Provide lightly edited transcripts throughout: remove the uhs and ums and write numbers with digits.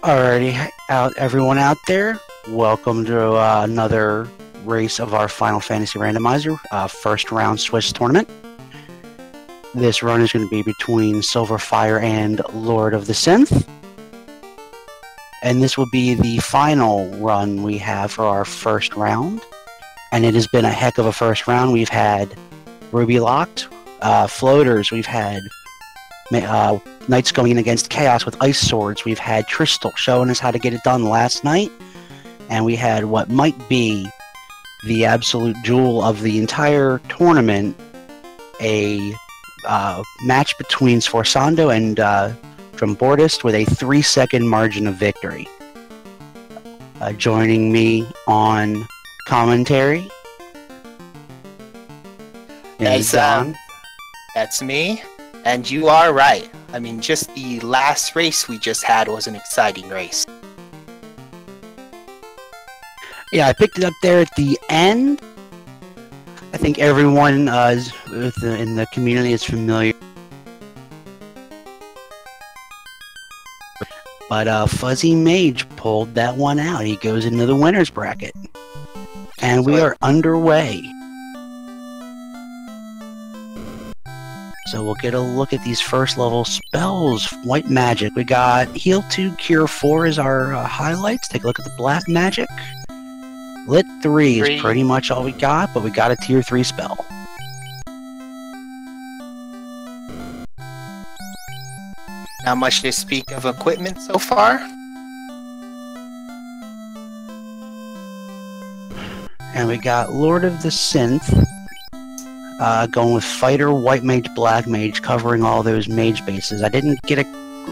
Alrighty, everyone out there, welcome to another race of our Final Fantasy Randomizer, first round Swiss tournament. This run is going to be between Sylverfyre and Lord-of-the-Synth. And this will be the final run we have for our first round. And it has been a heck of a first round. We've had Ruby Locked, Floaters, we've had Knights going in against Chaos with Ice Swords. We've had Crystal showing us how to get it done last night. And we had what might be the absolute jewel of the entire tournament, a match between Sforzando and Drumbordist with a 3-second margin of victory. Joining me on commentary is Don. That's me. And you are right. I mean, just the last race we just had was an exciting race. Yeah, I picked it up there at the end. I think everyone in the community is familiar. But Fuzzy Mage pulled that one out. He goes into the winner's bracket. And we are underway. So we'll get a look at these first level spells. White Magic. We got Heal 2, Cure 4 is our highlights. Take a look at the Black Magic. Lit 3 is pretty much all we got, but we got a Tier 3 spell. Not much to speak of equipment so far. And we got Lord-of-the-Synth. Going with Fighter, White Mage, Black Mage, covering all those mage bases. I didn't get a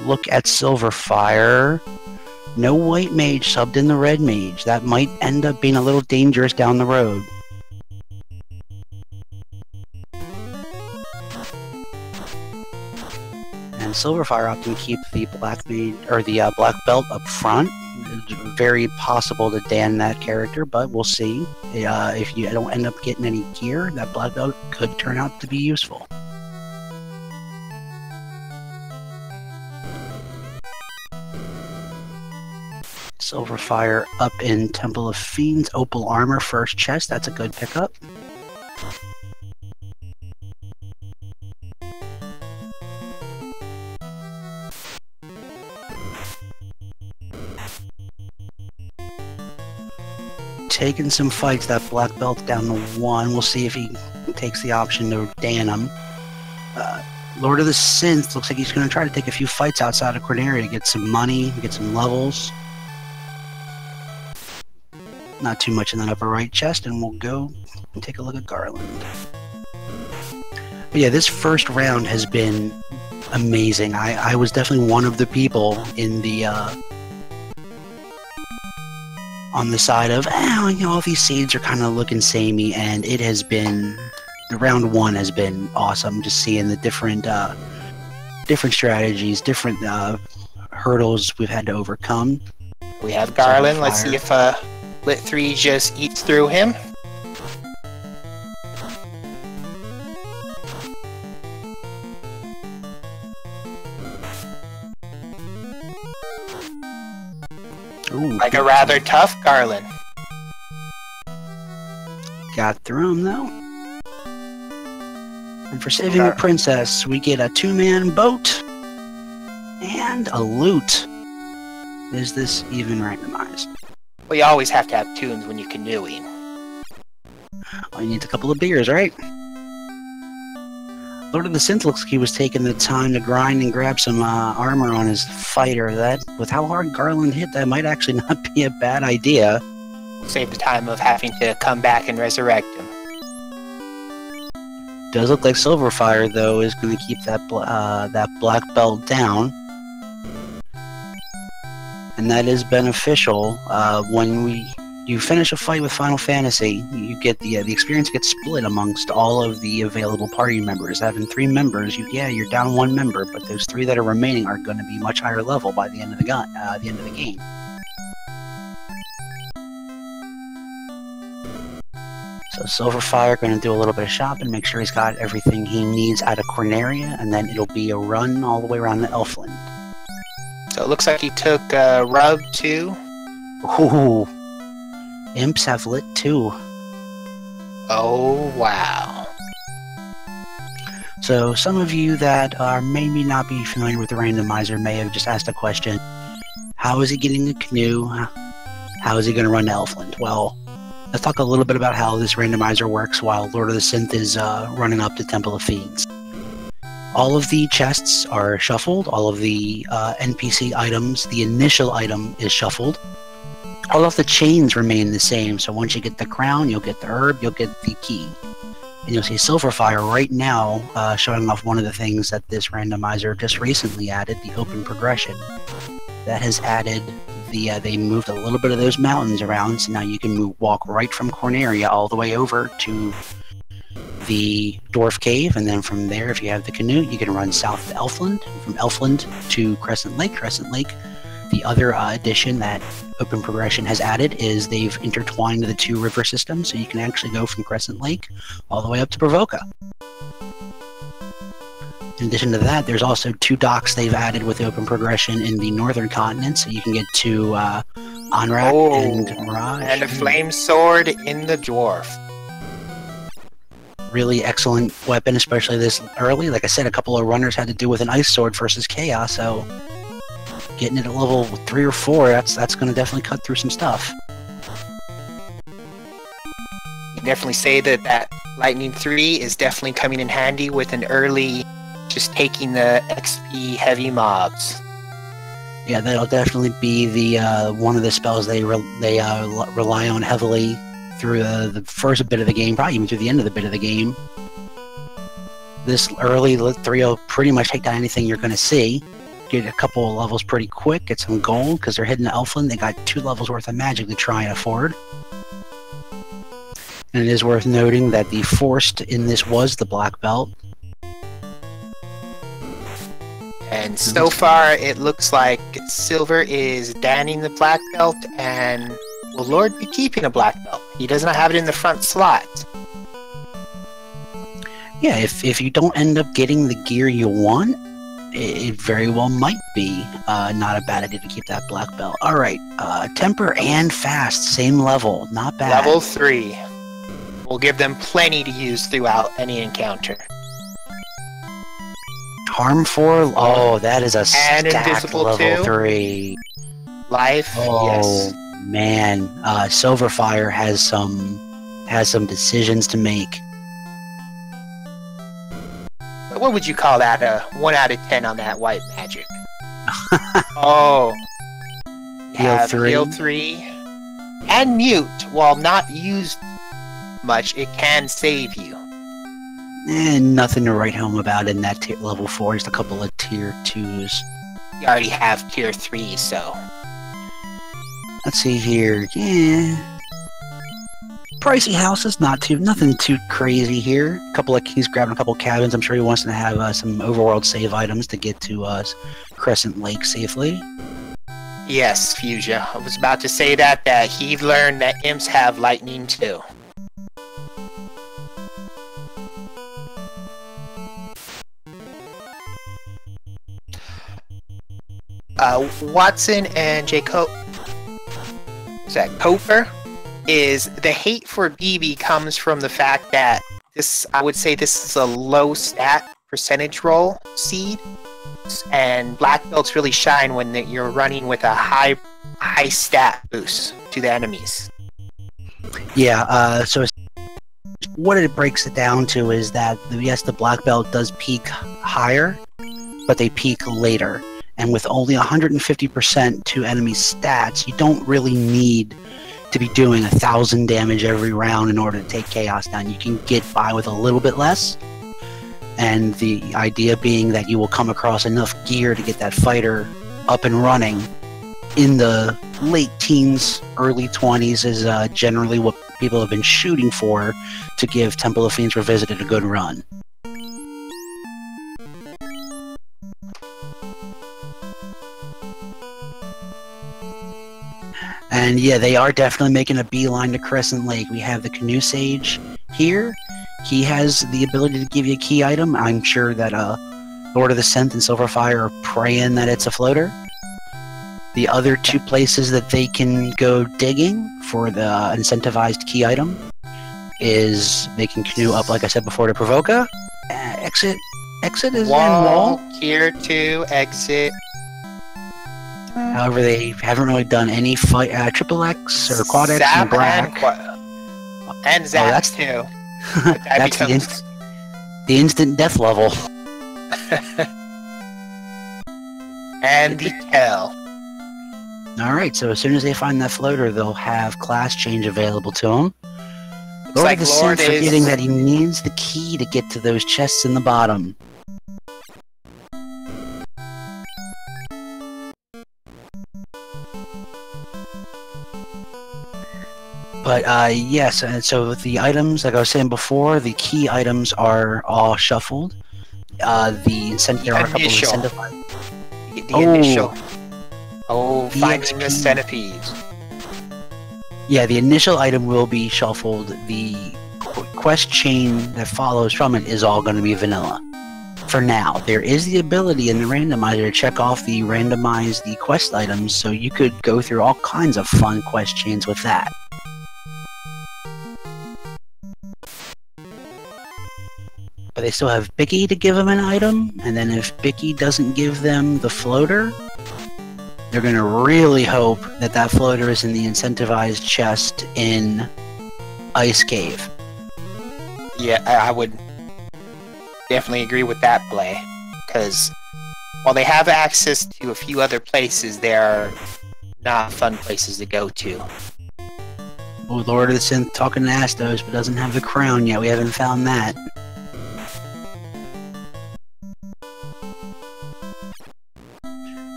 look at Sylverfyre. No White Mage subbed in the Red Mage. That might end up being a little dangerous down the road. And Sylverfyre opted to keep the Black Mage, or the Black Belt up front. It's very possible to Dan that character, but we'll see. If you don't end up getting any gear, that Black Belt could turn out to be useful. Sylverfyre up in Temple of Fiends, Opal Armor, first chest, that's a good pickup. Taking some fights, that Black Belt down to 1. We'll see if he takes the option to Dan him. Lord-of-the-Synth looks like he's going to try to take a few fights outside of Corneria to get some money, get some levels. Not too much in that upper right chest, and we'll go and take a look at Garland. But yeah, this first round has been amazing. I was definitely one of the people in the on the side of, you know, all these seeds are kind of looking samey, and it has been, the round 1 has been awesome, just seeing the different strategies, different hurdles we've had to overcome. We have Garland. Let's see if Lit 3 just eats through him. Ooh, like a rather tough Garland. Got through him though. And for saving the princess, we get a 2-man boat and a loot. Is this even randomized? Well, you always have to have tunes when you're canoeing. All you need a couple of beers, right? Lord-of-the-Synth looks like he was taking the time to grind and grab some armor on his fighter. That, with how hard Garland hit, that might actually not be a bad idea. Save the time of having to come back and resurrect him. Does look like Sylverfyre, though, is going to keep that Black Belt down. And that is beneficial. When you finish a fight with Final Fantasy, you get the experience gets split amongst all of the available party members. Having 3 members, you're down 1 member, but those 3 that are remaining are going to be much higher level by the end of the game. So Sylverfyre going to do a little bit of shopping, make sure he's got everything he needs out of Corneria, and then it'll be a run all the way around the Elfland. So it looks like he took Rub too. Ooh. Imps have lit too. Oh, wow. So some of you that are maybe not be familiar with the randomizer may have just asked a question. How is he getting a canoe? How is he going to run to Elfland? Well, let's talk a little bit about how this randomizer works while Lord of the Synth is running up to Temple of Fiends. All of the chests are shuffled. All of the NPC items, the initial item is shuffled. All of the chains remain the same. So once you get the crown, you'll get the herb, you'll get the key. And you'll see Sylverfyre right now showing off one of the things that this randomizer just recently added, the open progression. That has added they moved a little bit of those mountains around, so now you can walk right from Corneria all the way over to the Dwarf Cave, and then from there, if you have the canoe, you can run south to Elfland. From Elfland to Crescent Lake. Crescent Lake, the other addition that Open Progression has added is they've intertwined the two river systems, so you can actually go from Crescent Lake all the way up to Provoca. In addition to that, there's also 2 docks they've added with Open Progression in the northern continent, so you can get to Anrak and Mirage. And a flame sword in the dwarf. Really excellent weapon, especially this early. Like I said, a couple of runners had to do with an ice sword versus chaos, so getting it at level 3 or 4, that's going to definitely cut through some stuff. You definitely say that Lightning 3 is definitely coming in handy with an early, just taking the XP heavy mobs. Yeah, that'll definitely be the one of the spells they rely on heavily through the first bit of the game, probably even through the end of the bit of the game. This early Lit 3 will pretty much take down anything you're going to see. Get a couple of levels pretty quick, get some gold, because they're heading to Elfland. They got 2 levels worth of magic to try and afford. And it is worth noting that the forced in this was the black belt. And so far, it looks like Silver is danning the black belt, and will Lord be keeping a black belt? He does not have it in the front slot. Yeah, if you don't end up getting the gear you want, it very well might be not a bad idea to keep that black belt. Alright, temper and fast, same level, not bad. Level 3. We'll give them plenty to use throughout any encounter. Harm 4, oh, that is a and stacked invisible level too. 3. Life, Oh, yes. man, Sylverfyre has some decisions to make. What would you call that? A 1 out of 10 on that white magic. Oh. Heal 3. Heal 3. And mute. While not used much, it can save you. And nothing to write home about in that level 4, just a couple of tier 2s. You already have tier 3, so. Let's see here. Yeah. Pricey houses, nothing too crazy here. He's grabbing a couple cabins. I'm sure he wants to have some overworld save items to get to Crescent Lake safely. Yes, Fuchsia. I was about to say that he learned that imps have lightning too. Watson and Jacob. Is that Coper? Is the hate for BB comes from the fact that I would say this is a low stat percentage roll seed, and black belts really shine when you're running with a high stat boost to the enemies. Yeah, so what it breaks it down to is that, yes, the black belt does peak higher, but they peak later. And with only 150% to enemy stats, you don't really need to be doing 1,000 damage every round in order to take chaos down. You can get by with a little bit less. And the idea being that you will come across enough gear to get that fighter up and running in the late teens, early 20s is generally what people have been shooting for to give Temple of Fiends Revisited a good run. And yeah, they are definitely making a beeline to Crescent Lake. We have the Canoe Sage here. He has the ability to give you a key item. I'm sure that Lord of the Synth and Sylverfyre are praying that it's a floater. The other two places that they can go digging for the incentivized key item is they can canoe up, like I said before, to Provoca. Exit is in wall. Tier 2, exit. However, they haven't really done any fight triple X or quad X in black. And Zap too. That's the instant death level. And the L. Alright, so as soon as they find that floater, they'll have class change available to them. Looks like Lord is forgetting that he needs the key to get to those chests in the bottom. But yes, and so the items, like I was saying before, the key items are all shuffled. There are a couple of incentivized. The initial. Finding the centipede. Yeah, the initial item will be shuffled. The quest chain that follows from it is all going to be vanilla. For now, there is the ability in the randomizer to check off the randomize the quest items, so you could go through all kinds of fun quest chains with that. But they still have Bicky to give them an item, and then if Bicky doesn't give them the floater, they're going to really hope that that floater is in the incentivized chest in Ice Cave. Yeah, I would definitely agree with that play, because while they have access to a few other places, they are not fun places to go to. Oh, Lord of the Synth talking to Astos, but doesn't have the crown yet. We haven't found that.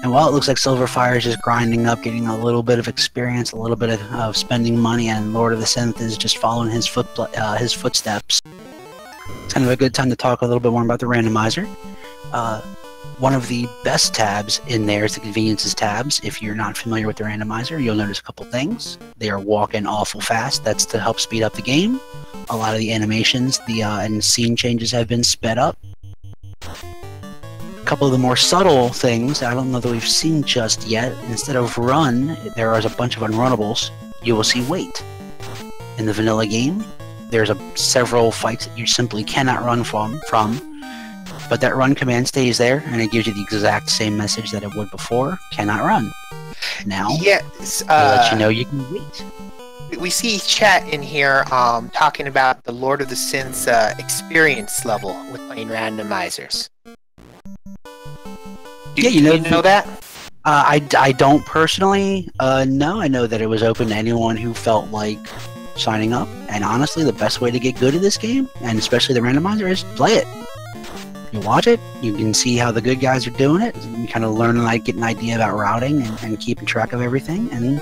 And while it looks like Sylverfyre is just grinding up, getting a little bit of experience, a little bit of spending money, and Lord of the Synth is just following his footsteps, it's kind of a good time to talk a little bit more about the randomizer. One of the best tabs in there is the conveniences tabs. If you're not familiar with the randomizer, you'll notice a couple things. They are walking awful fast. That's to help speed up the game. A lot of the animations and scene changes have been sped up. A couple of the more subtle things I don't know that we've seen just yet. Instead of run, there is a bunch of unrunnables. You will see wait. In the vanilla game, there's several fights that you simply cannot run from, but that run command stays there, and it gives you the exact same message that it would before. Cannot run. Now, yes, I'll let you know you can wait. We see chat in here talking about the Lord of the Synth's experience level with playing randomizers. Do you know that? I don't personally know. I know that it was open to anyone who felt like signing up, and honestly, the best way to get good at this game, and especially the randomizer, is play it. You watch it, you can see how the good guys are doing it, you kind of learn and get an idea about routing and keeping track of everything, and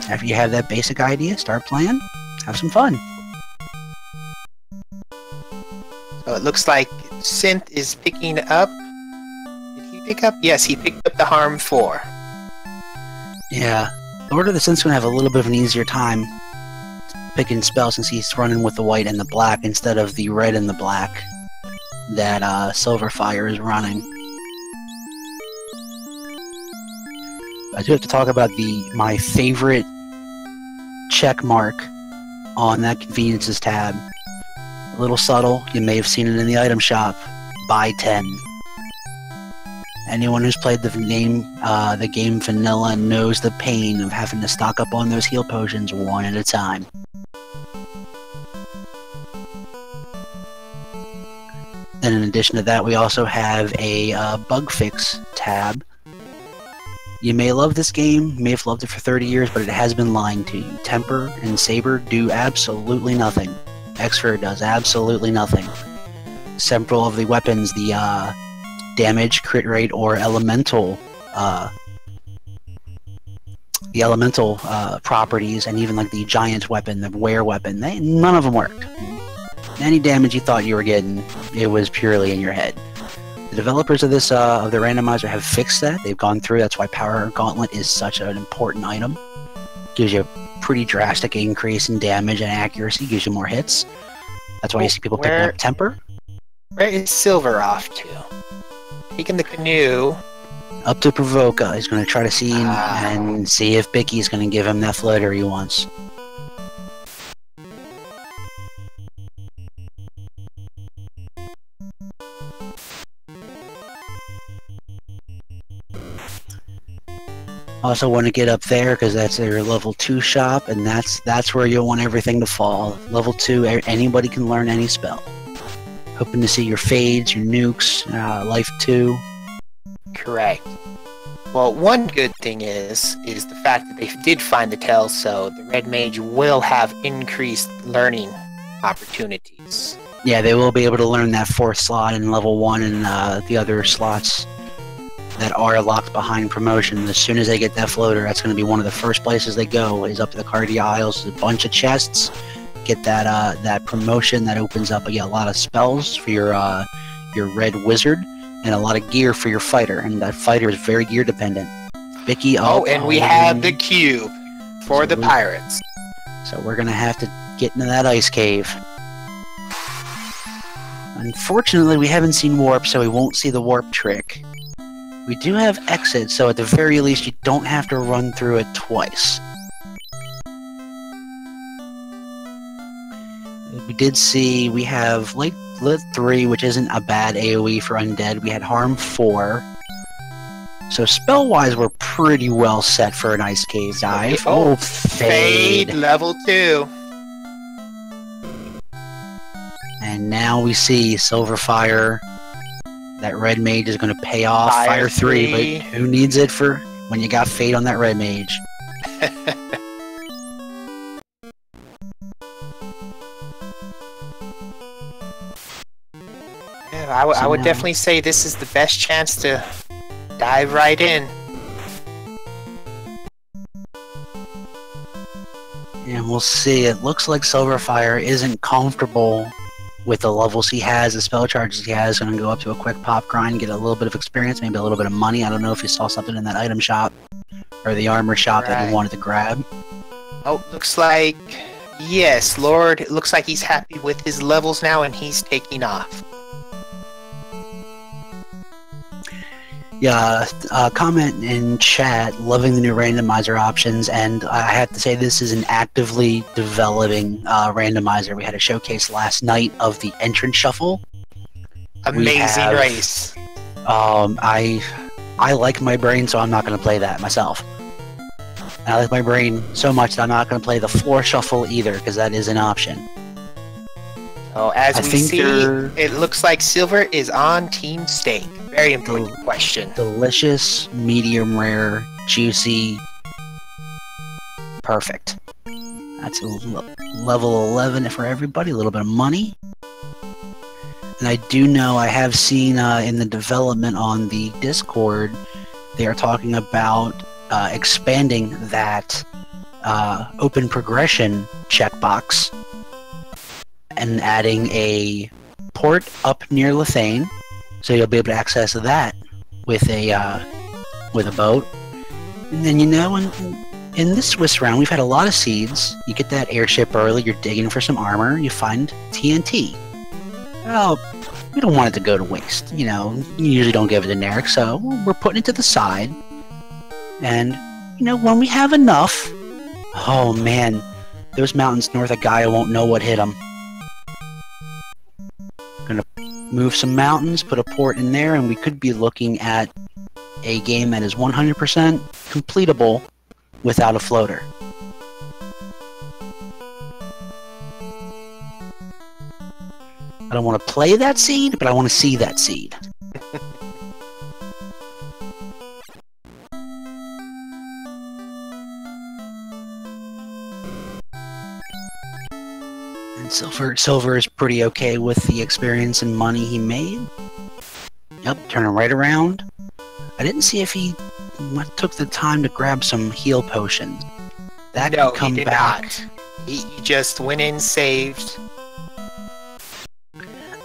after you have that basic idea, start playing, have some fun. So it looks like Synth is picking up. Did he pick up? Yes, he picked up the Harm 4. Yeah, Lord of the Synth's gonna have a little bit of an easier time picking spells since he's running with the white and the black instead of the red and the black that Sylverfyre is running. I do have to talk about my favorite check mark on that conveniences tab. A little subtle, you may have seen it in the item shop. Buy 10. Anyone who's played the game vanilla knows the pain of having to stock up on those heal potions one at a time. Then in addition to that, we also have a bug fix tab. You may love this game, may have loved it for 30 years, but it has been lying to you. Temper and Saber do absolutely nothing. Exfer does absolutely nothing. Several of the weapons, the damage, crit rate, or elemental properties, and even like the giant weapon, the wear weapon, none of them worked. Any damage you thought you were getting, it was purely in your head. The developers of this of the randomizer have fixed that. They've gone through. That's why Power Gauntlet is such an important item. Gives you a pretty drastic increase in damage and accuracy. Gives you more hits. That's why you see people picking up Temper. Where is Silver off to? Taking the canoe. Up to Provoca. He's going to try to see and see if Bicky's going to give him that floater he wants. Also want to get up there because that's your level 2 shop, and that's where you'll want everything to fall. Level 2, anybody can learn any spell. Hoping to see your fades, your nukes, life 2. Correct. Well, one good thing is the fact that they did find the tell, so the red mage will have increased learning opportunities. Yeah, they will be able to learn that 4th slot in level 1 and the other slots that are locked behind promotion. As soon as they get that floater, that's going to be one of the first places they go, is up to the Cardia Isles. A bunch of chests, get that promotion that opens up a lot of spells for your red wizard, and a lot of gear for your fighter, and that fighter is very gear dependent. Vicky, and we have the cube for the pirates. So we're going to have to get into that ice cave. Unfortunately, we haven't seen warp, so we won't see the warp trick. We do have exit, so at the very least you don't have to run through it twice. We did see we have Lit 3, which isn't a bad AoE for undead. We had Harm 4. So spell-wise, we're pretty well set for an ice cave dive. Oh, Fade level 2. And now we see Sylverfyre. That red mage is going to pay off Fire 3, but who needs it for when you got Fade on that red mage? Yeah, I would definitely say this is the best chance to dive right in. And we'll see. It looks like Sylverfyre isn't comfortable with the levels he has, the spell charges he has. Going to go up to a quick pop grind, get a little bit of experience, maybe a little bit of money. I don't know if you saw something in that item shop or the armor shop that he wanted to grab. Oh, looks like, yes, Lord. It looks like he's happy with his levels now, and he's taking off. Yeah, comment in chat, loving the new randomizer options, and I have to say this is an actively developing randomizer. We had a showcase last night of the entrance shuffle. Amazing race. I like my brain, so I'm not going to play that myself. And I like my brain so much that I'm not going to play the floor shuffle either, because that is an option. Oh, as we see, it looks like Silver is on Team Steak. Very important question. Delicious, medium rare, juicy, perfect. That's a level 11 for everybody, a little bit of money. And I do know, I have seen in the development on the Discord, they are talking about expanding that open progression checkbox and adding a port up near Lethane, so you'll be able to access that with a boat. And then, you know, in this Swiss round, we've had a lot of seeds. You get that airship early, you're digging for some armor, you find TNT. Well, we don't want it to go to waste, you know. You usually don't give it to Narek, so we're putting it to the side. And, you know, when we have enough, oh man, those mountains north of Gaia won't know what hit them. Gonna move some mountains, put a port in there, and we could be looking at a game that is 100% completable without a floater. I don't want to play that seed, but I want to see that seed. And Silver is pretty okay with the experience and money he made. Yep, turning right around. I didn't see if he took the time to grab some heal potions. That no, could come he did back. Not. He just went in, saved.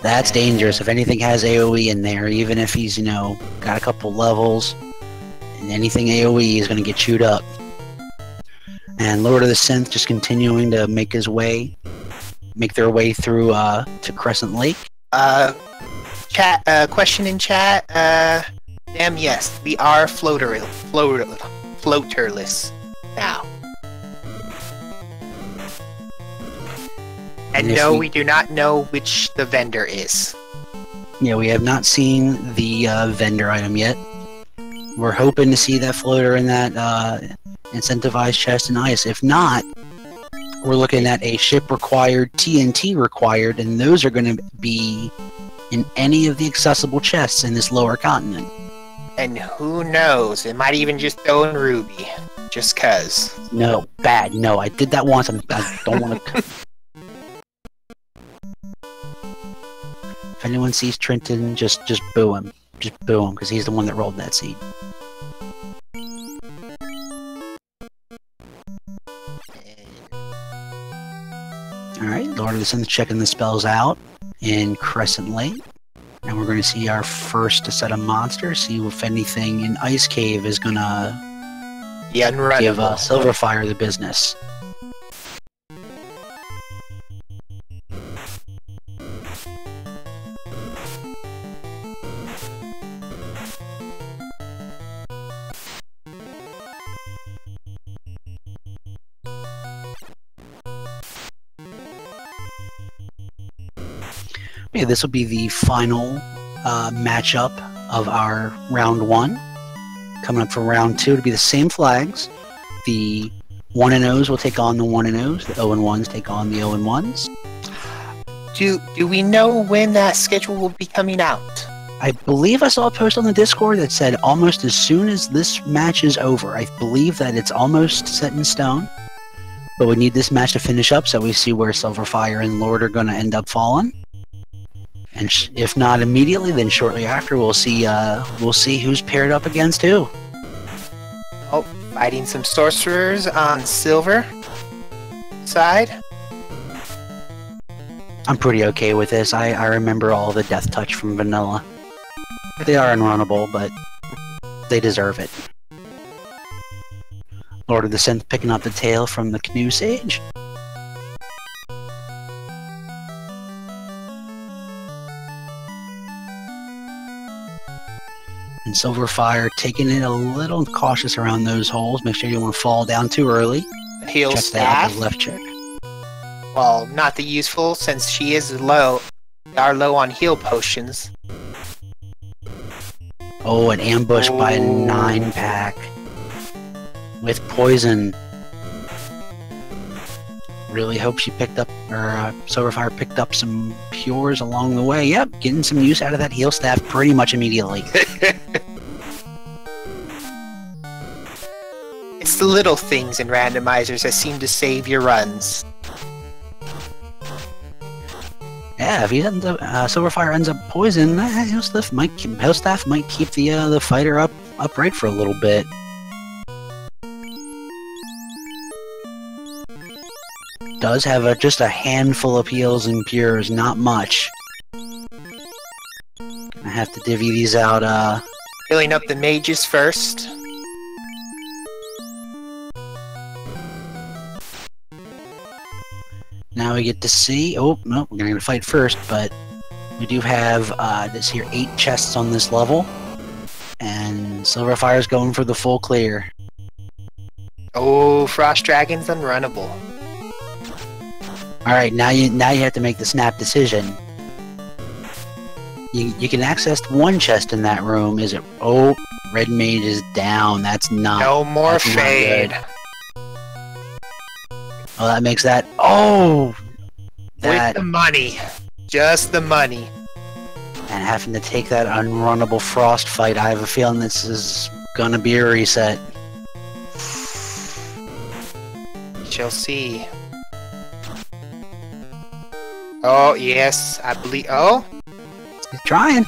That's dangerous. If anything has AoE in there, even if he's, you know, got a couple levels, and anything AoE is going to get chewed up. And Lord-of-the-Synth just continuing to make their way through to Crescent Lake. Question in chat. Them, yes, we are floaterless now. And no, we do not know which the vendor is. Yeah, we have not seen the vendor item yet. We're hoping to see that floater in that incentivized chest and ice. If not, we're looking at a ship required, TNT required, and those are going to be in any of the accessible chests in this lower continent. And who knows, it might even just throw in Ruby. Just cuz. No, bad. No, I did that once. I don't want to... If anyone sees Trenton, just boo him. Just boo him, because he's the one that rolled that seed. Alright, LordoftheSynth checking the spells out in Crescent Lake. And we're going to see our first set of monsters, see if anything in Ice Cave is going to give Sylverfyre the business. Yeah, this will be the final matchup of our round 1. Coming up for round 2 to be the same flags. The 1-0s will take on the 1-0s. The 0-1s take on the 0-1s. Do we know when that schedule will be coming out? I believe I saw a post on the Discord that said almost as soon as this match is over. I believe that it's almost set in stone. But we need this match to finish up so we see where Sylverfyre and Lord are going to end up falling. And if not immediately, then shortly after, we'll see who's paired up against who. Oh, fighting some sorcerers on Silver side. I'm pretty okay with this. I remember all the death touch from Vanilla. They are unrunnable, but they deserve it. LordoftheSynth picking up the tail from the Canoe Sage. And Sylverfyre taking it a little cautious around those holes. Make sure you don't want to fall down too early. Heal check staff. That out, left check. Well, not the useful, since she is low. We are low on heal potions. Oh, an ambush by a 9-pack. With poison. Really hope she picked up, or Sylverfyre picked up some pures along the way. Yep, getting some use out of that heal staff pretty much immediately. It's the little things in randomizers that seem to save your runs. Yeah, if he ends up, Sylverfyre ends up poisoned, heal staff might keep the fighter upright for a little bit. Does have just a handful of heals and pures, not much. I have to divvy these out. Filling up the mages first. Now we get to see. Oh no, we're gonna fight first, but we do have this here 8 chests on this level, and Sylverfyre's going for the full clear. Oh, Frost Dragon's unrunnable. All right, now you have to make the snap decision. You can access one chest in that room. Is it? Oh, Red Mage is down. That's not. No more fade. Oh, that makes that. Oh, that. With the money, just the money. And having to take that unrunnable frost fight, I have a feeling this is gonna be a reset. Shall see. Oh, yes, I believe. Oh! He's trying.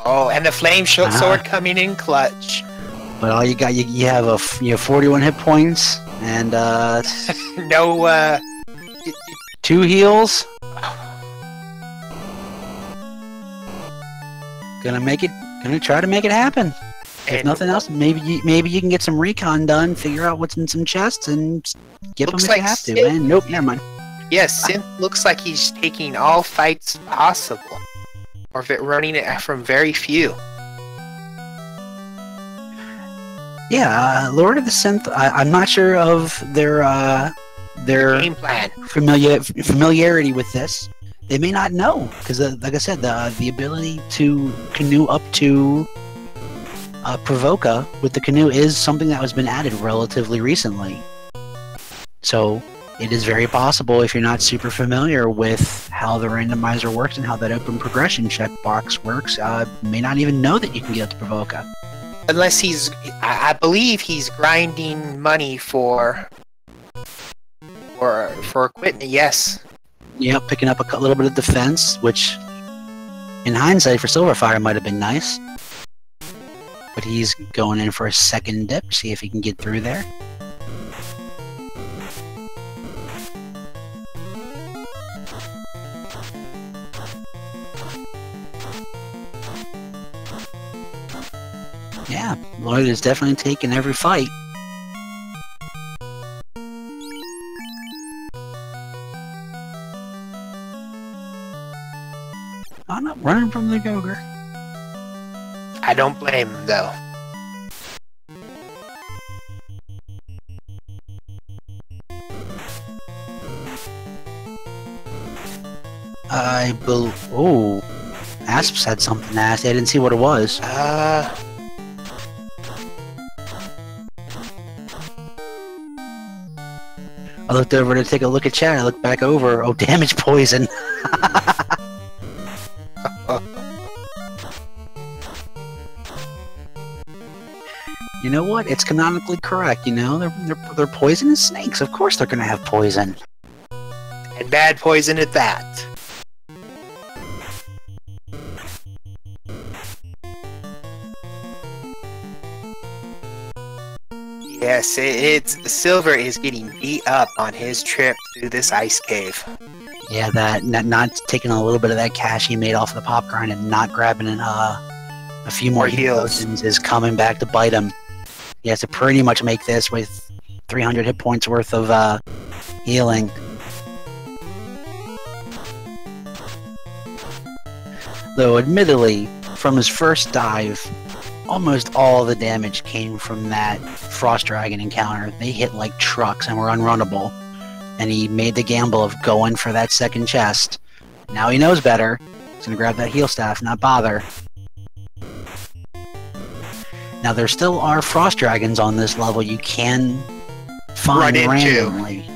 Oh, and the flame sword coming in clutch. But all you got, you have 41 hit points, and, no, 2 heals. Gonna try to make it happen. If nothing else, maybe you can get some recon done, figure out what's in some chests, and get them if you have to. And nope, never mind. Yes, Synth looks like he's taking all fights possible, or running it from very few. Yeah, Lord of the Synth. I'm not sure of their Game plan. familiarity with this. They may not know because, like I said, the ability to canoe up to Provoca with the canoe is something that has been added relatively recently. So it is very possible, if you're not super familiar with how the randomizer works and how that open progression checkbox works, may not even know that you can get up to Provoca. Unless I believe he's grinding money for equipment. Yes. Yeah, picking up a little bit of defense, which, in hindsight, for Sylverfyre might have been nice. But he's going in for a second dip, see if he can get through there. Yeah, Lloyd is definitely taking every fight. I'm not running from the ogre. I don't blame him, though. Oh, Asp said something nasty. I didn't see what it was. I looked over to take a look at chat. I looked back over. Oh, damage poison. You know what? It's canonically correct. You know, they're poisonous snakes. Of course, they're gonna have poison. And bad poison at that. Yes, Silver is getting beat up on his trip through this ice cave. Yeah, that not taking a little bit of that cash he made off the pop grind and not grabbing a few more heals is coming back to bite him. He has to pretty much make this with 300 hit points worth of healing. Though, admittedly, from his first dive, almost all the damage came from that Frost Dragon encounter. They hit like trucks and were unrunnable. And he made the gamble of going for that second chest. Now he knows better. He's gonna grab that heal staff, not bother. Now there still are Frost Dragons on this level you can find randomly.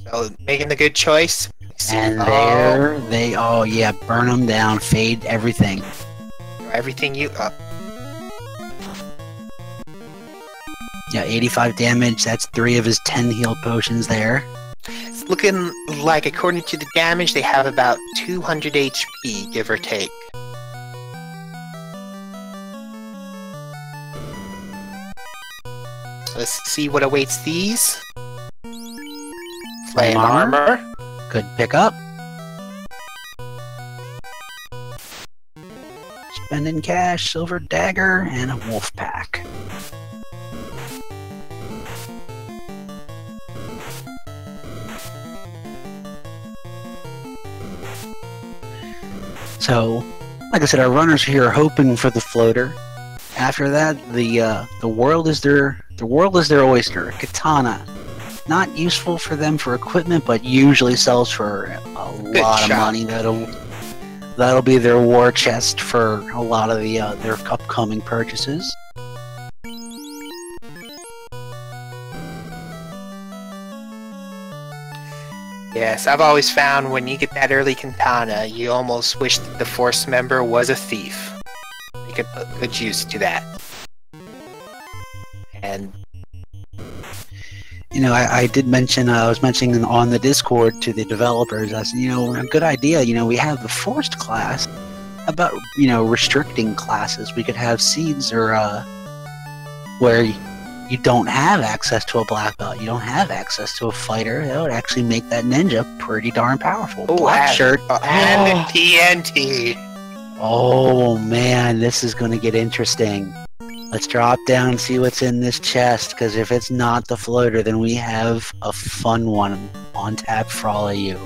So making the good choice. And there they oh yeah, burn them down, fade everything. Everything you up. Yeah, 85 damage, that's 3 of his 10 heal potions there. It's looking like, according to the damage, they have about 200 HP, give or take. Let's see what awaits these. Flame armor. Good pickup. Spending cash, silver dagger, and a wolf pack. So, like I said, our runners here are hoping for the floater. After that, the world is their oyster. Katana, not useful for them for equipment, but usually sells for a lot of money. That'll be their war chest for a lot of their upcoming purchases. Yes, I've always found when you get that early katana, you almost wish that the force member was a thief. You could put good use to that. And you know, I did mention, I was mentioning on the Discord to the developers, I said, you know, a good idea, you know, we have the forced class, about, you know, restricting classes. We could have seeds or, where you don't have access to a black belt, you don't have access to a fighter. That would actually make that ninja pretty darn powerful. Oh, black shirt. And the TNT. Oh man, this is going to get interesting. Let's drop down and see what's in this chest, because if it's not the floater, then we have a fun one on tap for all of you.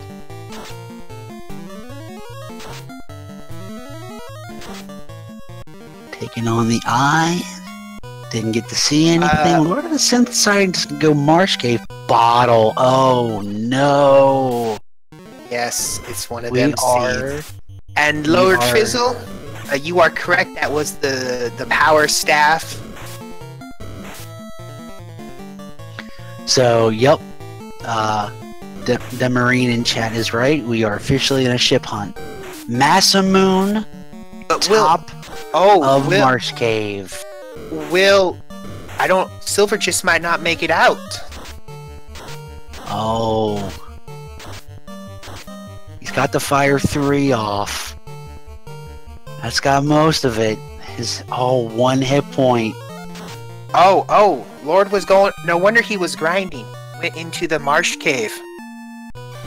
Taking on the eye. Didn't get to see anything. Lord of the Synth decided to go Marsh Cave. Bottle. Oh no. Yes, it's one of We them are- seeds. And Lord Fizzle, you are correct. That was the power staff. So, yep. The Marine in chat is right. We are officially in a ship hunt. Massamoon, But top of Marsh Cave. Silver just might not make it out. Oh. He's got the fire 3 off. That's got most of it. His 1 hit point. Oh, Lord was going. No wonder he was grinding. Went into the marsh cave.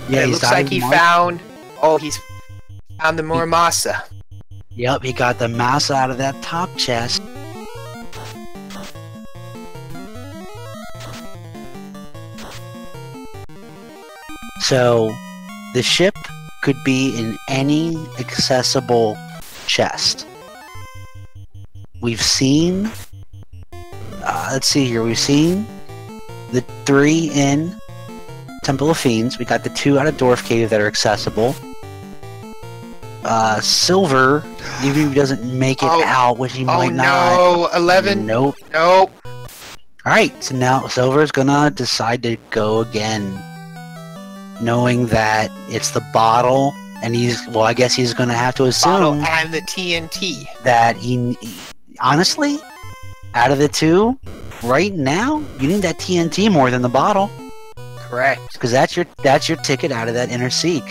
Yeah, It looks like he found. Oh, he's found the Muramasa. Yep, he got the mouse out of that top chest. So, the ship could be in any accessible chest. We've seen... let's see here. We've seen the 3 in Temple of Fiends. We got the 2 out of Dwarf Cave that are accessible. Silver, even if he doesn't make it out, which he might not. Oh no, 11. Nope. Alright, so now Silver's gonna decide to go again. Knowing that it's the bottle, and I guess he's gonna have to assume... Bottle and the TNT. That he honestly, out of the 2, right now, you need that TNT more than the bottle. Correct. Because that's your ticket out of that inner seek.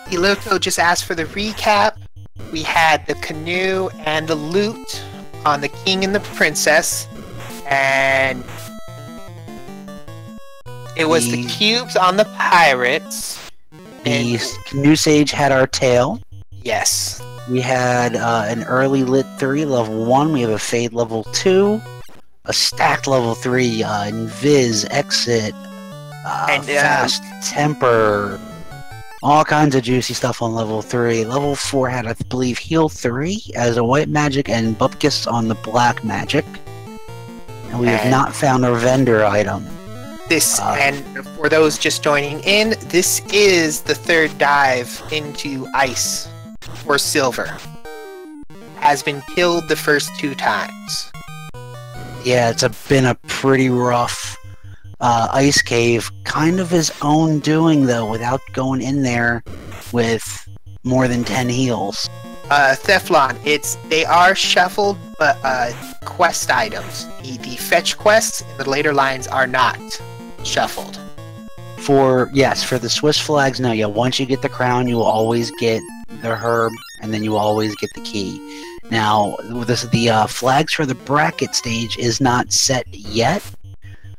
Piloto just asked for the recap. We had the canoe and the loot on the king and the princess, and it was the cubes on the pirates. The canoe sage had our tail. Yes. We had an early lit 3 level 1. We have a fade level 2, a stacked level 3, invis, exit, and fast temper. All kinds of juicy stuff on level 3. Level 4 had, I believe, heal 3 as a white magic and Bupkis on the black magic. And we have not found our vendor item. And for those just joining in, this is the 3rd dive into ice for Silver. Has been killed the first 2 times. Yeah, it's been a pretty rough ice cave, kind of his own doing though, without going in there with more than 10 heals. Teflon, they are shuffled, but quest items. The fetch quests in the later lines are not shuffled. For the Swiss flags, no, yeah, once you get the crown, you will always get the herb, and then you will always get the key. Now, the flags for the bracket stage is not set yet,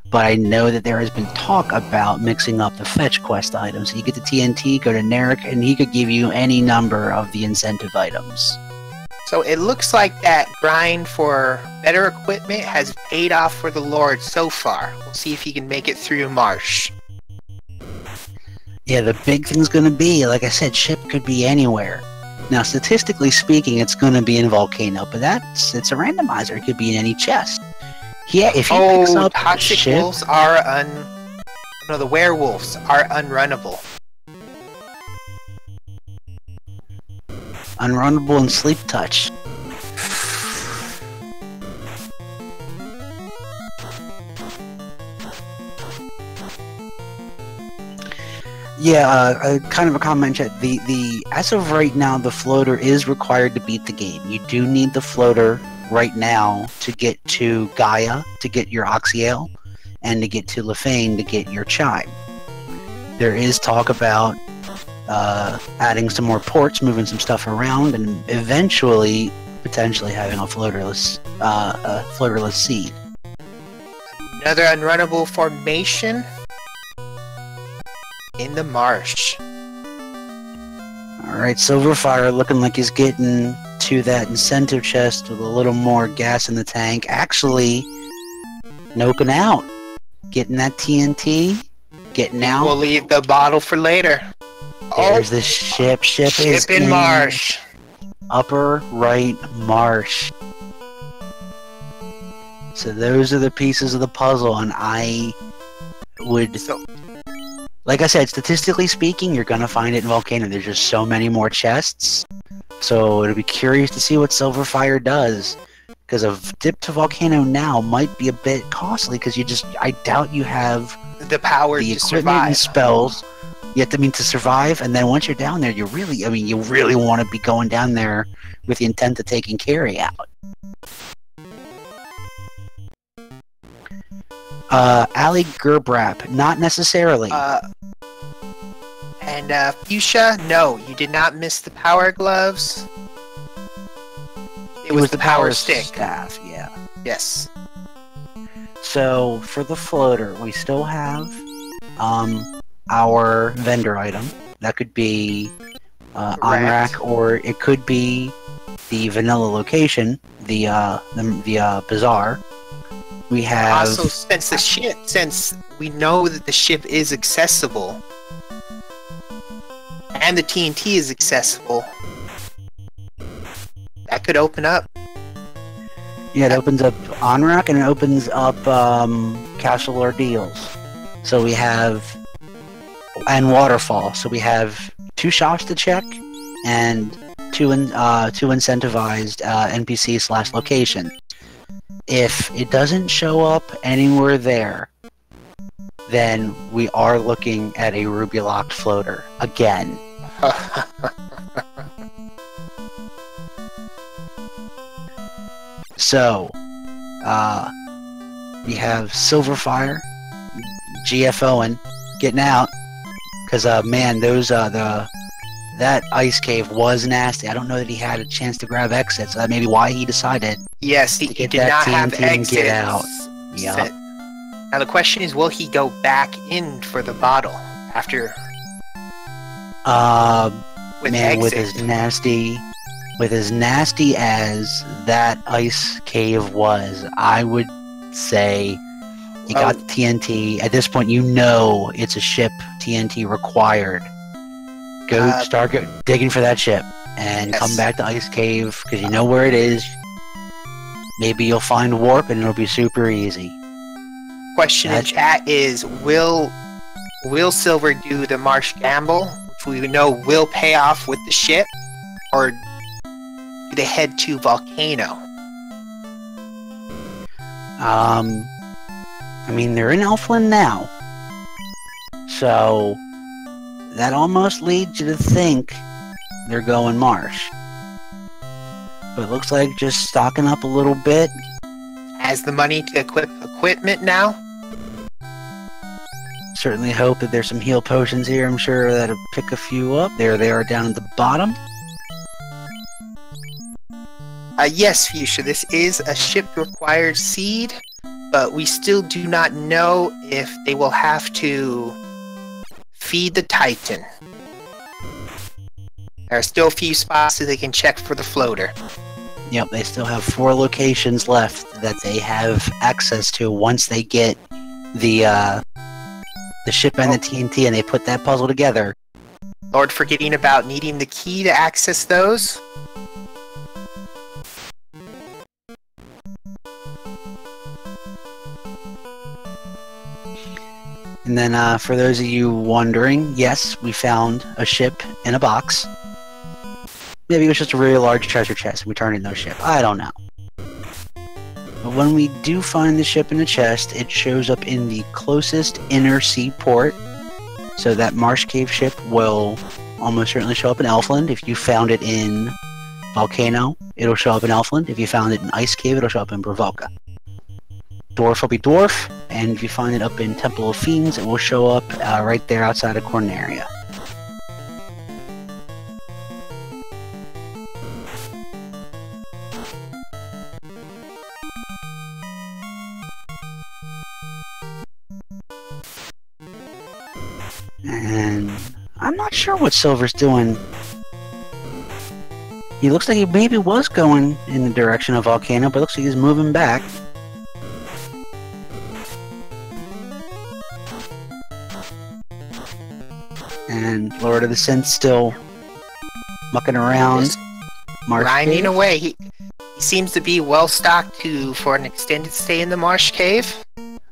but I know that there has been talk about mixing up the fetch quest items. So you get the TNT, go to Narek, and he could give you any number of the incentive items. So it looks like that grind for better equipment has paid off for the Lord so far. We'll see if he can make it through Marsh. Yeah, the big thing's going to be, like I said, ship could be anywhere. Now, statistically speaking, it's going to be in Volcano, but it's a randomizer. It could be in any chest. Yeah, if he picks up toxic ship, wolves are the werewolves are unrunnable. Unrunnable and sleep touch. Yeah, kind of a comment chat. As of right now, the floater is required to beat the game. You do need the floater right now to get to Gaia, to get your Oxyale, and to get to Lefane to get your Chime. There is talk about adding some more ports, moving some stuff around, and eventually, potentially having a floaterless seed. Another unrunnable formation in the marsh. Alright, Sylverfyre looking like he's getting to that incentive chest with a little more gas in the tank. Actually, noping out. Getting that TNT. Getting out. We'll leave the bottle for later. There's the ship. Ship is in marsh. Upper right marsh. So those are the pieces of the puzzle, and I would... Like I said, statistically speaking, you're gonna find it in Volcano. There's just so many more chests. So it'll be curious to see what sylverfyre does. Because a dip to Volcano now might be a bit costly, because I doubt you have the power the to equipment survive. and spells. You have to survive, and then once you're down there, you really want to be going down there with the intent of taking carry out. Ali Gerbrap, not necessarily. And Fuchsia, no, you did not miss the power gloves. It was the power stick. Staff, yeah. Yes. So, for the floater, we still have our vendor item. That could be on rack, or it could be the vanilla location, the bazaar. We have also, since we know that the ship is accessible, and the TNT is accessible, that could open up. Yeah, it opens up on-rack and it opens up Castle Ordeals. So we have... and Waterfall. So we have 2 shops to check and 2 incentivized NPC/location. If it doesn't show up anywhere there, then we are looking at a ruby-locked floater again. So, we have sylverfyre, GFOing, getting out, because man, those that ice cave was nasty. I don't know that he had a chance to grab exits. That may be why he decided. Yes, he did not have exits. Get out. Yep. Now the question is, will he go back in for the bottle after? With as nasty as that ice cave was, I would say you got the TNT. At this point, you know it's a ship TNT required. Start digging for that ship and come back to Ice Cave because you know where it is. Maybe you'll find warp and it'll be super easy. Question in chat is, will Silver do the Marsh Gamble, which we know will pay off with the ship, or do they head to Volcano? I mean, they're in Elfland now, so that almost leads you to think they're going Marsh. But it looks like just stocking up a little bit. Has the money to equip equipment now? Certainly hope that there's some heal potions here. I'm sure that'll pick a few up. There they are down at the bottom. Yes, Fuchsia, this is a ship-required seed, but we still do not know if they will have to feed the Titan. There are still a few spots that they can check for the floater. Yep, they still have 4 locations left that they have access to once they get the ship and the TNT and they put that puzzle together. Lord, forgetting about needing the key to access those. And then for those of you wondering, yes, we found a ship in a box. Maybe it was just a really large treasure chest and we turned in no ship. I don't know. But when we do find the ship in a chest, it shows up in the closest inner seaport. So that Marsh Cave ship will almost certainly show up in Elfland. If you found it in Volcano, it'll show up in Elfland. If you found it in Ice Cave, it'll show up in Bravolka. Dwarf will be Dwarf, and if you find it up in Temple of Fiends, it will show up right there outside of Corneria. And I'm not sure what Silver's doing He looks like he maybe was going in the direction of Volcano, but looks like he's moving back. And Lord of the Synth still mucking around. Grinding away. He seems to be well stocked for an extended stay in the marsh cave.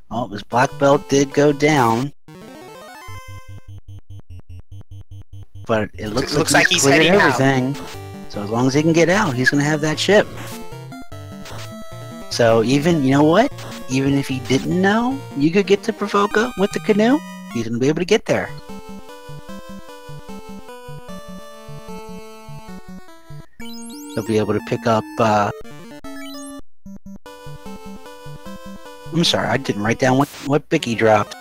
Oh, his black belt did go down. But it looks like he's heading everything. Out. So as long as he can get out, he's going to have that ship. So even, you know what? Even if he didn't know you could get to Provoca with the canoe, he's going to be able to get there. He'll be able to pick up, I'm sorry, I didn't write down what Bicky dropped.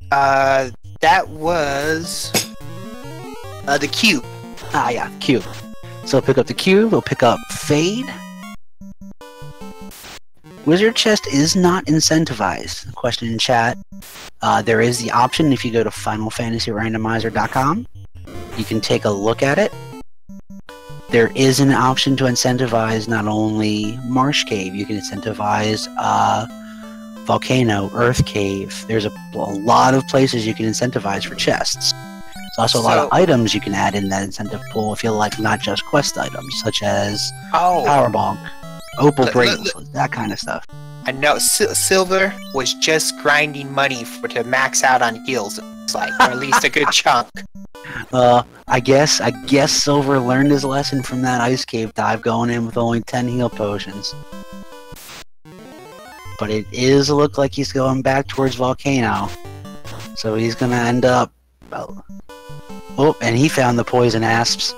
That was... the cube. Ah, yeah, cube. So he'll pick up the cube, he'll pick up Fade. Wizard Chest is not incentivized. Question in chat. There is the option if you go to FinalFantasyRandomizer.com. You can take a look at it. There is an option to incentivize not only Marsh Cave, you can incentivize Volcano, Earth Cave. There's a lot of places you can incentivize for chests. There's also a lot of items you can add in that incentive pool if you like not just quest items, such as Powerbomb, Opal Bracelets, that kind of stuff. I know Silver was just grinding money to max out on heals, it's like, or at least a good chunk. I guess Silver learned his lesson from that ice cave dive, going in with only 10 heal potions. But it is look like he's going back towards Volcano. So he's gonna end up... Oh, and he found the poison asps.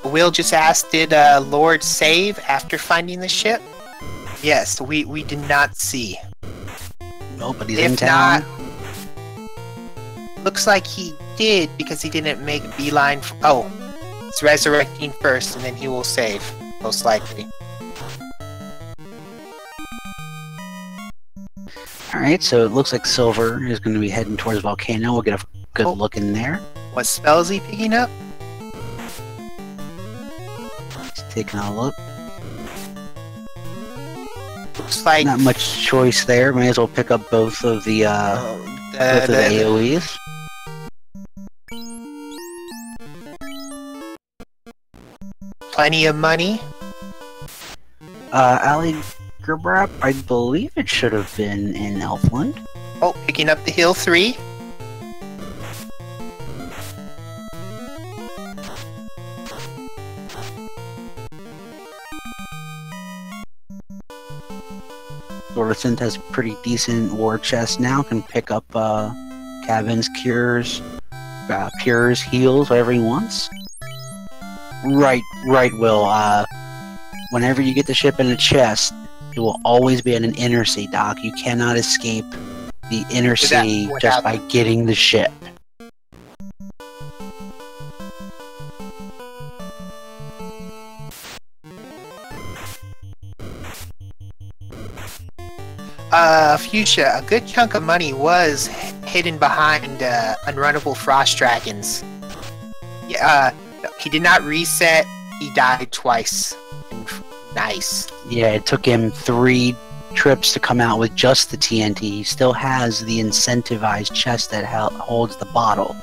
Will just asked, did Lord save after finding the ship? Yes, we did not see. No, but he's in town. Looks like he did because he didn't make a beeline. Oh, it's resurrecting first, and then he will save, most likely. Alright, so it looks like Silver is going to be heading towards Volcano. We'll get a good look in there. What spell is he picking up? Just taking a look. Looks like... Not much choice there. May as well pick up both of the, both of the AoEs. Plenty of money. Ali Gerbrap, I believe it should have been in Elfland. Oh, picking up the Hill 3. LordoftheSynth has a pretty decent war chest now. Can pick up cabins, cures, heals, whatever he wants. Right, Will. Whenever you get the ship in a chest, it will always be in an inner sea, Doc. You cannot escape the inner sea just by getting the ship. Fuchsia, a good chunk of money was hidden behind unrunnable frost dragons. Yeah, he did not reset. He died twice. Nice. Yeah, it took him 3 trips to come out with just the TNT. He still has the incentivized chest that holds the bottle.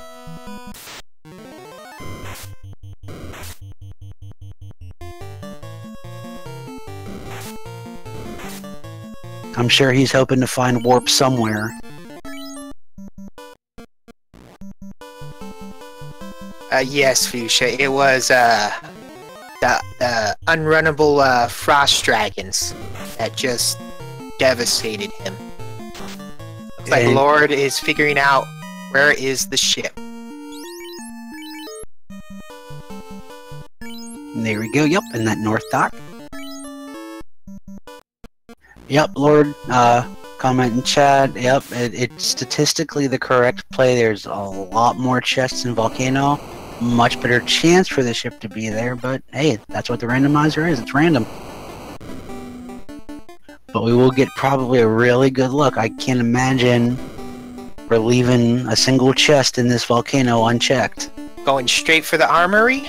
I'm sure he's hoping to find warp somewhere. Yes, Fuchsia. It was the unrunnable frost dragons that just devastated him. Looks like Lord is figuring out where is the ship. And there we go. Yep, in that north dock. Yep, Lord, comment in chat. Yep, it's statistically the correct play. There's a lot more chests in Volcano. Much better chance for the ship to be there, but hey, that's what the randomizer is. It's random. But we will get probably a really good look. I can't imagine We're leaving a single chest in this volcano unchecked. Going straight for the armory.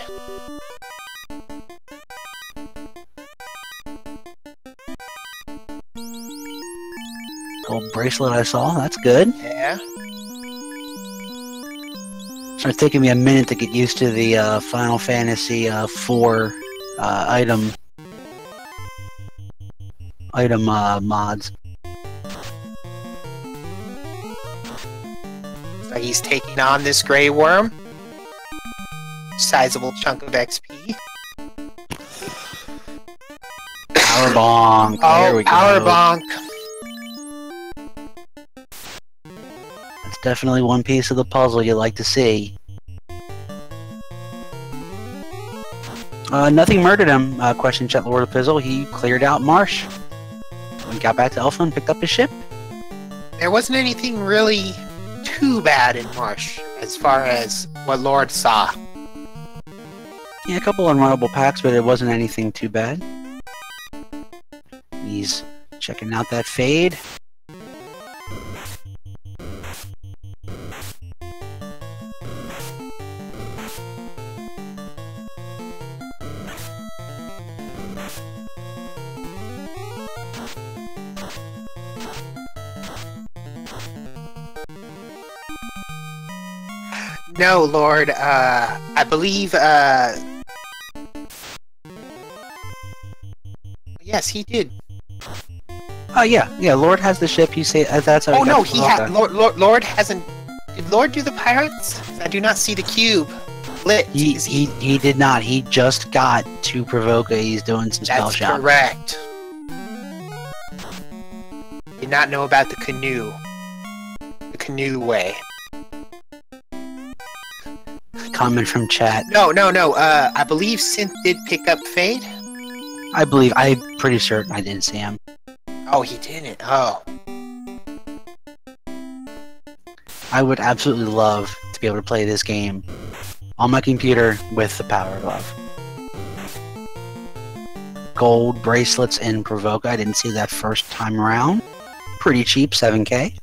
Gold bracelet I saw, that's good. Yeah. So it's taking me a minute to get used to the Final Fantasy IV item mods. So he's taking on this gray worm. Sizable chunk of XP. Power bonk. There we go. Power bonk. That's definitely one piece of the puzzle you like to see. Nothing murdered him. Question check Lord of Pizzle. He cleared out Marsh. When he got back to Elfland, picked up his ship. There wasn't anything really too bad in Marsh, as far as what Lord saw. Yeah, a couple unrunnable packs, but it wasn't anything too bad. He's checking out that fade. No, Lord, I believe, yes, he did. Oh, yeah, Lord has the ship, you say, that's how Oh, no, Lord hasn't... Did Lord do the pirates? I do not see the cube lit. He did not, he just got to Provoca, he's doing some spell shot. That's correct. Did not know about the canoe. The canoe way. Comment from chat. No, I believe Synth did pick up Fade. I'm pretty certain I didn't see him. Oh, he didn't. Oh. I would absolutely love to be able to play this game on my computer with the power glove. Gold bracelets in Provoca. I didn't see that first time around. Pretty cheap, 7K.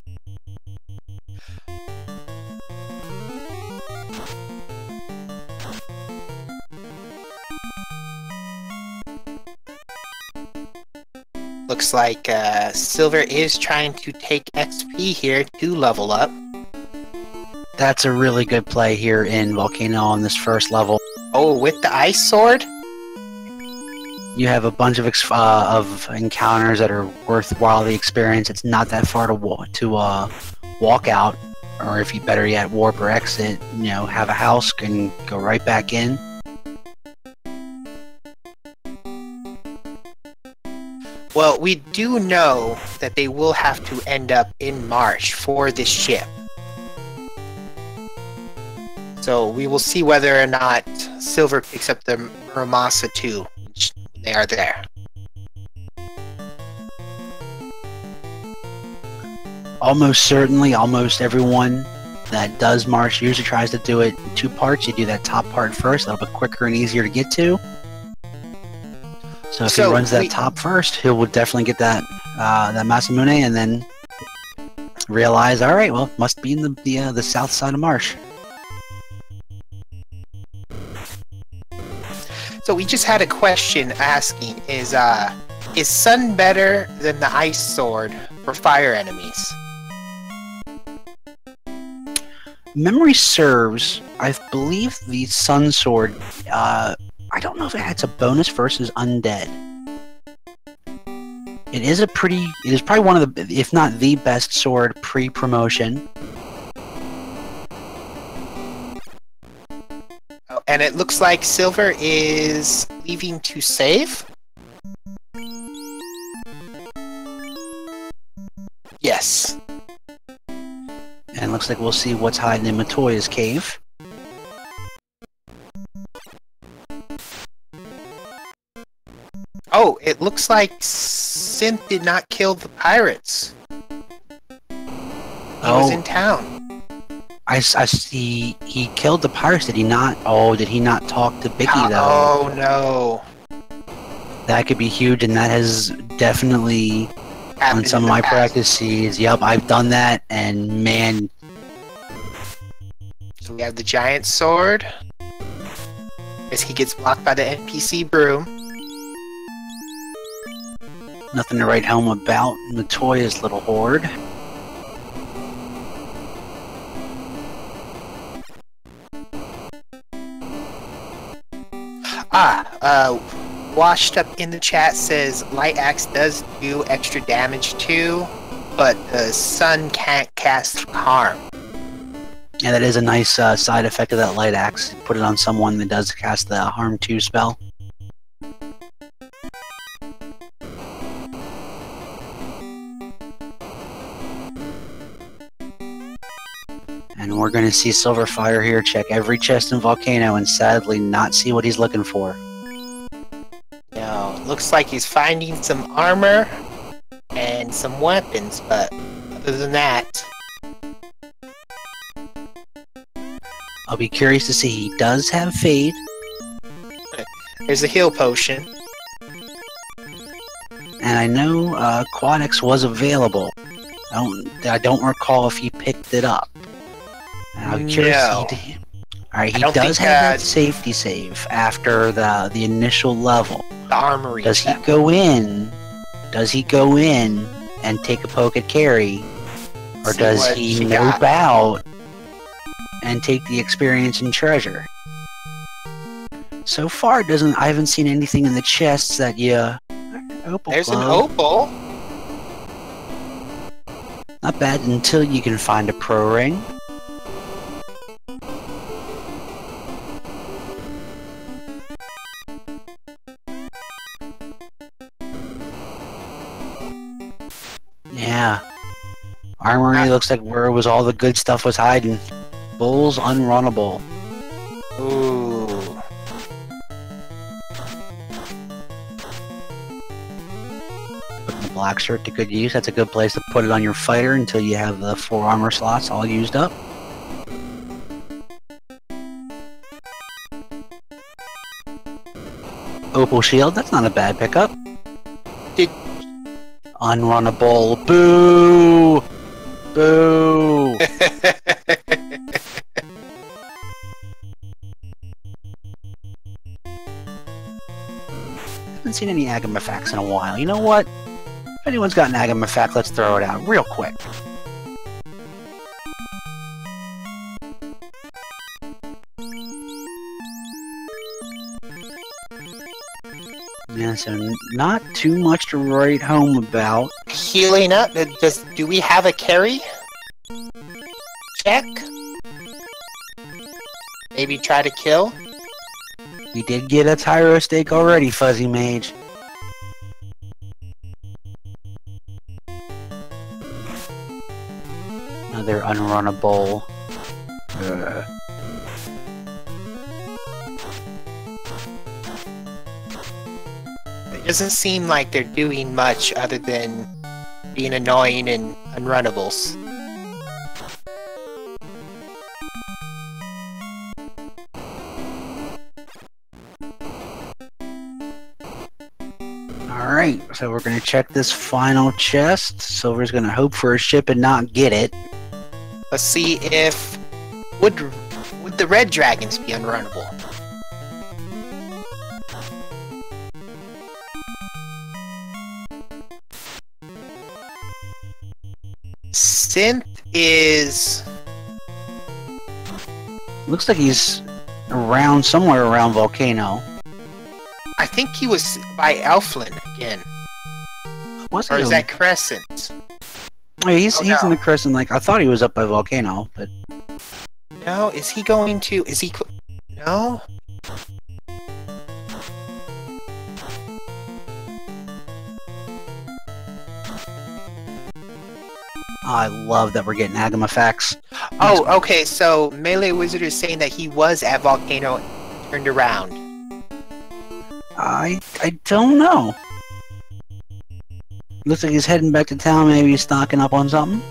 Looks like Silver is trying to take XP here to level up. That's a really good play here in Volcano on this first level. Oh, with the Ice Sword? You have a bunch of encounters that are worthwhile the experience. It's not that far to walk out, or if you better yet, warp or exit. You know, have a house and go right back in. Well, we do know that they will have to end up in Marsh for this ship. So we will see whether or not Silver picks up the Muramasa too when they are there. Almost certainly, almost everyone that does Marsh usually tries to do it in 2 parts. You do that top part first, a little bit quicker and easier to get to. So if he runs that top first, he will definitely get that Masamune, and then realize, all right, well, must be in the south side of Marsh. So we just had a question asking: is Sun better than the Ice Sword for fire enemies? Memory serves, I believe the Sun Sword. I don't know if it has a bonus versus undead. It is probably one of the, if not the best sword pre-promotion. Oh, and it looks like Silver is leaving to save? Yes. And it looks like we'll see what's hiding in Matoya's cave. Oh, it looks like Synth did not kill the pirates. He was in town. I see. He killed the pirates. Did he not? Oh, did he not talk to Bicky though? Oh no. That could be huge, and that has definitely on some of my practice seeds. Yep, I've done that, and man, So we have the giant sword. As he gets blocked by the NPC broom. Nothing to write home about Matoya's little horde. Washed up in the chat says Light Axe does do extra damage too, but the sun can't cast harm. Yeah, that is a nice side effect of that Light Axe. Put it on someone that does cast the Harm 2 spell. And we're going to see Sylverfyre here check every chest in Volcano and sadly not see what he's looking for. Now, looks like he's finding some armor and some weapons, but other than that... I'll be curious to see. He does have Fade. There's a heal potion. And I know Quadex was available. I don't recall if he picked it up. And I'm curious. No. Alright, he does have that safety save after the initial level. The armory. Does he go in? Does he go in and take a poke at Carrie? Or does he nope out and take the experience and treasure? So far, I haven't seen anything in the chests that you... Opal There's glove. an opal. Not bad until you can find a pro ring. Yeah. Armory looks like where was all the good stuff was hiding. Bull's unrunnable. Ooh. Putting the black shirt to good use. That's a good place to put it on your fighter until you have the 4 armor slots all used up. Opal shield, that's not a bad pickup. Unrunnable. Boo! Boo! Haven't seen any Agamifacts in a while. You know what? If anyone's got an Agamifact, let's throw it out real quick. Yeah, so not too much to write home about. Healing up. Do we have a carry? Check. Maybe try to kill. We did get a Tyro stake already, Fuzzy Mage. Another unrunnable. It doesn't seem like they're doing much other than being annoying and unrunnables. Alright, so we're going to check this final chest. Silver's going to hope for a ship and not get it. Let's see if... Would the red dragons be unrunnable? Synth is... Looks like he's around, somewhere around Volcano. I think he was by Elflin again. Was Or he? is that Crescent? Oh, he's in the Crescent. Like I thought he was up by Volcano, but No, is he going to... Is he... No? I love that we're getting Agamifacts. Oh, okay, so Melee Wizard is saying that he was at Volcano and turned around. I don't know. Looks like he's heading back to town. Maybe he's stocking up on something.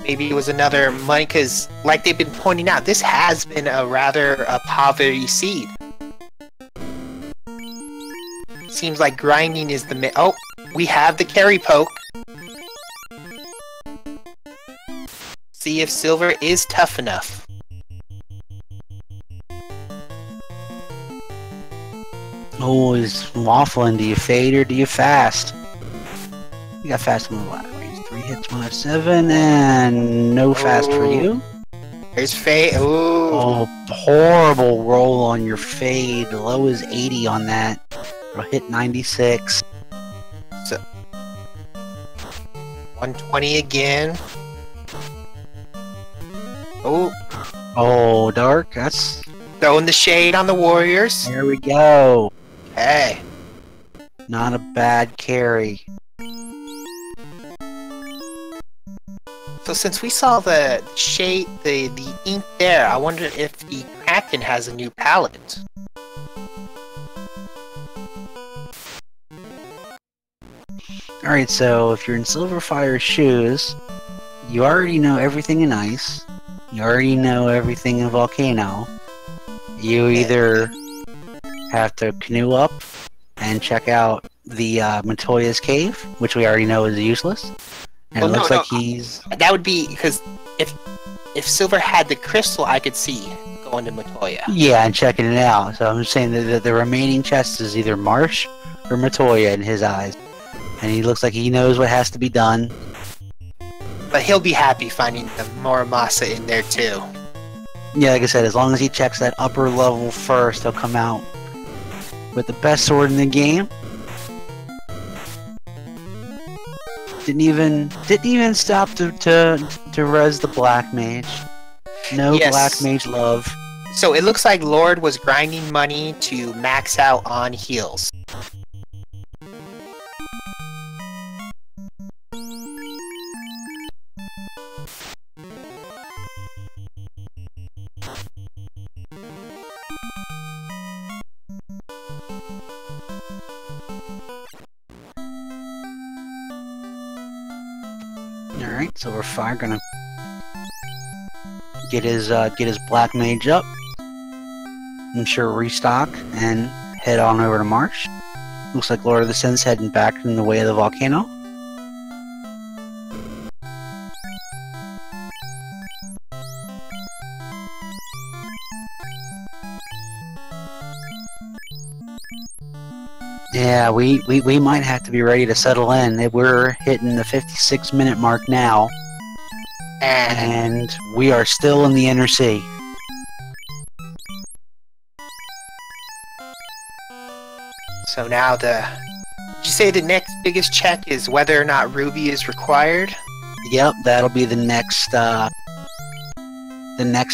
Maybe it was another money, because, like they've been pointing out, this has been a poverty seed. Seems like grinding is the oh, we have the carry poke. see if Silver is tough enough. Oh, he's waffling. Do you fade or do you fast? You got fast on the left. 3 hits, 1 7, and no fast for you. There's fade. Ooh. Oh, horrible roll on your fade. Low is 80 on that. It'll hit 96. So 120 again. Oh. Oh, dark. That's Throwing the shade on the Warriors. there we go. Hey. Not a bad carry. So since we saw the shade, the ink there, I wonder if the Kraken has a new palette. Alright, so if you're in Sylverfyre's shoes, you already know everything in Ice. You already know everything in Volcano. You either have to canoe up and check out the Matoya's cave, which we already know is useless. And Well, it looks no, like he's... That would be because if Silver had the crystal, I could see going to Matoya. Yeah, and checking it out. So I'm just saying that the remaining chest is either Marsh or Matoya in his eyes. And he looks like he knows what has to be done. But he'll be happy finding the Muramasa in there too. Yeah, like I said, as long as he checks that upper level first, he'll come out with the best sword in the game. Didn't even stop to res the Black Mage. No Yes. Black Mage love. So it looks like Lord was grinding money to max out on heals. Alright, Sylverfyre gonna get his Black Mage up. I'm sure restock and head on over to Marsh. Looks like Lord of the Synth's heading back in the way of the volcano. Yeah, we might have to be ready to settle in. We're hitting the 56-minute mark now, and we are still in the Inner Sea. So now did you say the next biggest check is whether or not Ruby is required? Yep, that'll be the next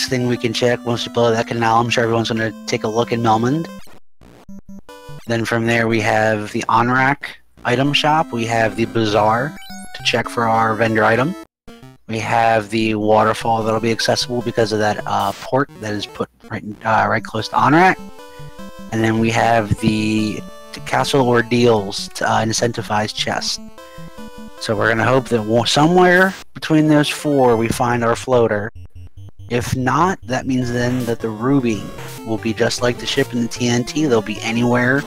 thing we can check once we blow that canal. I'm sure everyone's going to take a look in Melmond. Then from there we have the on-rack item shop. We have the bazaar to check for our vendor item. We have the waterfall that'll be accessible because of that port that is put right close to on-rack. And then we have the castle ordeals to incentivize chests. So we're going to hope that somewhere between those four we find our floater. If not, that means then that the ruby will be just like the ship in the TNT. They'll be anywhere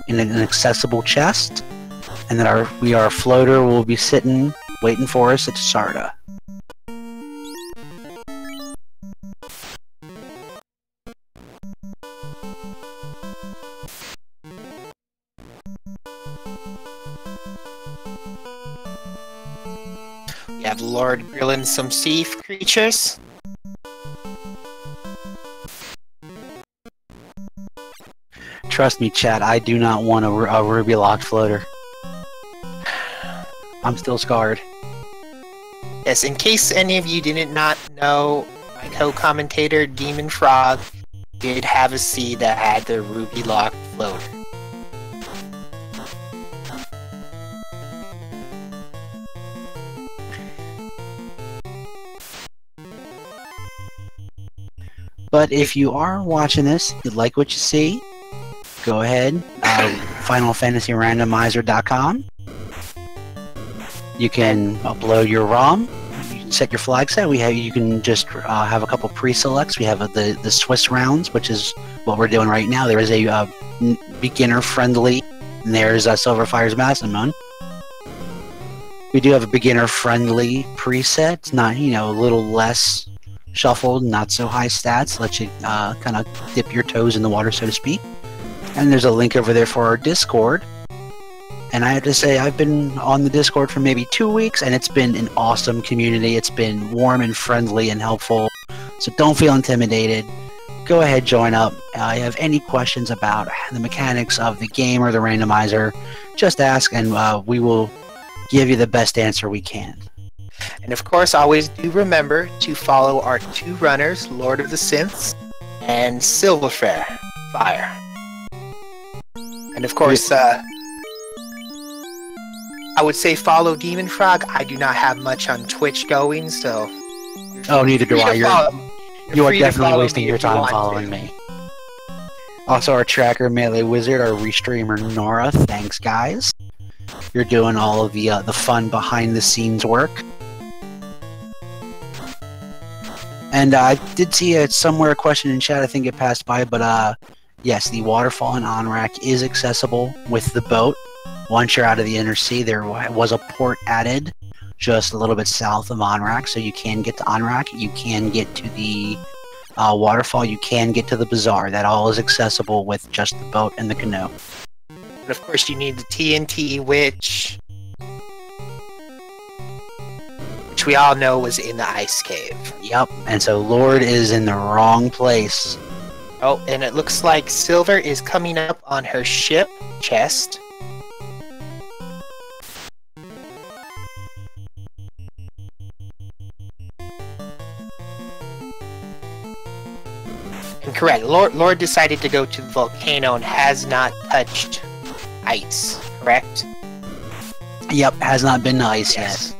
in an accessible chest, and that our floater will be sitting waiting for us at Sarda. We have Lord grilling some sea creatures. Trust me, chat, I do not want a ruby locked floater. I'm still scarred. Yes, in case any of you did not know, my co-commentator Demon Frog did have a seed that had the ruby locked floater. But if you are watching this, you like what you see, go ahead, FinalFantasyRandomizer.com. You can upload your ROM. You can set your flag set. You can just have a couple pre-selects. We have the Swiss rounds, which is what we're doing right now. There is a beginner-friendly, and there's Sylverfyre's Massimoon. We do have a beginner-friendly preset. It's not, you know, a little less shuffled, not so high stats. Let you kind of dip your toes in the water, so to speak. And there's a link over there for our Discord. And I have to say, I've been on the Discord for maybe 2 weeks, and it's been an awesome community. It's been warm and friendly and helpful. So don't feel intimidated. Go ahead, join up. If you have any questions about the mechanics of the game or the randomizer, just ask, and we will give you the best answer we can. And of course, always do remember to follow our 2 runners, Lord of the Synths and Sylverfyre. And of course, I would say follow Demon Frog. I do not have much on Twitch going, so... Oh, neither do I. You are definitely wasting your time want following me. Also, our tracker, Melee Wizard, our restreamer, Nora. Thanks, guys. You're doing all of the fun behind-the-scenes work. And I did see somewhere a question in chat. I think it passed by, but yes, the waterfall in Onrak is accessible with the boat. Once you're out of the inner sea, there was a port added just a little bit south of Onrak, so you can get to Onrak. You can get to the waterfall. You can get to the bazaar. That all is accessible with just the boat and the canoe. And of course, you need the TNT, which we all know was in the ice cave. Yep, and so Lord is in the wrong place. Oh, and it looks like Silver is coming up on her ship chest. And correct, Lord decided to go to the volcano and has not touched ice, correct? Yep, has not been to ice yet.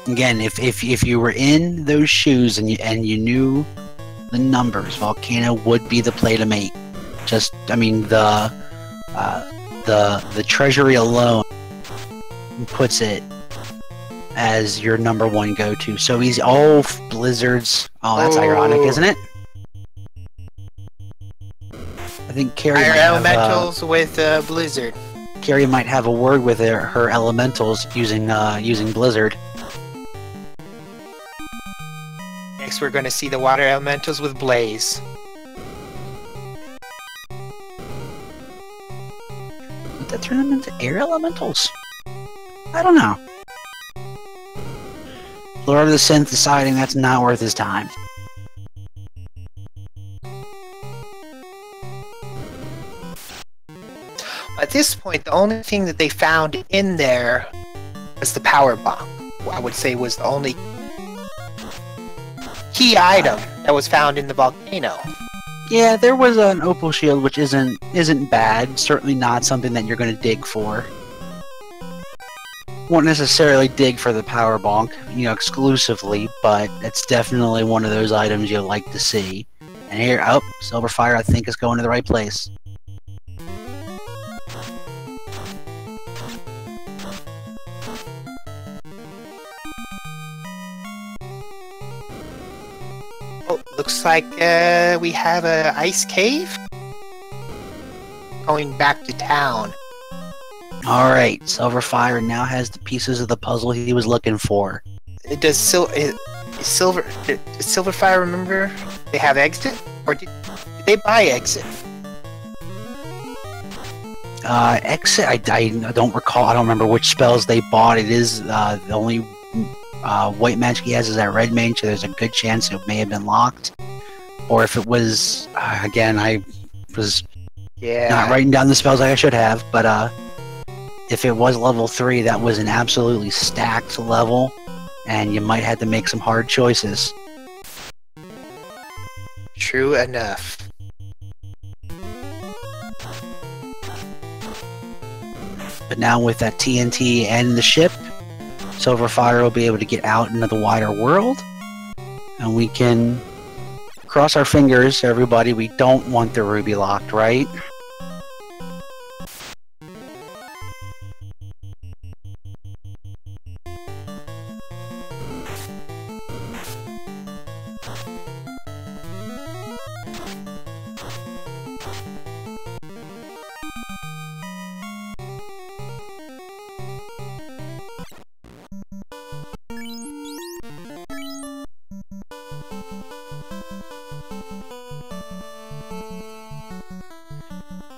Again, if you were in those shoes and you knew the numbers, volcano would be the play to make. Just, I mean, the treasury alone puts it as your #1 go-to. So easy. Oh, blizzards. Oh, that's ironic, isn't it? I think Carrie Fire might elementals with Blizzard. Carrie might have a word with her elementals using Blizzard. Next, we're going to see the water elementals with Blaze. Would that turn them into air elementals? I don't know. Lord of the Synth deciding that's not worth his time. At this point, the only thing that they found in there was the power bomb. I would say was the only key item that was found in the volcano. Yeah, there was an opal shield, which isn't bad. Certainly not something that you're going to dig for. Won't necessarily dig for the power bonk, you know, exclusively, but it's definitely one of those items you'll like to see. And here, oh, Sylverfyre, I think, is going to the right place. Oh, looks like we have a ice cave going back to town. Alright, Sylverfyre now has the pieces of the puzzle he was looking for. Does Sylverfyre remember they have exit? Or did they buy exit? Exit, I don't recall. I don't remember which spells they bought. It is the only white magic he has is that red mage, so there's a good chance it may have been locked. Or if it was, again, I was not writing down the spells like I should have, but if it was level 3, that was an absolutely stacked level, and you might have to make some hard choices. True enough. But now with that TNT and the ship, Sylverfyre will be able to get out into the wider world, and we can cross our fingers, everybody. We don't want the ruby locked, right?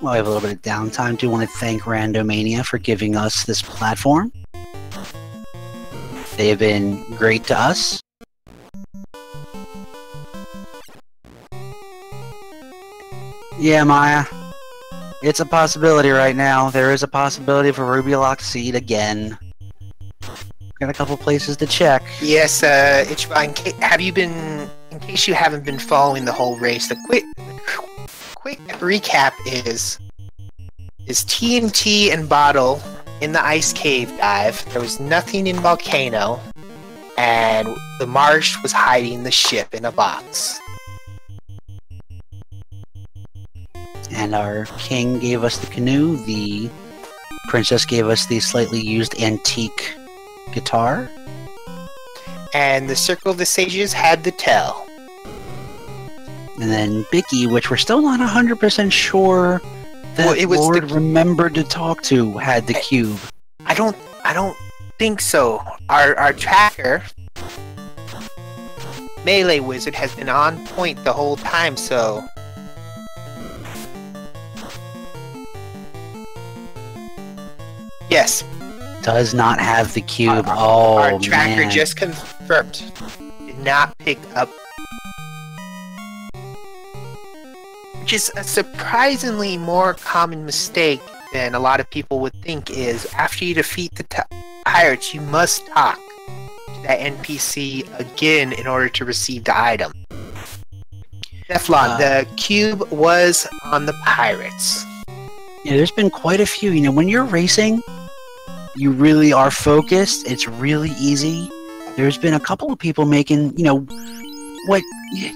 Well, we have a little bit of downtime. Do want to thank Randomania for giving us this platform. They have been great to us. Yeah, Maya. It's a possibility right now. There is a possibility for Ruby Locked Seed again. Got a couple places to check. Yes, Ichiban, in case you haven't been following the whole race, the quick recap is TNT and Bottle in the ice cave dive. There was nothing in Volcano, and the Marsh was hiding the ship in a box. And our king gave us the canoe, the princess gave us the slightly used antique guitar. And the Circle of the Sages had the tell. And then Bicky, which we're still not 100% sure that it was Lord remembered to talk to, had the cube. I don't think so. Our tracker, Melee Wizard, has been on point the whole time, so... Yes. Does not have the cube. Our tracker man. just confirmed. Did not pick up. Which is a surprisingly more common mistake than a lot of people would think is after you defeat the pirates, you must talk to that NPC again in order to receive the item. Teflon, the cube was on the pirates. Yeah, there's been quite a few. You know, when you're racing, you really are focused. It's really easy. There's been a couple of people making, you know, what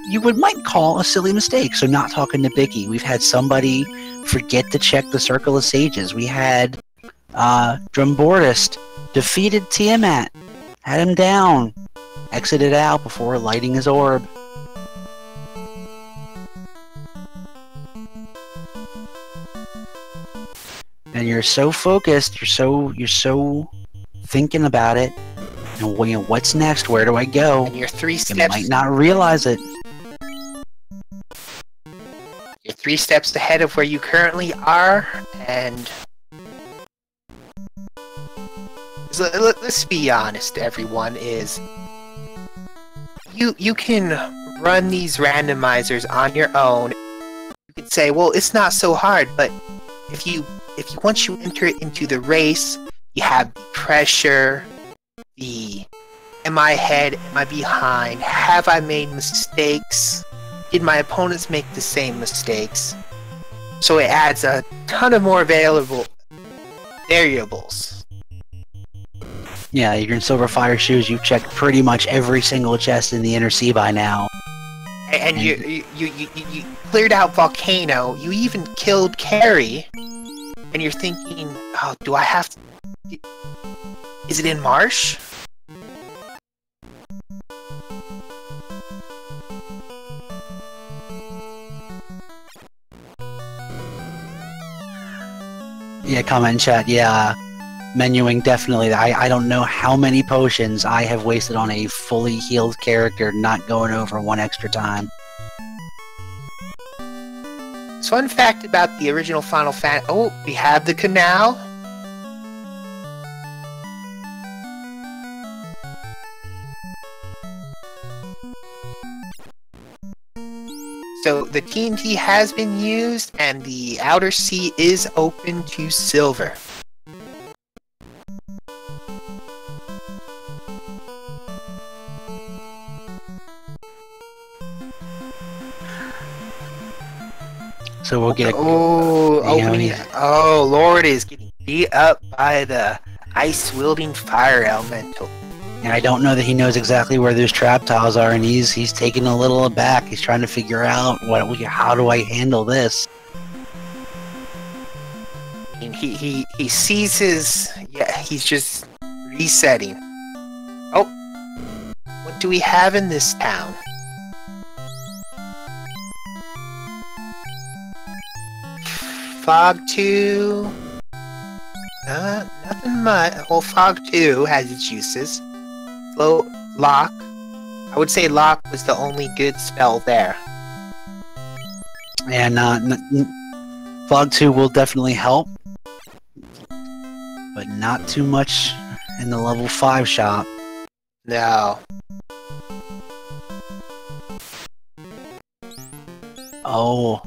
you might call a silly mistake. So not talking to Bicky. We've had somebody forget to check the Circle of Sages. We had Drumbordist defeated Tiamat, had him down, exited out before lighting his orb. And you're so focused, you're so thinking about it, and you know, what's next? Where do I go? And you're 3 steps. You might not realize it. You're 3 steps ahead of where you currently are, and let's be honest, everyone. Is you can run these randomizers on your own. You could say, well, it's not so hard, but if you once you enter it into the race, you have the pressure, the am I ahead, am I behind, have I made mistakes, did my opponents make the same mistakes? So it adds a ton of more available variables. Yeah, you're in Sylverfyre shoes. You've checked pretty much every single chest in the Inner Sea by now. And you cleared out Volcano. You even killed Carrie. And you're thinking, oh, do I have to... Is it in Marsh? Yeah, comment in chat. Yeah, menuing definitely. I don't know how many potions I have wasted on a fully healed character not going over 1 extra time. Fun fact about the original Final Fantasy... Oh, we have the canal. So the TNT has been used, and the Outer Sea is open to silver. So we'll get a... Oh, Lord is getting beat up by the ice-wielding fire elemental. And I don't know that he knows exactly where those trap tiles are, and he's taken a little aback. He's trying to figure out how do I handle this. And he sees his... Yeah, he's just resetting. Oh, what do we have in this town? Fog 2... nothing much. Well, Fog 2 has its uses. Lock. I would say Lock was the only good spell there. And Fog 2 will definitely help, but not too much in the level 5 shop. No. Oh.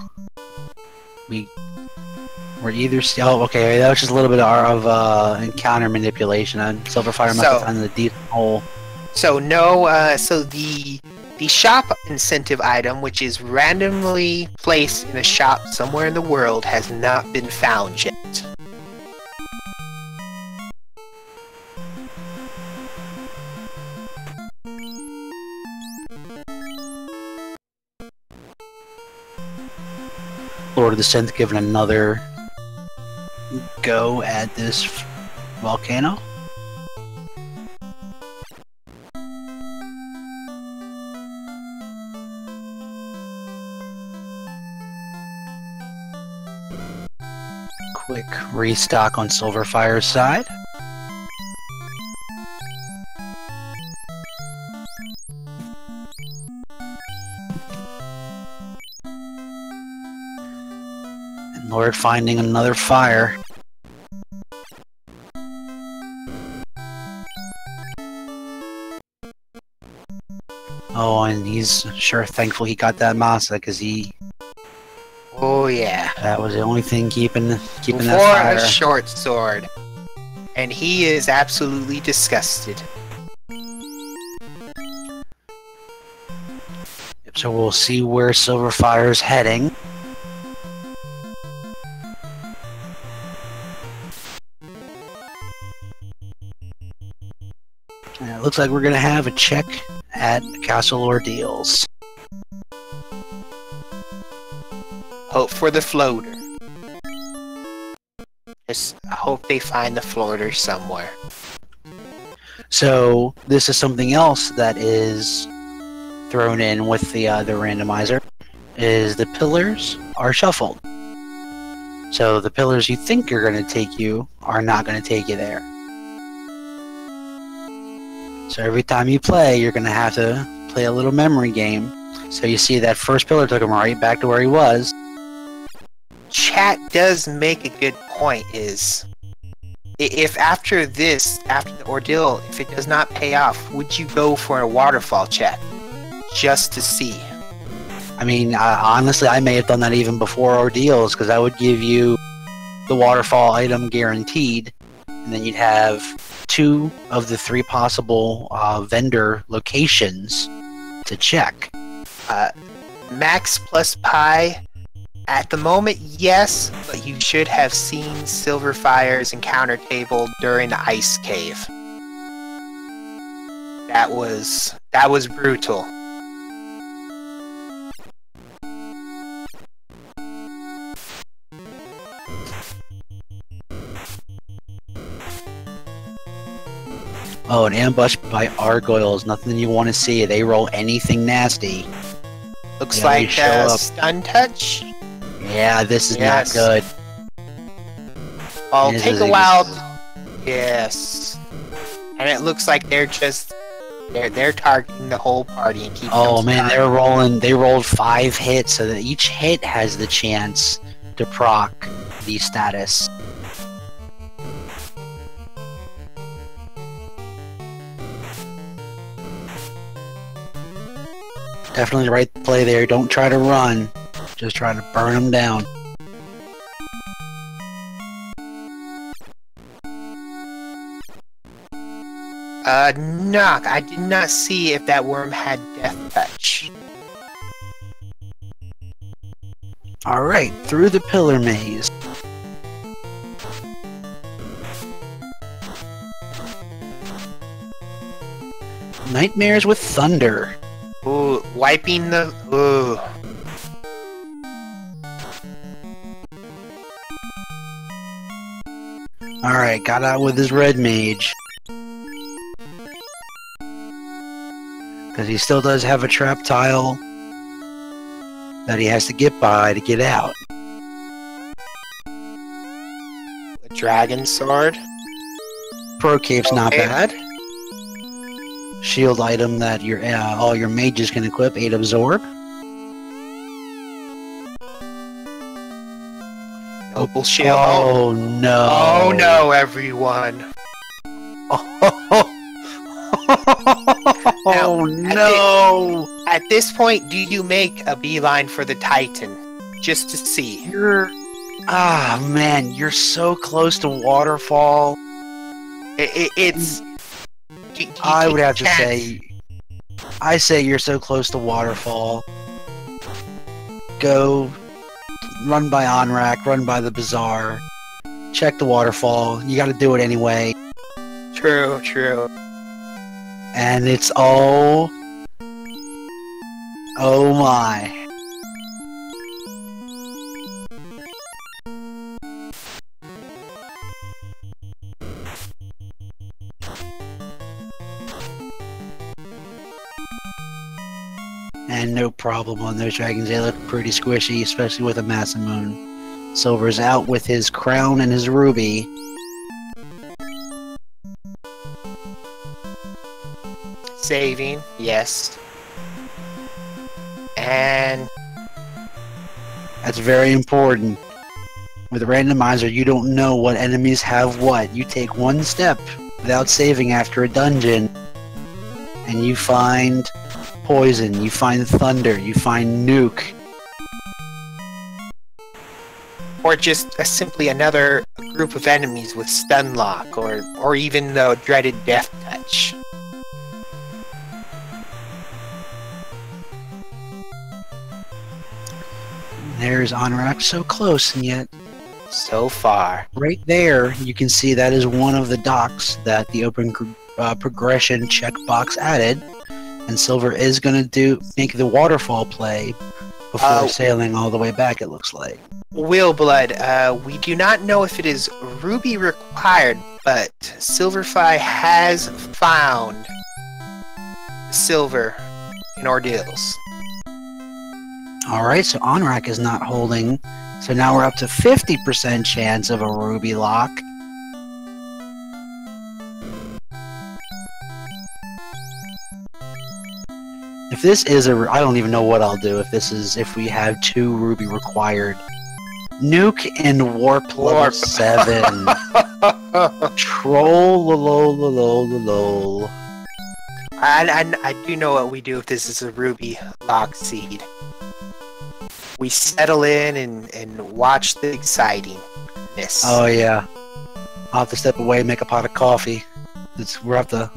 We're either still... Oh, okay, that was just a little bit of encounter manipulation. And Sylverfyre must have found the deep hole. So no, so the shop incentive item, which is randomly placed in a shop somewhere in the world, has not been found yet. Lord of the Synth given another go at this volcano. Quick restock on Sylverfyre's side. And Lord finding another fire. Oh, and he's sure thankful he got that Masa, because he... Oh yeah. That was the only thing keeping that For fire. a short sword. And he is absolutely disgusted. So we'll see where Sylverfyre's heading. And it looks like we're going to have a check at Castle Ordeals. Hope for the floater. Just hope they find the floater somewhere. So this is something else that is thrown in with the randomizer, is the pillars are shuffled. So the pillars you think are going to take you are not going to take you there. So every time you play, you're going to have to play a little memory game. So you see that first pillar took him right back to where he was. Chat does make a good point, is if after this, after the ordeal, if it does not pay off, would you go for a waterfall check? Just to see. I mean, honestly, I may have done that even before ordeals, because that would give you the waterfall item guaranteed, and then you'd have 2 of the 3 possible vendor locations to check. Max plus pi, at the moment, yes, but you should have seen Sylverfyre's encounter table during the ice cave. That was brutal. Oh, an ambush by Argoyles, nothing you want to see. They roll anything nasty. Looks like a stun touch. Yeah, this is not good. I'll take a while. Yes. And it looks like they're targeting the whole party and keeping Oh man, they rolled 5 hits, so that each hit has the chance to proc the status. Definitely the right play there. Don't try to run. Just try to burn them down. Knock. I did not see if that worm had death touch. Alright, through the pillar maze. Nightmares with thunder. Ooh, wiping the... Ooh. Alright, got out with his red mage. Because he still does have a trap tile that he has to get by to get out. A dragon sword. Pro cape's not bad. Shield item that all your mages can equip, 8 absorb. Opal shield. Oh no! Oh no, everyone! Oh no! At this point, do you make a beeline for the Titan just to see? Man, you're so close to waterfall. It's. I would have to say, I say you're so close to waterfall. Go, run by Onrak, run by the bazaar, check the waterfall. You got to do it anyway. True, true. And it's oh my. And no problem on those dragons. They look pretty squishy, especially with a massive moon. Silver's out with his crown and his ruby. Saving, yes. And that's very important. With a randomizer, you don't know what enemies have what. You take one step without saving after a dungeon, and you find poison, you find thunder, you find nuke. Or just simply another group of enemies with stun lock, or even the dreaded death touch. There's Onrak, so close, and yet so far. Right there, you can see that is one of the docks that the open progression checkbox added. And Silver is going to make the waterfall play before sailing all the way back, it looks like. Wheelblood, we do not know if it is ruby required, but sylverfyre has found silver in ordeals. Alright, so Onrak is not holding, so now we're up to 50% chance of a ruby lock. If this is I don't even know what I'll do if we have 2 ruby required. Nuke and warp level 7. Troll lol. I do know what we do if this is a ruby lock seed. We settle in and watch the excitingness. Oh yeah. I'll have to step away and make a pot of coffee. We'll have to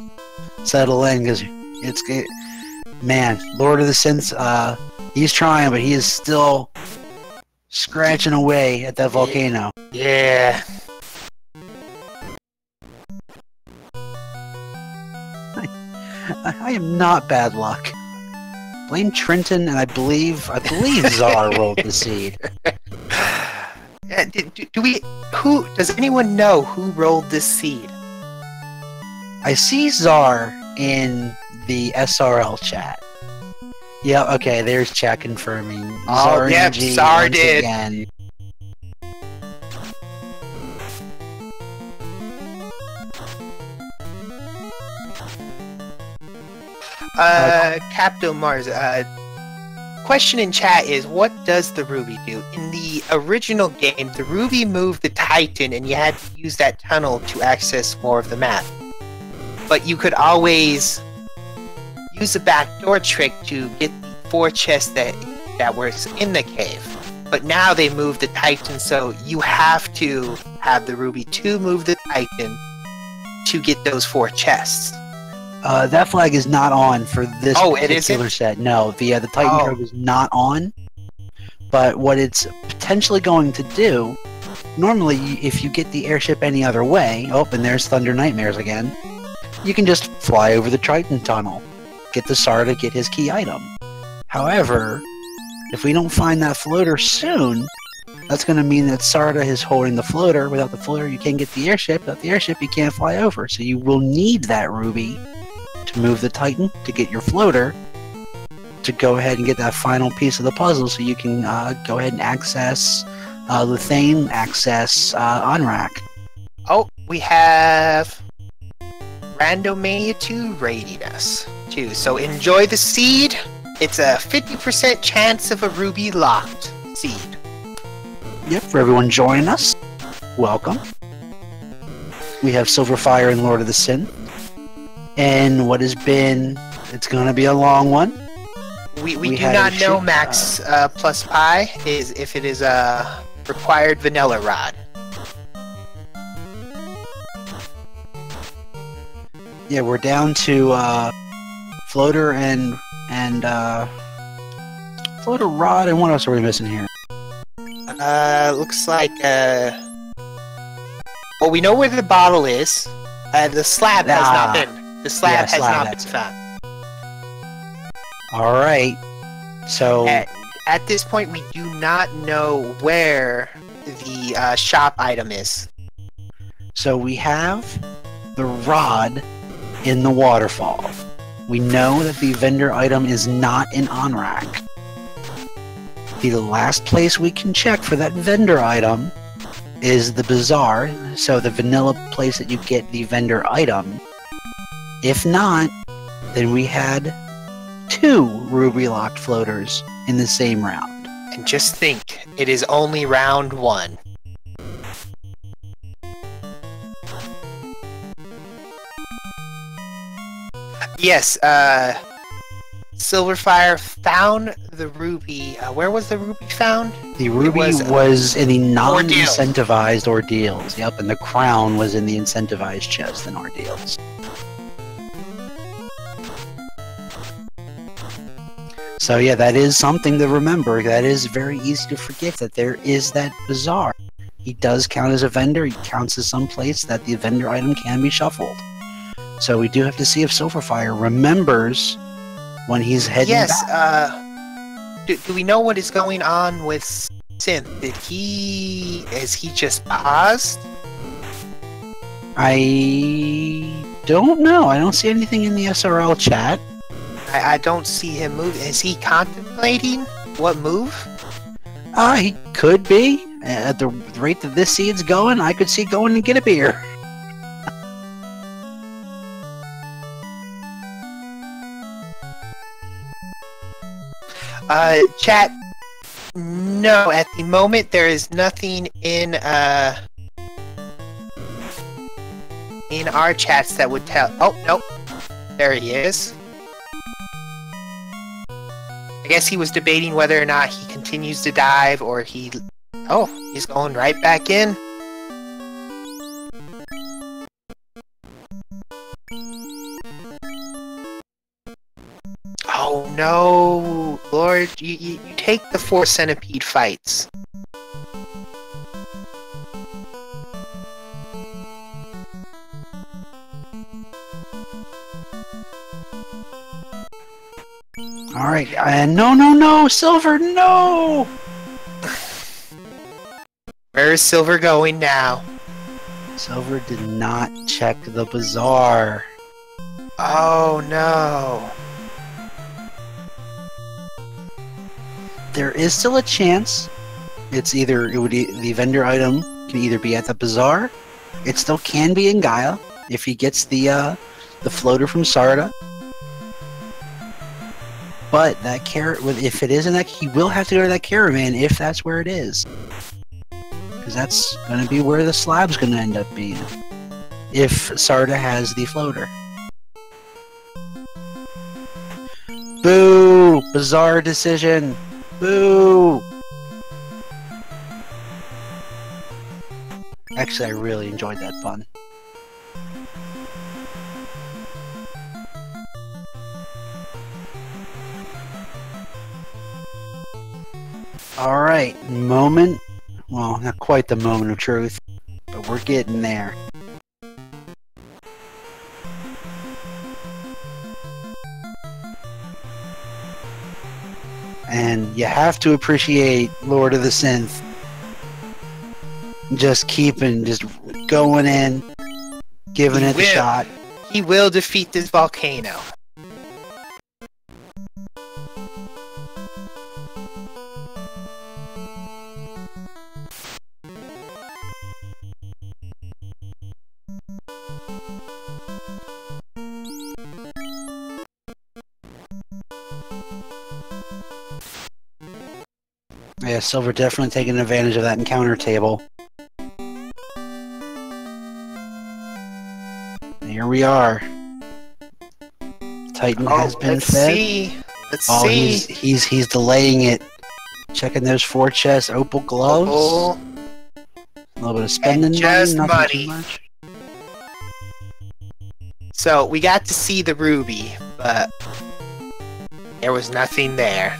settle in because man, LordoftheSynth, he's trying, but he is still scratching away at that volcano. Yeah. I am not bad luck. Blame Trenton, and I believe Czar rolled the seed. Does anyone know who rolled this seed? I see Czar in the SRL chat. Yeah, okay, there's chat confirming. Oh, yep, Czar did. Again. Captain Mars, question in chat is, what does the ruby do? In the original game, the ruby moved the Titan and you had to use that tunnel to access more of the map. But you could always use a backdoor trick to get the 4 chests that were in the cave. But now they moved the Titan, so you have to have the ruby to move the Titan to get those 4 chests. That flag is not on for this particular isn't? set. No, the Titan code is not on. But what it's potentially going to do, normally if you get the airship any other way, and there's Thunder Nightmares again, you can just fly over the Triton tunnel, get the Tsar to get his key item. However, if we don't find that floater soon, that's going to mean that Sarda is holding the floater. Without the floater, you can't get the airship. Without the airship, you can't fly over. So you will need that ruby to move the Titan, to get your floater, to go ahead and get that final piece of the puzzle so you can go ahead and access Lithane, access Onrak. Oh, we have Randomizer 2 raiding us, too. So enjoy the seed. It's a 50% chance of a ruby locked seed. Yep, for everyone joining us, welcome. We have Sylverfyre and Lord of the Synth. And what has been, it's going to be a long one. We do not know max plus pi is if it is a required vanilla rod. Yeah, we're down to floater and floater rod, and what else are we missing here? Looks like well, we know where the bottle is. The slab has not been. The slab has not been found. All right. So at this point, we do not know where the shop item is. So we have the rod in the waterfall. We know that the vendor item is not in Onrak. The last place we can check for that vendor item is the bazaar, so the vanilla place that you get the vendor item. If not, then we had 2 ruby locked floaters in the same round. And just think, it is only round 1. Yes, Sylverfyre found the ruby. Where was the ruby found? The ruby was in the non-incentivized ordeals. Yep, and the crown was in the incentivized chest and ordeals. So yeah, that is something to remember. That is very easy to forget, that there is that bazaar. He does count as a vendor. He counts as some place that the vendor item can be shuffled. So we do have to see if Sylverfyre remembers when he's heading back. Yes, do we know what is going on with Synth? Is he just paused? I don't know. I don't see anything in the SRL chat. I don't see him move. Is he contemplating what move? He could be. At the rate that this seed's going, I could see going and get a beer. Chat. No, at the moment there is nothing in our chats that would tell. Oh, nope. There he is. I guess he was debating whether or not he continues to dive or he... Oh, he's going right back in. Oh no, Lord, you take the 4 centipede fights. Alright, no, Silver, no! Where is Silver going now? Silver did not check the bazaar. Oh no. There is still a chance. The vendor item can either be at the bazaar. It still can be in Gaia if he gets the floater from Sarda. But that if it is in that, he will have to go to that caravan if that's where it is. Because that's going to be where the slab's going to end up being. If Sarda has the floater. Boo! Bizarre decision! Boo! Actually, I really enjoyed that fun. Alright, moment. Well, not quite the moment of truth, but we're getting there. And you have to appreciate Lord of the Synth. Just going in, giving it a shot. He will defeat this volcano. Yeah, Silver definitely taking advantage of that encounter table. Here we are. Titan has been let's fed. see. Let's Oh, see. he's delaying it. Checking those 4 chests, opal gloves. Oh, A little bit of spending and just money, nothing money. too much. So we got to see the ruby, but there was nothing there.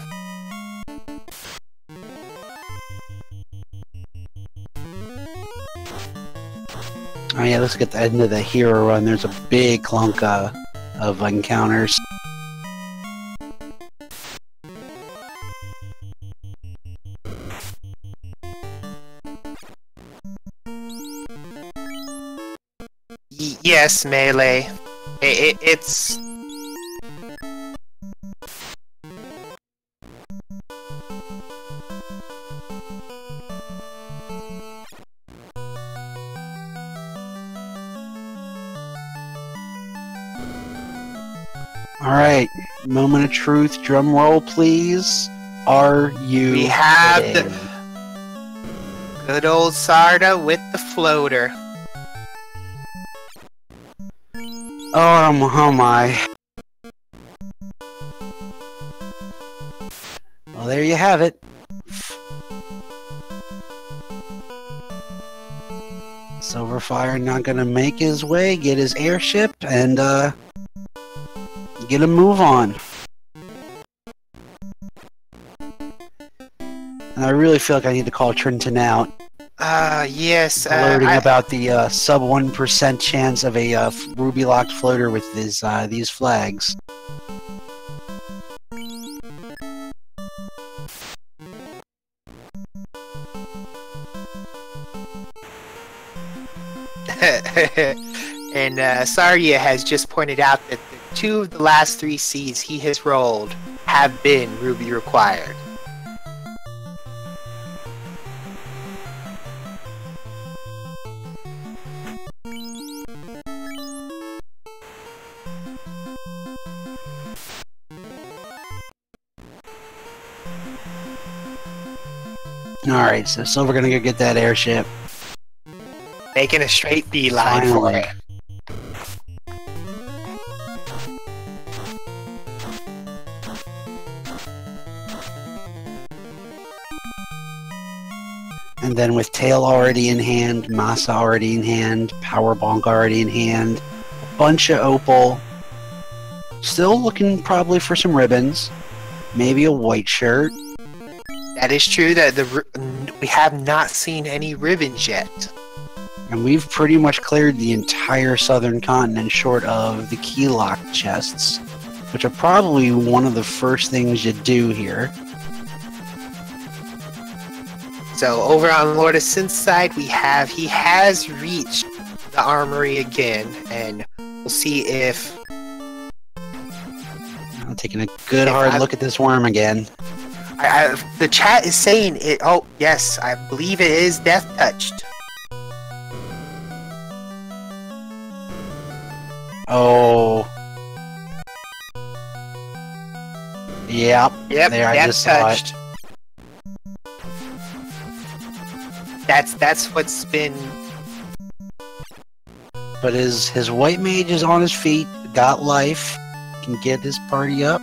Oh yeah, let's get the end of the hero run. There's a big clunk of encounters. Yes, Melee. It's... Alright, moment of truth, drum roll please. Are you We have kidding? the good old Sarda with the floater. Oh my. Well, there you have it. Sylverfyre not gonna make his way, get his airship, and get a move on. And I really feel like I need to call Trenton out. Yes. Alerting about the sub 1% chance of a ruby locked floater with his these flags. And Sarya has just pointed out that the 2 of the last 3 seeds he has rolled have been ruby required. Alright, so Silver gonna go get that airship. Making a straight beeline for it. And then with Tail already in hand, Masa already in hand, Power Bonk already in hand, a bunch of opal. Still looking probably for some ribbons. Maybe a white shirt. That is true that we have not seen any ribbons yet. And we've pretty much cleared the entire southern continent short of the key lock chests, which are probably one of the first things you do here. So over on LordoftheSynth's side, he has reached the armory again, and we'll see if... I'm taking a good hard look at this worm again. The chat is saying it. Oh, yes, I believe it is death touched. Oh. Yep. Yep, there, I death just saw it. touched. That's what's been... But his white mage is on his feet, got life, can get his party up.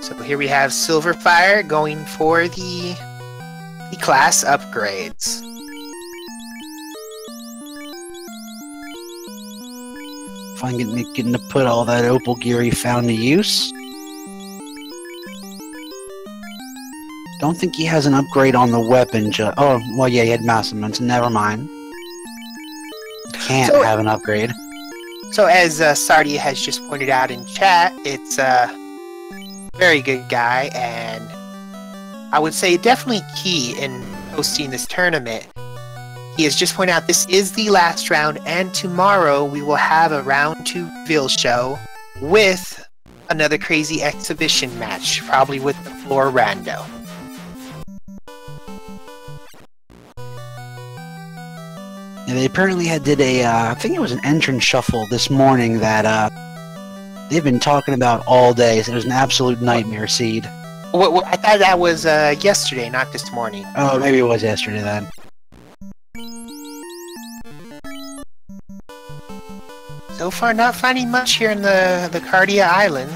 So here we have Sylverfyre going for the class upgrades. Fine getting to put all that opal gear he found to use. Don't think he has an upgrade on the weapon. Oh, well, yeah, he had Massaments. Never mind. Can't have an upgrade. So as Sardia has just pointed out in chat, it's a very good guy, and I would say definitely key in hosting this tournament. He has just pointed out this is the last round, and tomorrow we will have a round 2 reveal show with another crazy exhibition match, probably with the floor rando. And they apparently did a, I think it was an entrance shuffle this morning that they've been talking about all day. So it was an absolute nightmare seed. I thought that was yesterday, not this morning. Oh, maybe it was yesterday then. So far, not finding much here in the Cardia Island.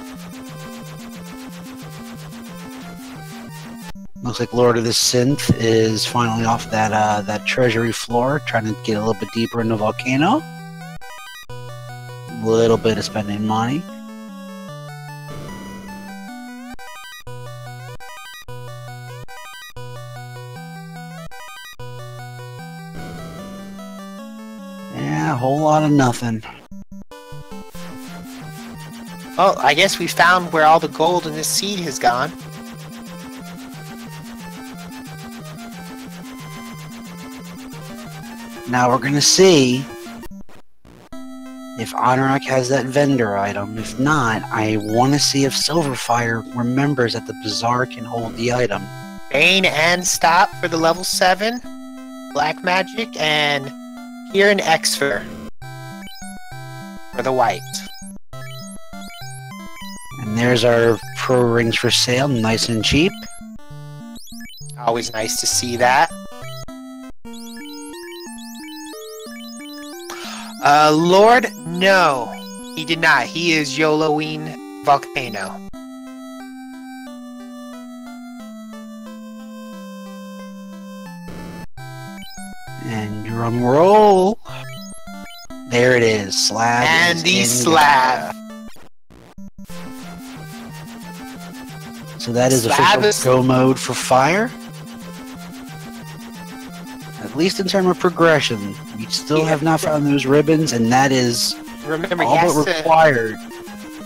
Looks like LordoftheSynth is finally off that treasury floor, trying to get a little bit deeper in the volcano. A little bit of spending money. Yeah, a whole lot of nothing. Well, I guess we found where all the gold in this seed has gone. Now we're gonna see if Anorak has that vendor item. If not, I want to see if Sylverfyre remembers that the bazaar can hold the item. Bane and Stop for the level 7 black magic, and here an Exfer for the white. And there's our pro rings for sale, nice and cheap. Always nice to see that. Lord, no, he did not. He is YOLOing Volcano. And drum roll. There it is. Slab. And the slab. So that is Slab official go mode for fire. At least in terms of progression. We still have not found those ribbons, and that is Remember, all but required.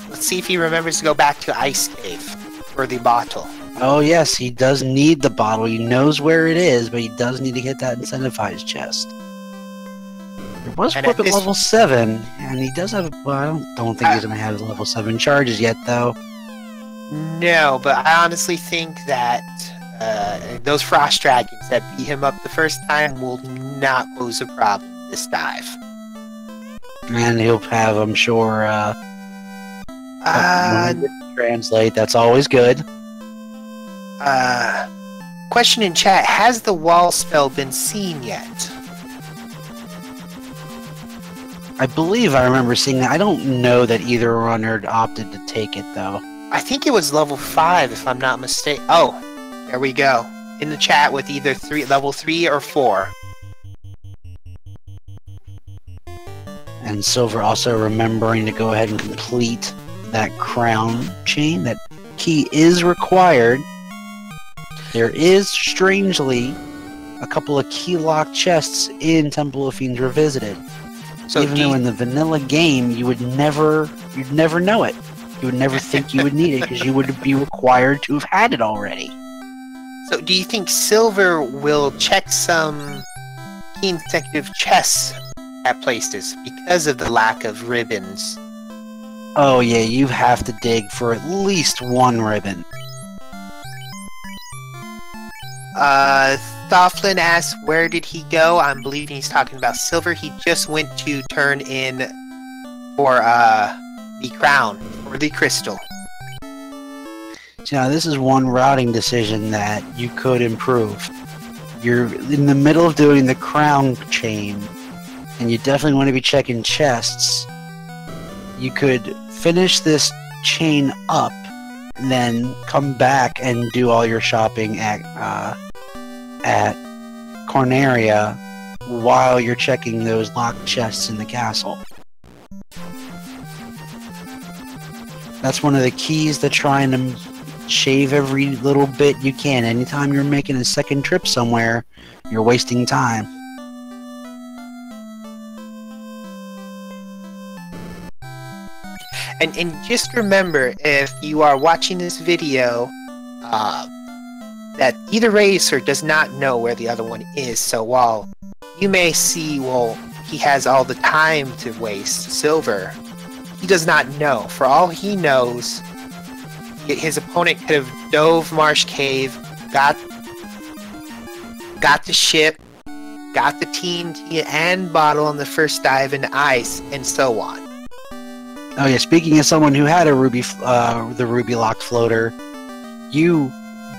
Let's see if he remembers to go back to Ice Cave for the bottle. Oh yes, he does need the bottle. He knows where it is, but he does need to get that incentivized chest. There was And Flip at at this- level 7, and he does have. Well, I don't think he's gonna have level 7 charges yet, though. No, but I honestly think that those frost dragons that beat him up the first time will not pose a problem this dive. And he'll have, I'm sure, translate. That's always good. Question in chat: has the wall spell been seen yet? I believe I remember seeing that. I don't know that either runner opted to take it, though. I think it was level 5, if I'm not mistaken. Oh, there we go. In the chat with either level 3 or 4. And Silver also remembering to go ahead and complete that crown chain. That key is required. There is, strangely, a couple of key lock chests in Temple of Fiends Revisited. So even though in the vanilla game you'd never know it. You would never think you would need it because you would be required to have had it already. So do you think Silver will check some key detective chests at places because of the lack of ribbons? Oh yeah, you have to dig for at least one ribbon. Thoughlin asks, where did he go? I'm believing he's talking about Silver. He just went to turn in for the crown, or the crystal. So now this is one routing decision that you could improve. You're in the middle of doing the crown chain, and you definitely want to be checking chests. You could finish this chain up, and then come back and do all your shopping at Corneria while you're checking those locked chests in the castle. That's one of the keys to trying to shave every little bit you can. Anytime you're making a second trip somewhere, you're wasting time. And just remember, if you are watching this video, that either racer does not know where the other one is. So while you may see, well, he has all the time to waste, Silver, he does not know. For all he knows, his opponent could have dove Marsh Cave, got the ship, got the TNT and bottle on the first dive into ice, and so on. Oh yeah, speaking as someone who had a the ruby locked floater, you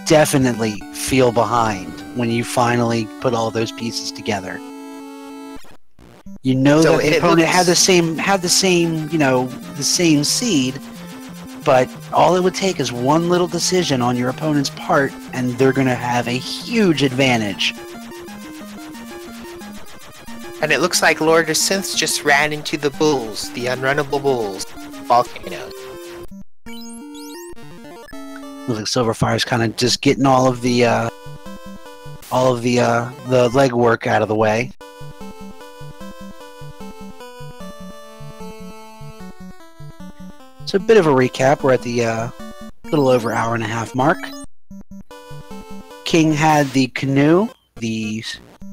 definitely feel behind when you finally put all those pieces together. You know So that the it opponent looks- had the same, you know, the same seed, but all it would take is one little decision on your opponent's part, and they're going to have a huge advantage. And it looks like LordoftheSynth just ran into the bulls, the unrunnable bulls, volcanoes. Looks like sylverfyre's kind of just getting all of the legwork out of the way. So a bit of a recap. We're at the little over hour and a half mark. King had the canoe. The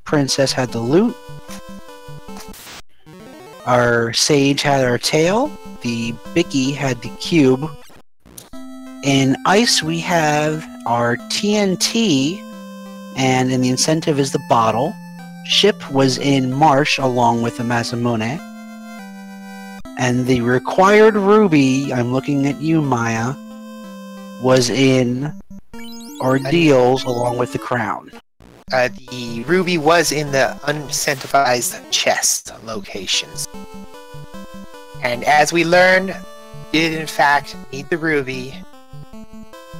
princess had the loot. Our sage had our tail. The Bicky had the cube. In ice, we have our TNT, and in the incentive is the bottle. Ship was in marsh along with the Masamune. And the required ruby, I'm looking at you, Maya, was in ordeals along with the crown. The ruby was in the unincentivized chest locations. And as we learned, did in fact need the ruby.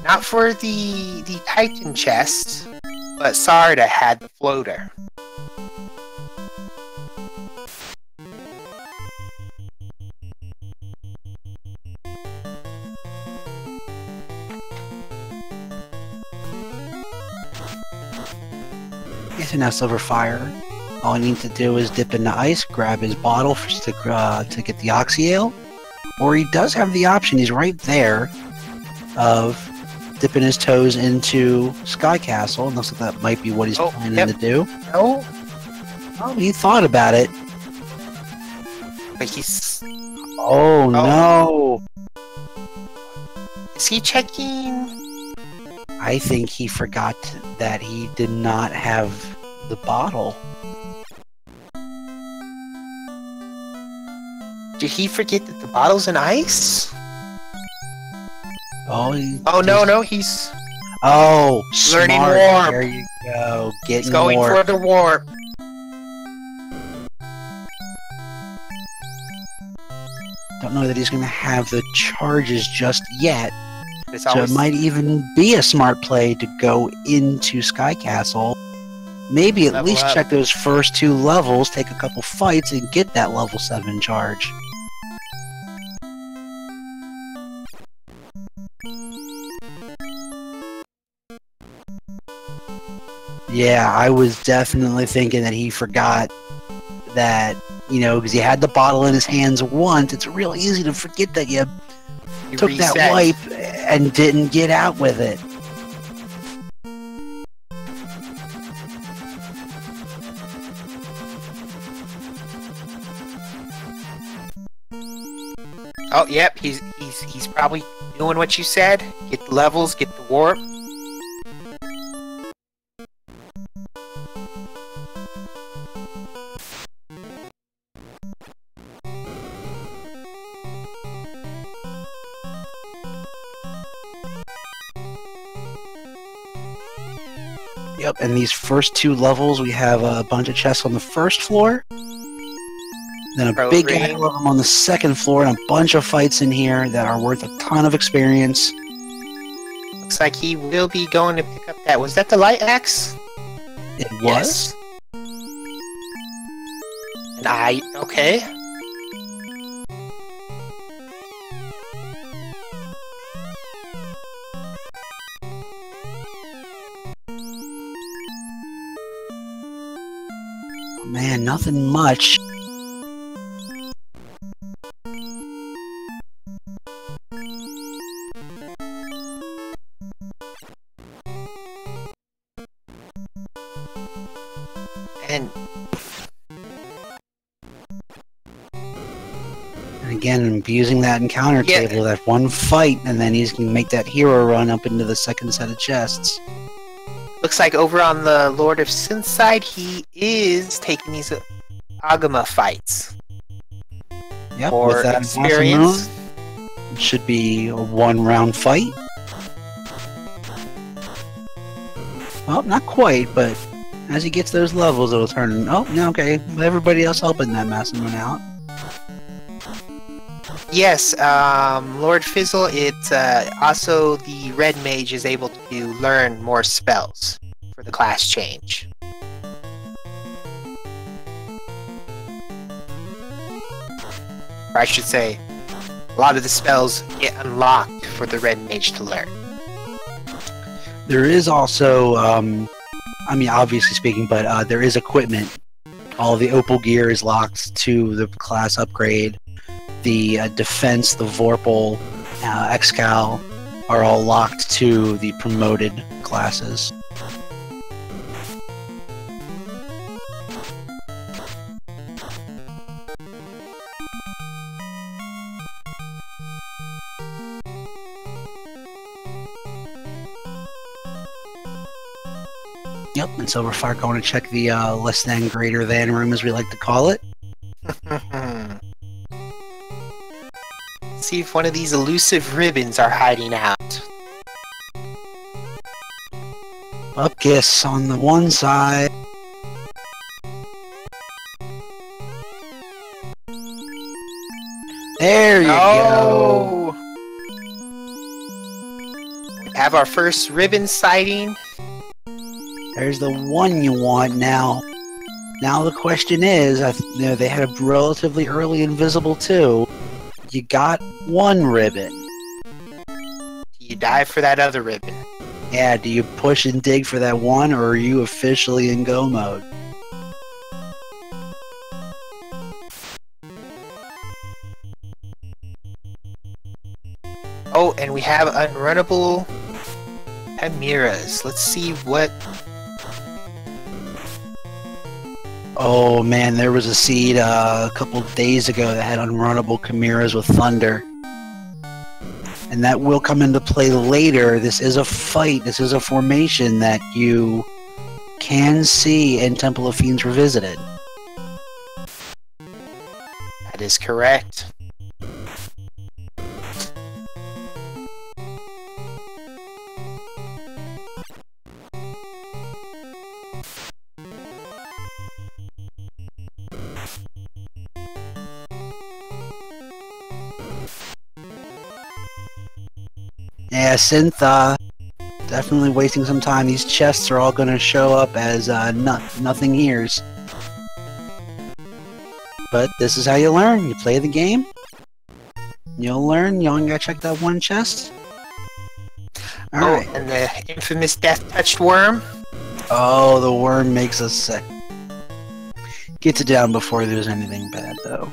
Not for the Titan chest, but Sarda had the floater. Yes, and now sylverfyre. All I need to do is dip into ice, grab his bottle to get the oxyale, or he does have the option. He's right there of dipping his toes into Sky Castle, and looks like that might be what he's planning to do. No, Oh, he thought about it. but he's... Oh no! Is he checking? I think he forgot that he did not have the bottle. Did he forget that the bottle's in ice? Oh, No, he's Oh, learning smart. warp. There you go. He's Getting going warp. for the warp. Don't know that he's going to have the charges just yet. It's So it always might even be a smart play to go into Sky Castle. Maybe at Level least up. check those first 2 levels, take a couple fights, and get that level 7 charge. Yeah, I was definitely thinking that he forgot that, you know, because he had the bottle in his hands once. It's real easy to forget that you took that reset. wipe and didn't get out with it. Oh, yep, he's probably doing what you said. Get the levels, get the warp. Yep, and these first 2 levels, we have a bunch of chests on the first floor. Then a Pro big green. handful of them on the second floor, and a bunch of fights in here that are worth a ton of experience. Looks like he will be going to pick up that. Was that the light axe? It was? Yes. And okay. Man, nothing much. And And again, abusing that encounter Yeah. table, that one fight, and then he's going to make that hero run up into the second set of chests. Looks like over on the Lord of Synth side, he is taking these Agama fights. Yep, For with that experience. it should be a 1-round fight. Well, not quite, but as he gets those levels, it'll turn. Oh, yeah, okay. With everybody else helping that Masamune out. Yes, Lord Fizzle, it's also the Red Mage is able to learn more spells for the class change. Or I should say, a lot of the spells get unlocked for the Red Mage to learn. There is also, I mean, obviously speaking, but there is equipment. All the Opal gear is locked to the class upgrade. The defense, the Vorpal, Excal are all locked to the promoted classes. Yep, and Sylverfyre going to check the less than greater than room, as we like to call it. See if one of these elusive ribbons are hiding out. Upkiss on the one side. There you go. We have our first ribbon sighting. There's the one you want now. Now the question is, you know, they had a relatively early invisible too. You got one ribbon. Do you dive for that other ribbon? Yeah, do you push and dig for that one, or are you officially in go mode? Oh, and we have unrunnable chimeras. Let's see what... Oh man, there was a seed a couple days ago that had unrunnable chimeras with thunder. And that will come into play later. This is a fight. This is a formation that you can see in Temple of Fiends Revisited. That is correct. Yeah, Synth, definitely wasting some time. These chests are all going to show up as nothing here's. But this is how you learn. You play the game. You'll learn. You only got to check that one chest. Alright. And the infamous death-touched worm. Oh, the worm makes us sick. Gets it down before there's anything bad, though.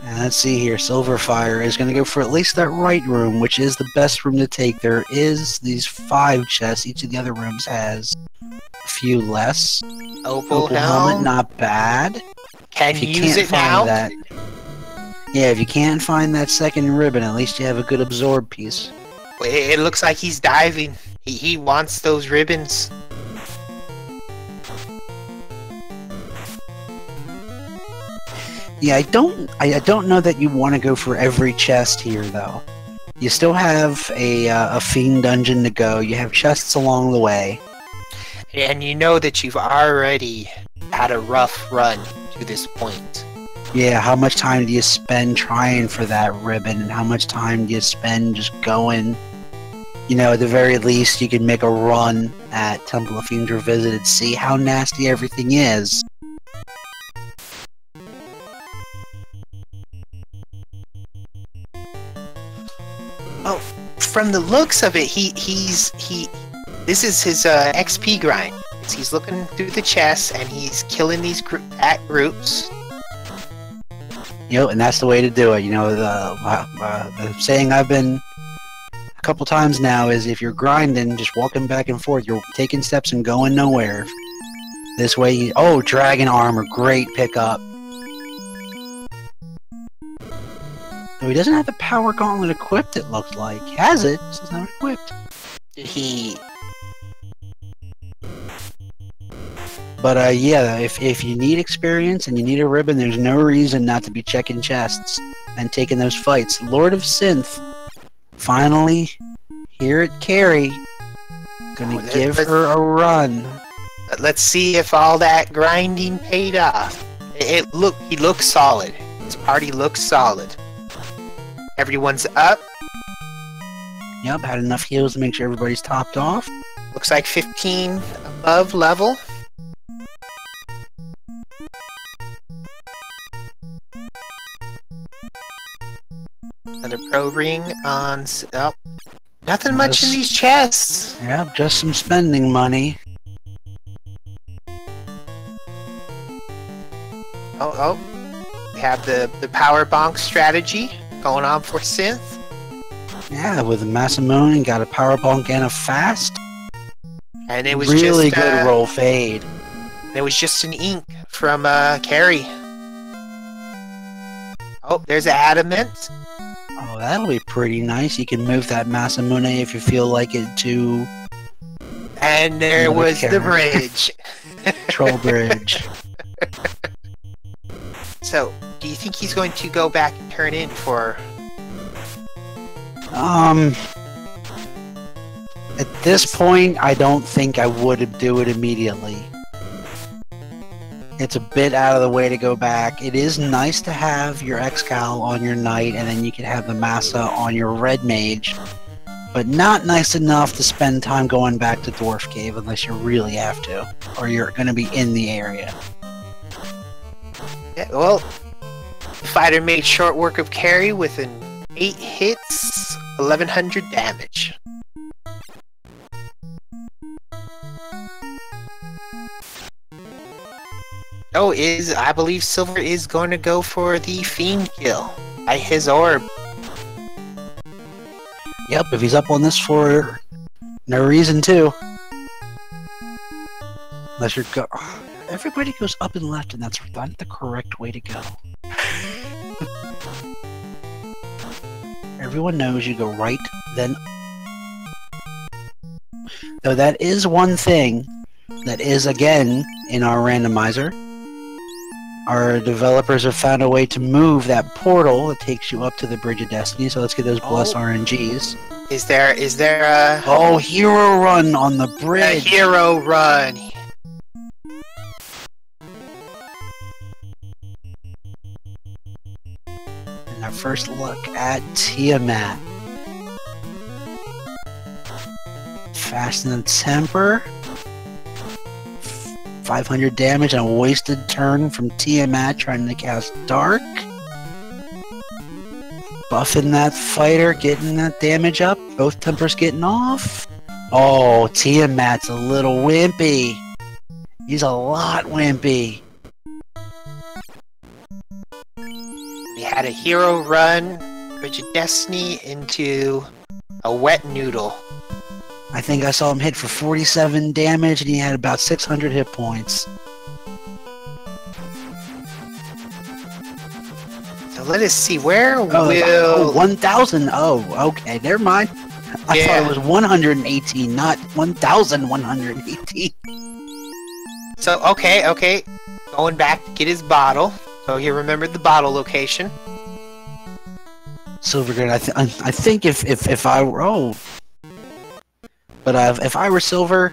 And let's see here. Sylverfyre is going to go for at least that right room, which is the best room to take. There is these 5 chests. Each of the other rooms has a few less. Opal helmet, not bad. Can you use it now? Yeah, if you can't find that second ribbon, at least you have a good absorb piece. It looks like he's diving. He wants those ribbons. Yeah, I don't know that you want to go for every chest here, though. You still have a fiend dungeon to go. You have chests along the way. And you know that you've already had a rough run to this point. Yeah, how much time do you spend trying for that ribbon, and how much time do you spend just going? You know, at the very least, you can make a run at Temple of Fiends Revisited, see how nasty everything is. Oh, from the looks of it, this is his XP grind. He's looking through the chests and he's killing these groups. You know, and that's the way to do it. You know, the saying I've been a couple times now is if you're grinding, just walking back and forth, you're taking steps and going nowhere. This way, oh, dragon armor, great pickup. So he doesn't have the power gauntlet equipped, it looks like. He has it, just doesn't have it equipped. He. But yeah, if you need experience and you need a ribbon, there's no reason not to be checking chests and taking those fights. Lord of Synth, finally, here at Carrie, gonna give her a run. Let's see if all that grinding paid off. He looks solid. His party looks solid. Everyone's up. Yep, had enough heals to make sure everybody's topped off. Looks like 15 above level. Another pro ring on... Oh, nothing much in these chests. Yep, just some spending money. Oh. We have the power bonk strategy going on for Synth. Yeah, with a Masamune, got a power bonk and a fast. And it was really just, good roll fade. It was just an ink from Carrie. Oh, there's Adamant. Oh, that'll be pretty nice. You can move that Masamune if you feel like it to... And there was the bridge. Troll bridge. So, do you think he's going to go back and turn in for... At this point, I don't think I would do it immediately. It's a bit out of the way to go back. It is nice to have your Excal on your Knight, and then you can have the Massa on your Red Mage. But not nice enough to spend time going back to Dwarf Cave unless you really have to, or you're going to be in the area. Yeah, well, the fighter made short work of Carrie with an 8 hits, 1100 damage. Oh, I believe Silver is going to go for the Fiend kill by his orb. Yep, if he's up on this floor, no reason to. Unless you're everybody goes up and left, and that's not the correct way to go. Everyone knows you go right, then... Though that is one thing that is, again, in our randomizer. Our developers have found a way to move that portal that takes you up to the Bridge of Destiny, so let's get those Bless RNGs. Is there a... Oh, hero run on the bridge! A hero run! And our first look at Tiamat. Fasten the Temper. 500 damage on a wasted turn from Tiamat trying to cast Dark. Buffing that fighter, getting that damage up. Both Tempers getting off. Oh, Tiamat's a little wimpy. He's a lot wimpy. We had a hero run, Bridge of Destiny into a wet noodle. I think I saw him hit for 47 damage and he had about 600 hit points. So let us see, where will... 1,000! Oh, okay, never mind. I thought it was 118, not 1,118. So, okay. Going back to get his bottle. So he remembered the bottle location. Silvergrid, I think if I were... Oh... But if I were Silver,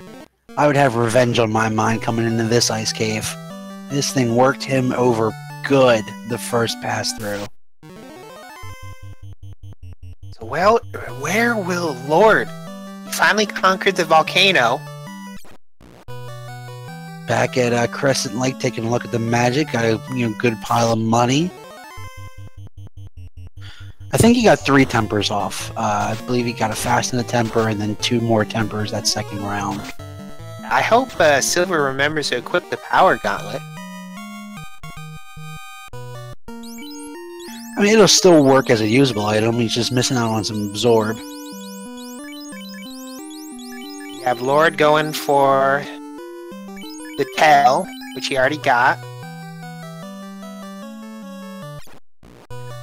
I would have revenge on my mind coming into this ice cave. This thing worked him over good the first pass through. So, well, where will Lord? He finally conquered the volcano. Back at Crescent Lake, taking a look at the magic, got a good pile of money. I think he got 3 Tempers off. I believe he got a Fast and a Temper, and then 2 more Tempers that second round. I hope Silver remembers to equip the Power Gauntlet. I mean, it'll still work as a usable item. He's just missing out on some Absorb. We have Lord going for the Tail, which he already got.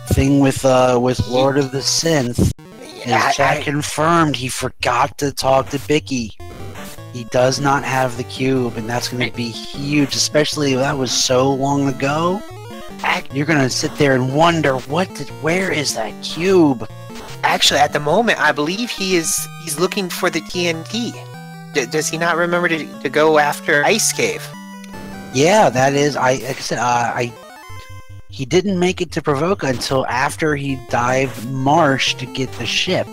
thing with Lord of the Synth is Jack confirmed he forgot to talk to Bicky. He does not have the cube, and that's going to be huge, especially if that was so long ago. You're going to sit there and wonder, where is that cube? Actually, at the moment, I believe he's looking for the TNT. Does he not remember to go after Ice Cave? Yeah, that is. Like I said, he didn't make it to Provoca until after he dived marsh to get the ship.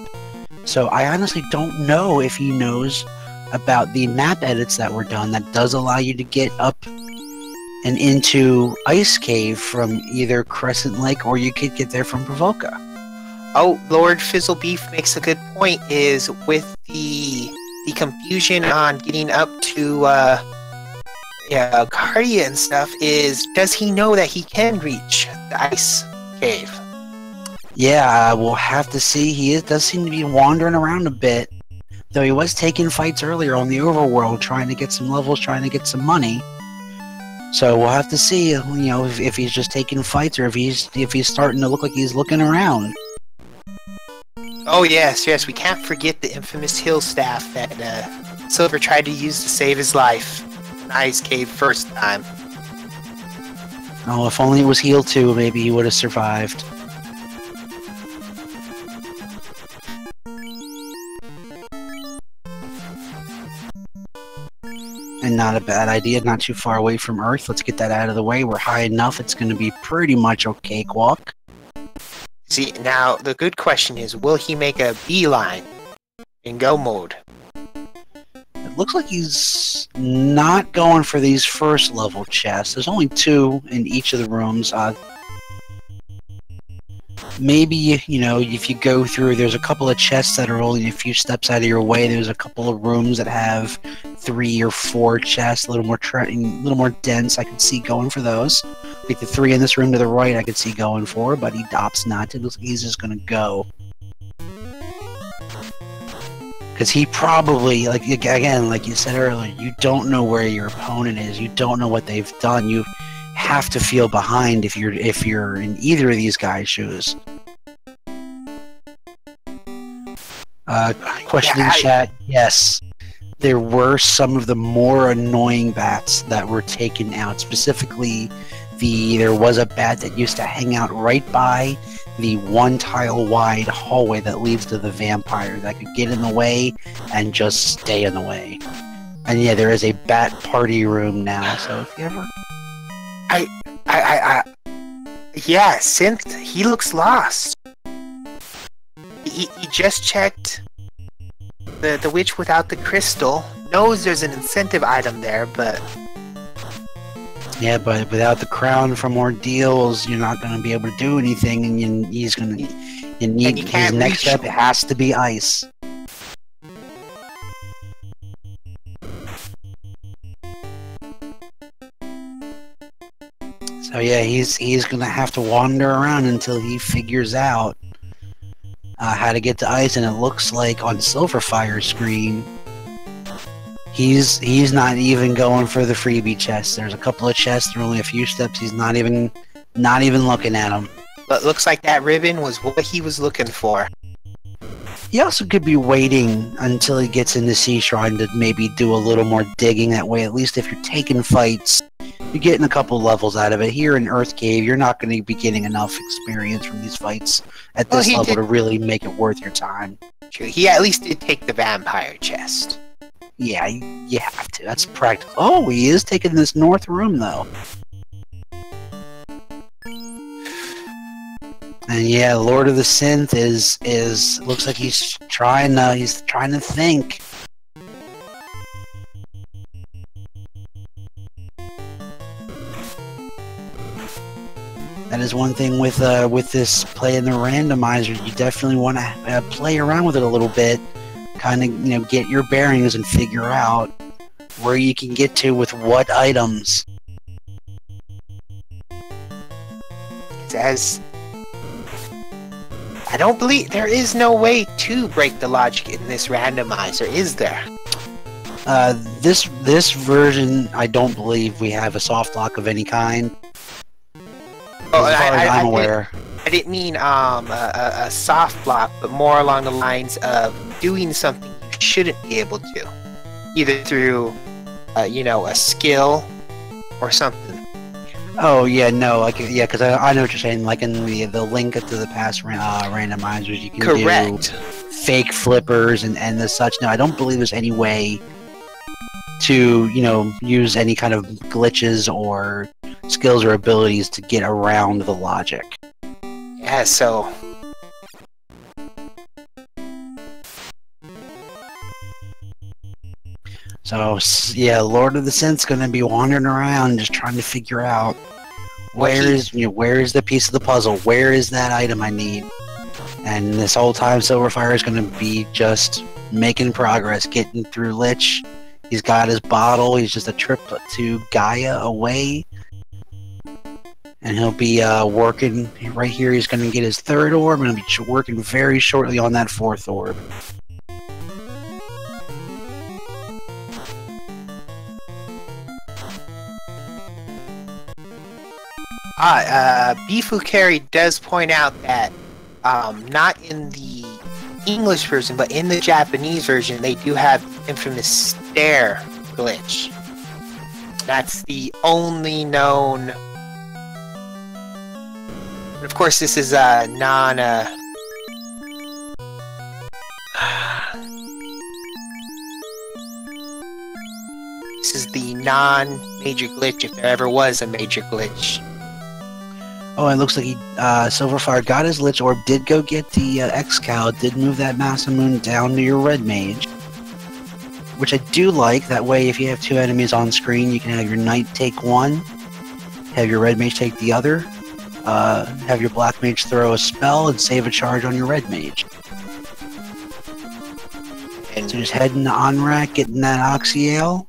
So I honestly don't know if he knows about the map edits that were done that does allow you to get up and into Ice Cave from either Crescent Lake, or you could get there from Provoca. Oh, Lord Fizzlebeef makes a good point, is with the confusion on getting up to Cardia and stuff, is does he know that he can reach the Ice Cave? Yeah, we'll have to see. He does seem to be wandering around a bit. Though he was taking fights earlier on the overworld, trying to get some levels, trying to get some money. So we'll have to see, if he's just taking fights or if he's starting to look like he's looking around. Oh yes, we can't forget the infamous hill staff that Silver tried to use to save his life in Ice Cave first time. Oh, if only it was healed too, maybe he would have survived. And not a bad idea, not too far away from Earth. Let's get that out of the way. We're high enough, it's going to be pretty much a cakewalk. See, now, the good question is, will he make a beeline in go mode? It looks like he's not going for these first level chests. There's only 2 in each of the rooms. Maybe, if you go through, there's a couple of chests that are only a few steps out of your way. There's a couple of rooms that have 3 or 4 chests, a little more dense. I could see going for those. Like the 3 in this room to the right, I could see going for, but he opts not to. It looks like he's just going to go. Because he probably, like you said earlier, you don't know where your opponent is. You don't know what they've done. You have to feel behind if you're in either of these guys' shoes. Question in chat. Yes, there were some of the more annoying bats that were taken out. Specifically, there was a bat that used to hang out right by the 1 tile wide hallway that leads to the vampire that could get in the way and just stay in the way. And yeah, there is a bat party room now. So if you ever, yeah, Synth, he looks lost. He just checked the witch without the crystal. Knows there's an incentive item there, but yeah, but without the crown from Ordeals, you're not going to be able to do anything, and his next step. It has to be ice. So yeah, he's going to have to wander around until he figures out how to get to ice, and it looks like on Sylverfyre's screen, he's not even going for the freebie chests. There's a couple of chests, they're only a few steps. He's not even looking at them. But looks like that ribbon was what he was looking for. He also could be waiting until he gets into Sea Shrine to maybe do a little more digging. That way, at least if you're taking fights, you're getting a couple levels out of it. Here in Earth Cave, you're not going to be getting enough experience from these fights at this level to really make it worth your time. True. He at least did take the vampire chest. Yeah, you have to. That's practical. Oh, he is taking this north room, though. And yeah, Lord of the Synth is looks like he's trying to think. That is one thing with this playing the randomizer. You definitely want to play around with it a little bit, kind of get your bearings and figure out where you can get to with what items. As I don't believe there is no way to break the logic in this randomizer, is there? This version, I don't believe we have a soft lock of any kind. Oh, as far as I'm aware. I didn't mean a soft block, but more along the lines of doing something you shouldn't be able to, either through, you know, a skill or something. Oh yeah, no, like yeah, because I know what you're saying. Like in the link to the past randomizers, you can Correct. do fake flippers and the such. No, I don't believe there's any way to, you know, use any kind of glitches or skills or abilities to get around the logic. Yeah, so So yeah, Lord of the Synth's gonna be wandering around just trying to figure out where is the piece of the puzzle, where is that item I need. And this whole time Sylverfyre is gonna be just making progress, getting through Lich. He's got his bottle, he's just a trip to Gaia away. And he'll be working right here. He's going to get his 3rd orb, and he'll be working very shortly on that 4th orb. Bifu Carry does point out that not in the English version, but in the Japanese version, they do have the infamous stare glitch. That's the only known. Of course, this is non. This is the non-major glitch, if there ever was a major glitch. Oh, it looks like he Sylverfyre got his Lich Orb, did go get the X-Cow, did move that Masamune down to your Red Mage. Which I do like. That way, if you have 2 enemies on screen, you can have your Knight take one, have your Red Mage take the other. Have your Black Mage throw a spell and save a charge on your Red Mage. And so just heading to Onrak, getting that Oxyale.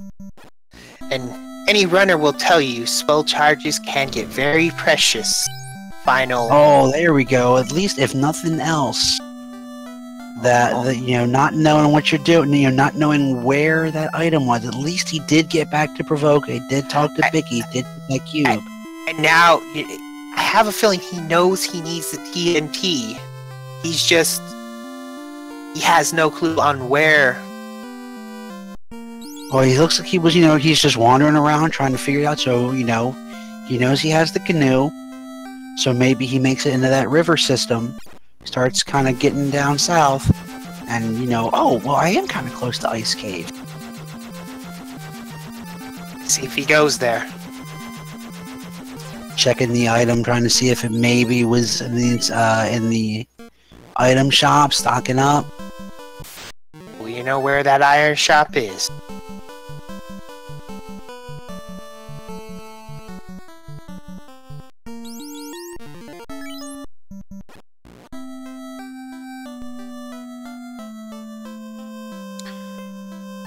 And any runner will tell you spell charges can get very precious. Final. Oh, there we go. At least, if nothing else, that you know, not knowing what you're doing, you know, not knowing where that item was. At least he did get back to Provoke. He did talk to Bicky. Did that cube. And now. I have a feeling he knows he needs the TNT. He's just... He has no clue on where. Well, he looks like he was, you know, he's just wandering around trying to figure it out. So, you know, he knows he has the canoe. So maybe he makes it into that river system. Starts kind of getting down south. And, you know, oh, well, I am kind of close to Ice Cave. See if he goes there. Checking the item, trying to see if it maybe was in the item shop, stocking up. Well, you know where that iron shop is.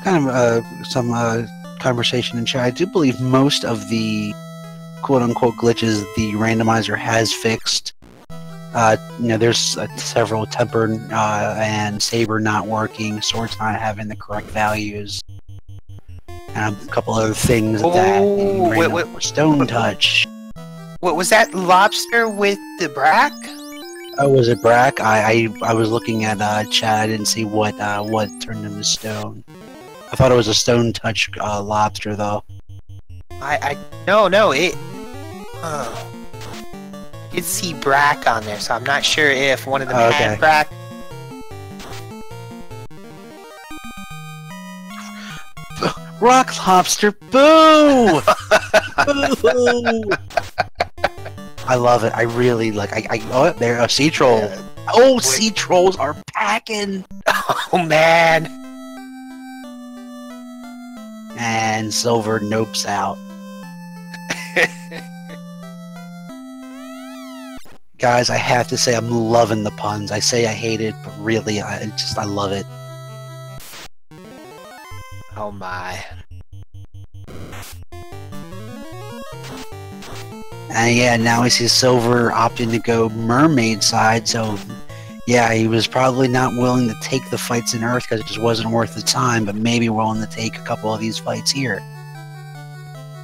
Kind of some conversation in chat. I do believe most of the quote-unquote glitches the randomizer has fixed. You know, there's several temper and saber not working, swords not having the correct values, and a couple other things stone touch. What was that lobster with the brack? Oh, was it brack? I was looking at chat. I didn't see what turned into stone. I thought it was a stone touch lobster though. No, it. I did see brack on there, so I'm not sure if one of them had brack. Rock lobster, boo! Boo! I love it. I really like. Oh, there a sea troll. Yeah. Oh, sea trolls are packing. Oh man. And Silver nopes out. Guys, I have to say I'm loving the puns. I say I hate it, but really, I love it. Oh my. And yeah, now he sees Silver opting to go mermaid side, so yeah, he was probably not willing to take the fights in Earth because it just wasn't worth the time, but maybe willing to take a couple of these fights here.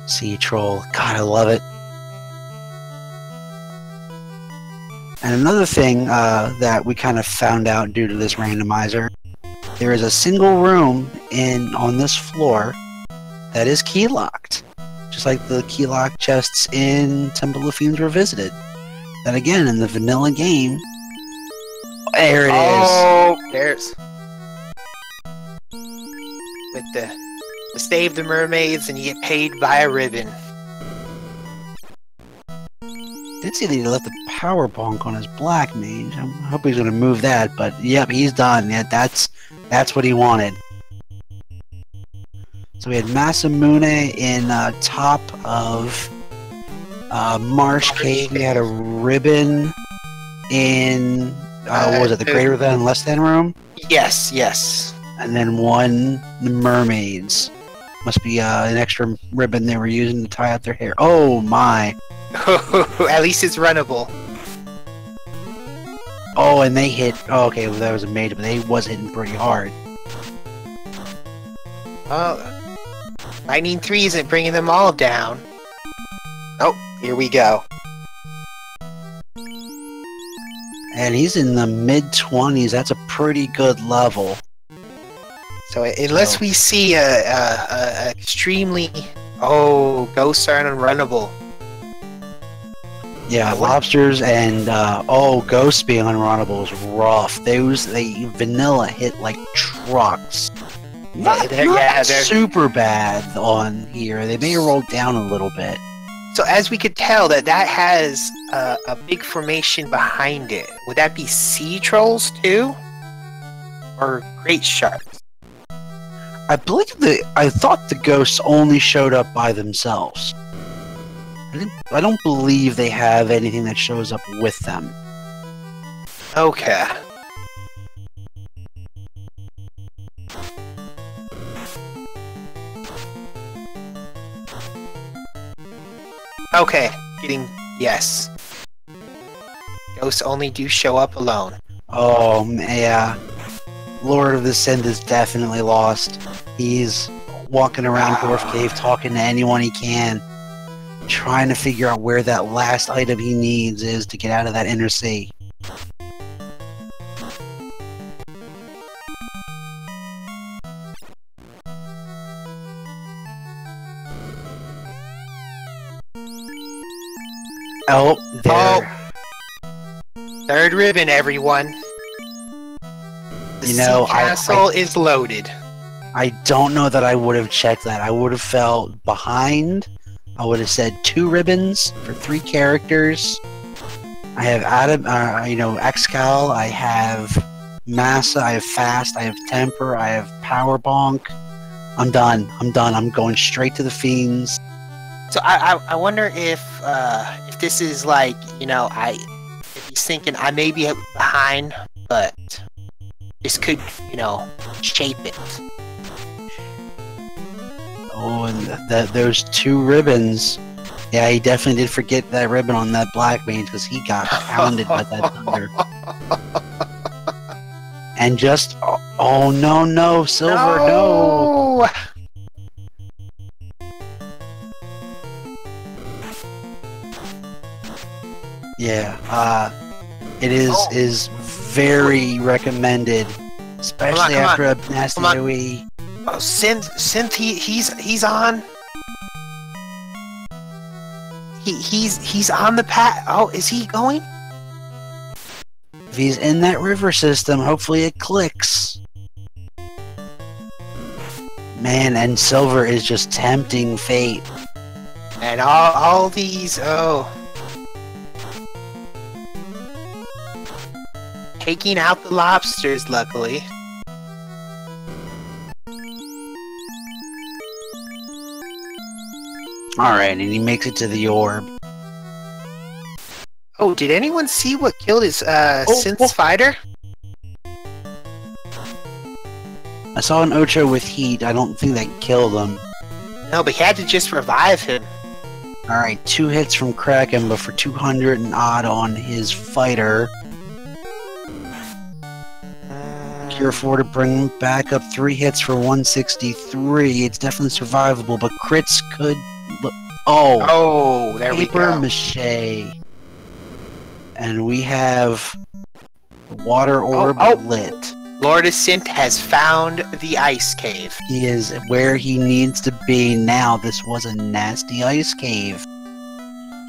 Sea Troll. God, I love it. And And another thing that we kind of found out due to this randomizer, there is a single room on this floor that is key locked, just like the key lock chests in Temple of Fiends Revisited. That again, in the vanilla game, there it is. Oh, there's with the save the mermaids and you get paid by a ribbon. Did see that he left a power bonk on his black mage. I hope he's going to move that, but yep, he's done. Yeah, that's what he wanted. So we had Masamune in top of Marsh Cave. We had a ribbon in what was it, the greater than less than room? Yes, yes. And then one the mermaids. Must be an extra ribbon they were using to tie out their hair. Oh my! At least it's runnable. Oh, and they hit. Oh, okay, well, that was a mage, but they was hitting pretty hard. Oh, Lightning 3 isn't bringing them all down. Oh, here we go. And he's in the mid-20s. That's a pretty good level. So unless we see a extremely... Oh, ghosts are unrunnable. Yeah, lobsters and ghosts being unrunnable is rough. They vanilla hit like trucks. They're super bad on here. They may have rolled down a little bit. So as we could tell, that has a big formation behind it. Would that be sea trolls too, or great sharks? I thought the ghosts only showed up by themselves. I don't believe they have anything that shows up with them. Okay. Okay, yes. Ghosts only do show up alone. Oh, yeah. Lord of the Synth is definitely lost. He's walking around Dwarf Cave talking to anyone he can, trying to figure out where that last item he needs is to get out of that inner sea. Oh, there. Oh. Third ribbon, everyone. The sea castle is loaded. I don't know that I would have checked that. I would have felt behind. I would have said 2 ribbons for 3 characters. I have Excal, I have Massa, I have Fast, I have Temper, I have Power Bonk. I'm done. I'm going straight to the Fiends. So I wonder if this is like, if he's thinking I may be behind, but this could, shape it. Oh, and those 2 ribbons. Yeah, he definitely did forget that ribbon on that black mage because he got pounded by that thunder. And just, oh no, Silver, no! Yeah, it is very recommended, especially after a nasty AoE. Oh, Synth, he's on. He's on the path. Oh, is he going? If he's in that river system, hopefully it clicks. Man, and Silver is just tempting fate. And all these, taking out the lobsters, luckily. Alright, and he makes it to the orb. Oh, did anyone see what killed his Synth fighter? I saw an Ocho with heat. I don't think that killed him. No, but he had to just revive him. Alright, 2 hits from Kraken, but for 200 and odd on his fighter. Cure 4 to bring him back up, 3 hits for 163. It's definitely survivable, but crits could... Oh! Oh, there we go. Paper mache. And we have the water orb lit. LordoftheSynth has found the ice cave. He is where he needs to be now. This was a nasty ice cave.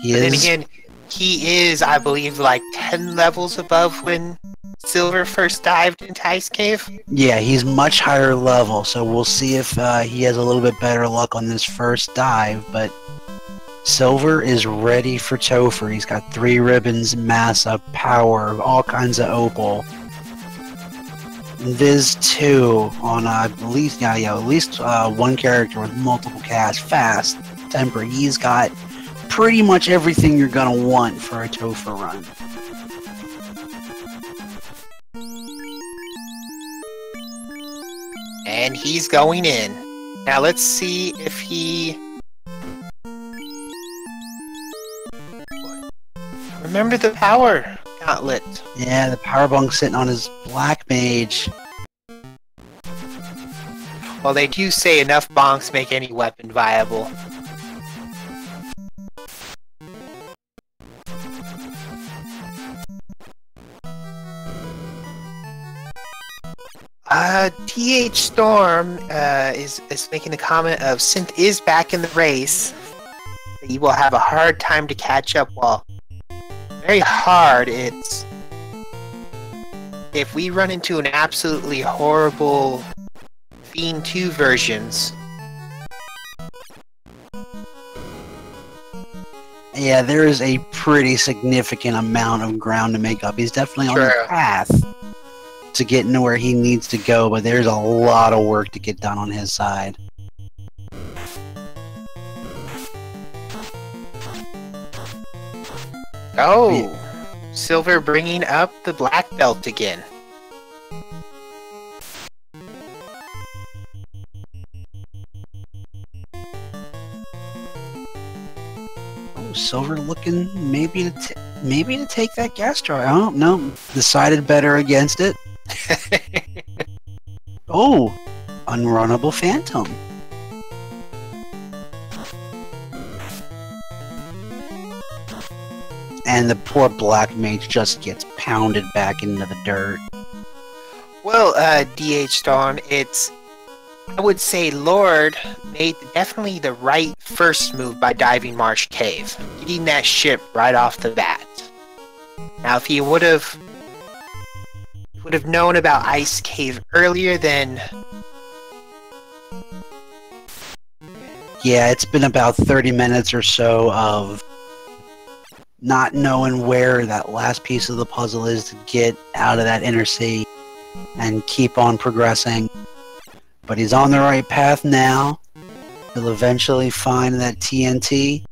Then again, he is, I believe, like 10 levels above when Silver first dived into Ice Cave. Yeah, he's much higher level, so we'll see if he has a little bit better luck on this first dive, but Silver is ready for Topher. He's got 3 ribbons, Massa, Power, all kinds of opal. Viz 2 on at least one character with multiple casts, fast, temper. He's got pretty much everything you're gonna want for a Topher run. And he's going in. Now let's see if he... Remember the power gauntlet. Yeah, the power bunk's sitting on his black mage. Well, they do say enough bonks make any weapon viable. TH Storm is making a comment of Synth is back in the race. He will have a hard time to catch up. Well, very hard. It's if we run into an absolutely horrible Fiend 2 versions. Yeah, there is a pretty significant amount of ground to make up. He's definitely on the path to getting to where he needs to go, but there's a lot of work to get done on his side. Oh, Silver bringing up the black belt again. Oh, Silver looking maybe to take that gas jar. I don't know. Decided better against it. Oh, unrunnable phantom. And the poor black mage just gets pounded back into the dirt. Well, DH Storm, I would say Lord made definitely the right first move by diving Marsh Cave, getting that ship right off the bat. Now, if he would have known about Ice Cave earlier, then... Yeah, it's been about 30 minutes or so of not knowing where that last piece of the puzzle is to get out of that inner sea and keep on progressing. But he's on the right path now. He'll eventually find that TNT.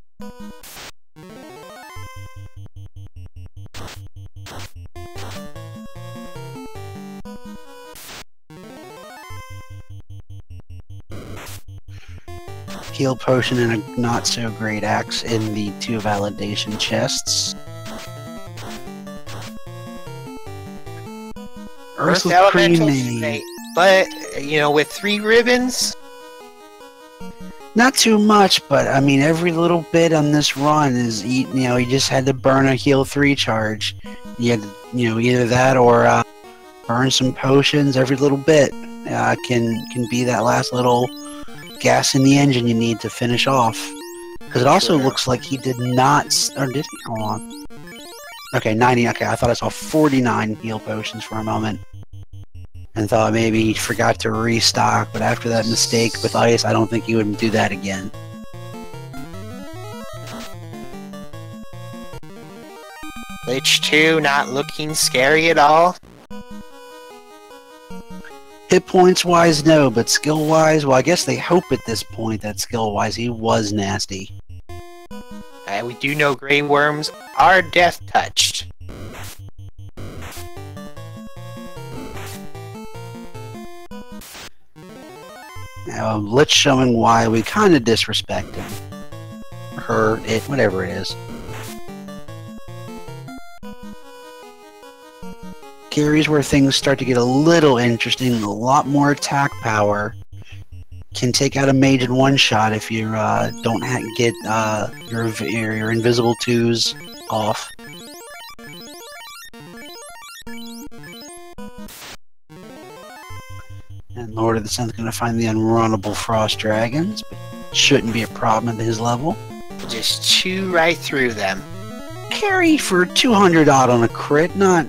Heal potion and a not so great axe in the 2 validation chests. Earth Elemental, but you know, with 3 ribbons, not too much. But I mean, every little bit on this run is, you just had to burn a heal 3 charge. You had to, either that or burn some potions. Every little bit can be that last little gas in the engine you need to finish off. Because it also looks like he did not, or did he? Hold on. Okay, 90. Okay, I thought I saw 49 heal potions for a moment, and thought maybe he forgot to restock. But after that mistake with ice, I don't think he would do that again. Lich 2 not looking scary at all. Hit points wise, no, but skill wise, well, I guess they hope at this point that skill wise he was nasty. We do know Grey Worms are death touched. Now, Lich showing why we kind of disrespect him. Her, it, whatever it is. Here's where things start to get a little interesting. A lot more attack power. Can take out a mage in one shot if you don't get your invisible 2s off. And Lord of the Synth going to find the unrunnable frost dragons, but shouldn't be a problem at his level. Just chew right through them. Carry for 200 odd on a crit, not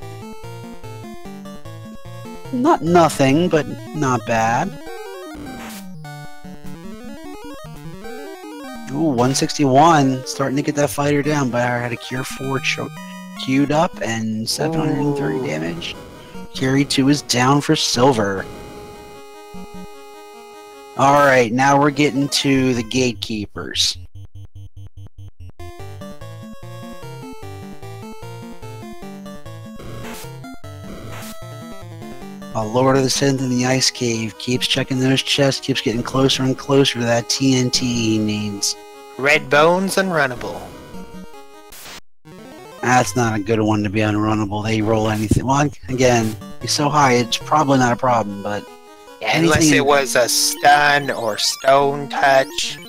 nothing, but not bad. Ooh, 161, starting to get that fighter down, but I had a Cure 4 queued up and 730 damage. Carry 2 is down for silver. Alright, now we're getting to the gatekeepers. Lord of the Synth in the Ice Cave keeps checking those chests, keeps getting closer and closer to that TNT he needs. Red Bones unrunnable. That's not a good one to be unrunnable. They roll anything. Well, again, he's so high, it's probably not a problem, but... Yeah, unless it was a stun or stone touch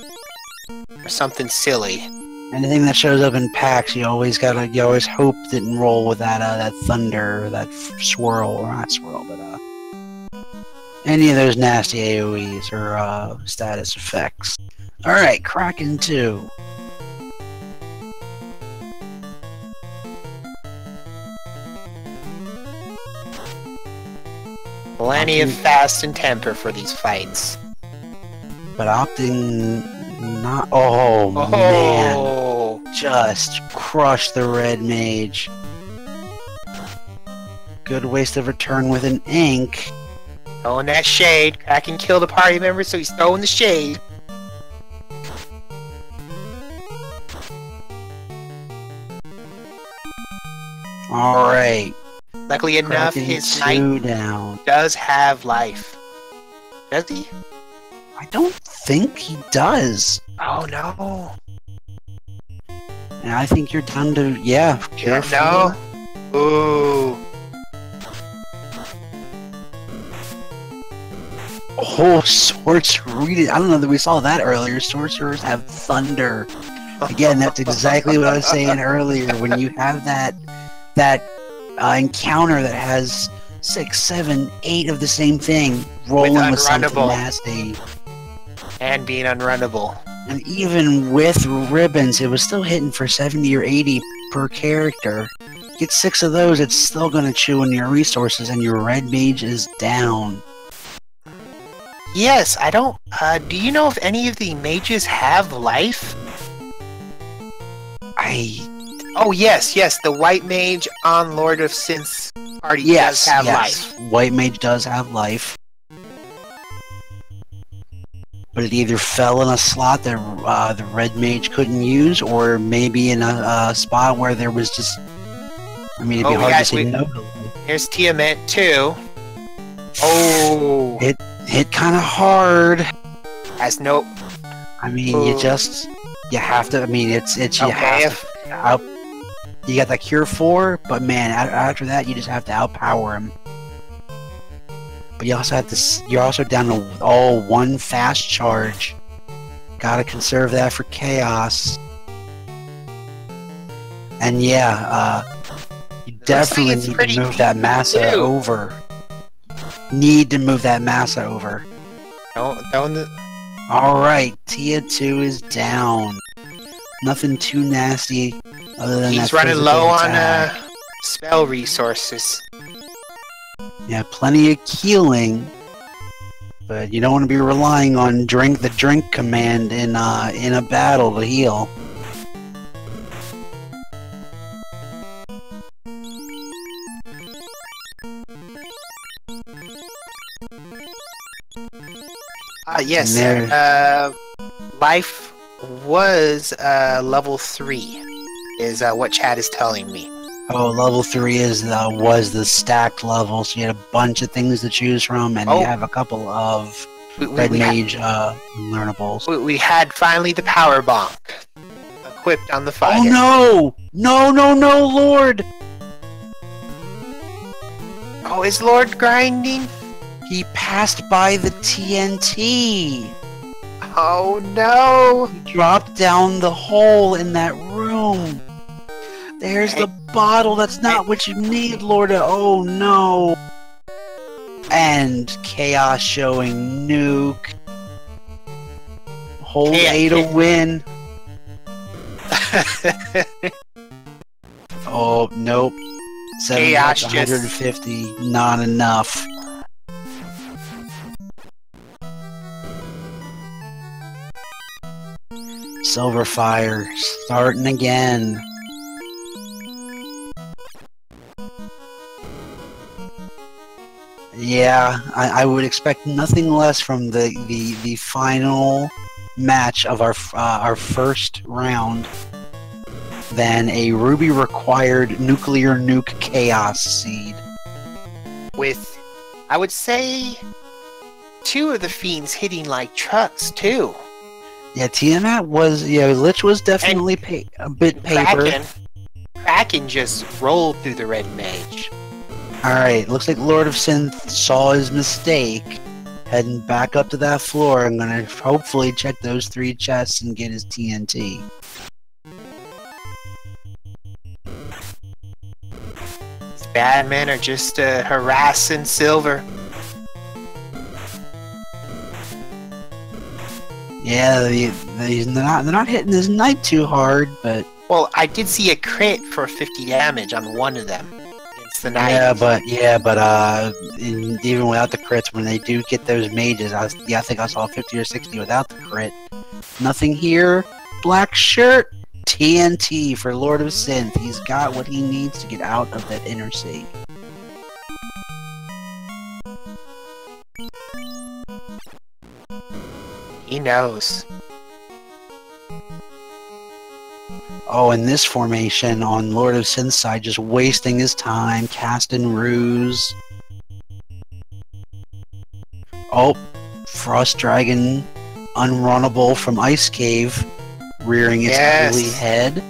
or something silly. Anything that shows up in packs, you always hope didn't roll with that thunder, or that swirl, or not swirl, but any of those nasty AoEs or status effects. Alright, Kraken 2. Plenty of fast and temper for these fights. But opting not... Oh, man. Just crush the red mage. Good waste of a turn with an ink. Throwing that shade. Kraken killed a party member, so he's throwing the shade. Alright. Luckily enough, his knight does have life. Does he? I don't think he does. Oh no. And I think you're down to, yeah. No. Ooh. Oh, sorcerer. I don't know that we saw that earlier. Sorcerers have thunder. Again, that's exactly what I was saying earlier. When you have that encounter that has 6, 7, 8 of the same thing, rolling with something nasty. And being unrunnable. And even with ribbons, it was still hitting for 70 or 80 per character. Get 6 of those, it's still going to chew on your resources, and your red mage is down. Yes, I don't... do you know if any of the mages have life? Oh, yes, the white mage on Lord of Synth's party does have life. White mage does have life. But it either fell in a slot that the red mage couldn't use, or maybe in a spot where there was just... I mean, it'd be hard to say no. Here's Tiamat, too. Oh! It hit kind of hard. Has no... I mean, you have to... I mean, you have to... You got that Cure 4, but man, after that, you just have to outpower him. But you also have to... You're also down to all one fast charge. Gotta conserve that for chaos. And yeah, you definitely need to move that Massa over. Need to move that Massa over. Alright, Tia 2 is down. Nothing too nasty other than he's running low on spell resources. Yeah, plenty of healing, but you don't want to be relying on the drink command in a battle to heal. Yes, life was level 3, is what chat is telling me. Oh, level 3 was the stacked level, so you had a bunch of things to choose from, and you have a couple of red mage learnables. We had finally the power bonk equipped on the fighter. Oh no! No, Lord! Oh, is Lord grinding? He passed by the TNT! Oh no! He dropped down the hole in that room! There's the bottle, that's not what you need, Lord. Oh no! and Chaos showing Nuke. Hold A to win. Oh, nope. 7 Chaos 150, not enough. Sylverfyre starting again. Yeah, I would expect nothing less from the final match of our first round than a Ruby required nuclear nuke chaos seed. With, I would say, 2 of the fiends hitting like trucks too. Yeah, Tiamat was, Lich was definitely a bit paper. Kraken just rolled through the red mage. Alright, looks like LordoftheSynth saw his mistake. Heading back up to that floor, I'm gonna hopefully check those 3 chests and get his TNT. These bad men are just harassing Silver. Yeah, they're not hitting his knight too hard, but... Well, I did see a crit for 50 damage on one of them against the knight. Yeah, but even without the crits, when they do get those mages, I think I saw 50 or 60 without the crit. Nothing here. Black shirt. TNT for LordoftheSynth. He's got what he needs to get out of that inner sea. He knows. Oh, in this formation on LordoftheSynth's side, just wasting his time, casting ruse. Oh, Frost Dragon, unrunnable from Ice Cave, rearing its ugly head.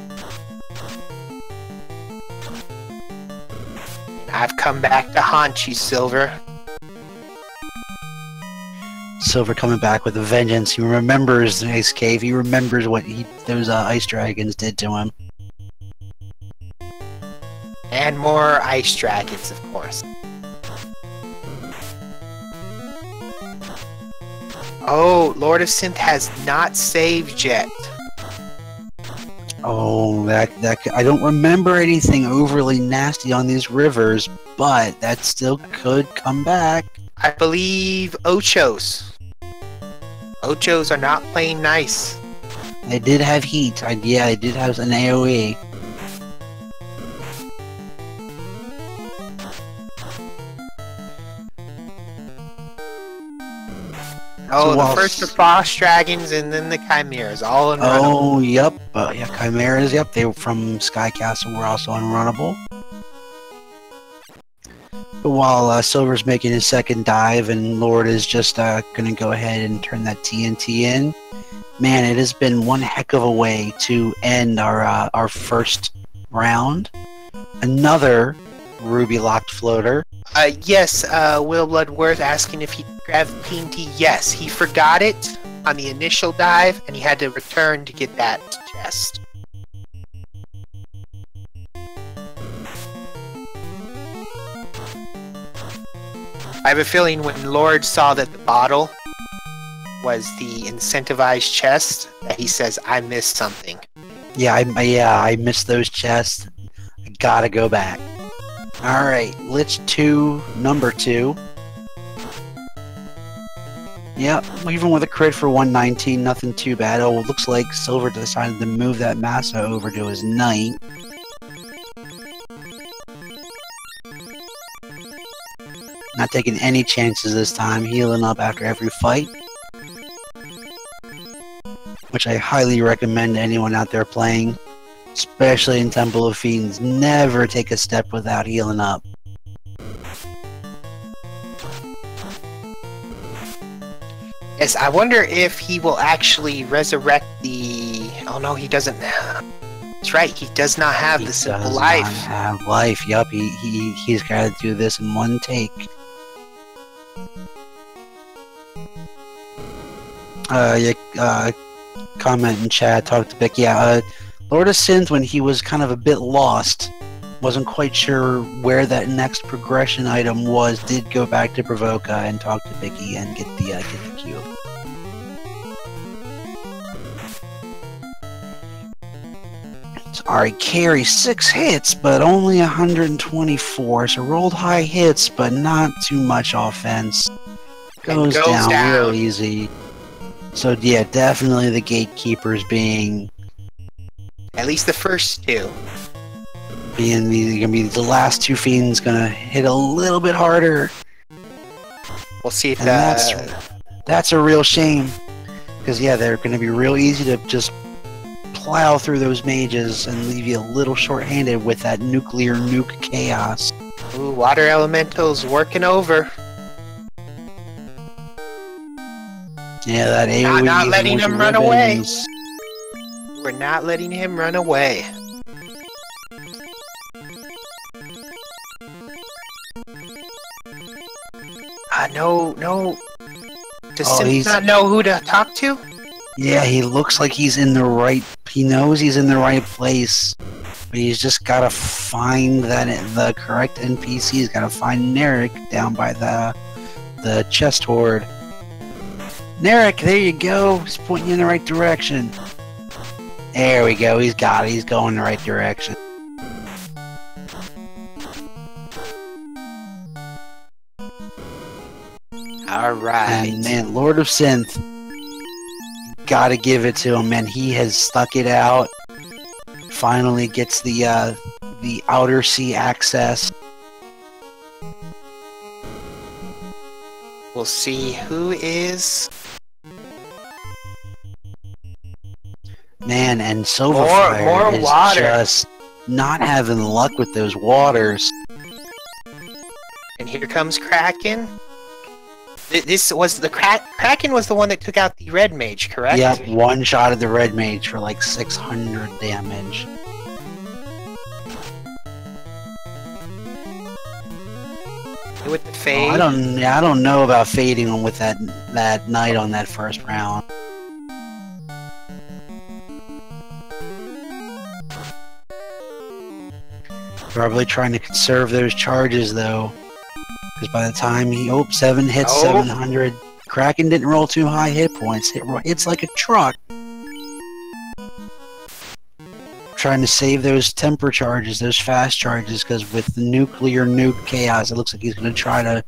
I've come back to haunt you, Silver. Silver coming back with a vengeance. He remembers the Ice Cave. He remembers what those ice dragons did to him. And more ice dragons, of course. Oh, LordoftheSynth has not saved yet. Oh, that I don't remember anything overly nasty on these rivers, but that still could come back. I believe Ochos. Ochos are not playing nice. They did have heat. Yeah, they did have an AoE. Oh, the first the Frost Dragons and then the Chimeras, all unrunnable. Oh, yep. Yeah, Chimeras, yep. They were from Sky Castle, were also unrunnable. But while Silver's making his second dive and Lord is just going to go ahead and turn that TNT in, man, it has been one heck of a way to end our first round. Another Ruby locked floater. Yes, Will Bloodworth asking if he grabbed TNT. Yes, he forgot it on the initial dive and he had to return to get that chest. I have a feeling when Lord saw that the bottle was the incentivized chest, that he says, I missed something. Yeah, I missed those chests. I gotta go back. Alright, Lich 2, number 2. Yep, even with a crit for 119, nothing too bad. Oh, it looks like Silver decided to move that Massa over to his knight. Not taking any chances this time, healing up after every fight. Which I highly recommend to anyone out there playing. Especially in Temple of Fiends, never take a step without healing up. Yes, I wonder if he will actually resurrect the... Oh no, he doesn't. That's right, he does not have the simple life. He does not have life, yup, he's got to do this in one take. Comment in chat, talk to Vic. Yeah, LordoftheSynth, when he was kind of a bit lost, wasn't quite sure where that next progression item was. Did go back to Provoca and talk to Vicky and get the cube. Alright, carry 6 hits, but only 124. So rolled high hits, but not too much offense. Goes down real easy. So yeah, definitely the gatekeepers being... At least the first two. Being the last two fiends gonna hit a little bit harder. We'll see if that's a real shame. Because yeah, they're gonna be real easy to just plow through those mages and leave you a little short-handed with that nuclear nuke chaos. Ooh, water elementals working over. Yeah, that AoE. Not letting him run away. We're not letting him run away. No. Does Synth not know who to talk to? Yeah, he looks like he's in the right... He knows he's in the right place. But he's just gotta find the correct NPC. He's gotta find Narek down by the chest hoard. Narek, there you go. He's pointing you in the right direction. There we go. He's got it. He's going in the right direction. Alright. And man, LordoftheSynth, gotta give it to him, man. He has stuck it out. Finally gets the outer sea access. We'll see who is... Man, and sylverfyre is just not having luck with those waters. And here comes Kraken. This was the Kraken was the one that took out the red mage, correct? Yep, one shot at the red mage for like 600 damage. With the fade. I don't know about fading him with that knight on that first round. Probably trying to conserve those charges though. Because by the time he... 7 hits, 700. Kraken didn't roll too high hit points. It's like a truck. Trying to save those temper charges, those fast charges, because with the nuclear nuke chaos, it looks like he's going to try to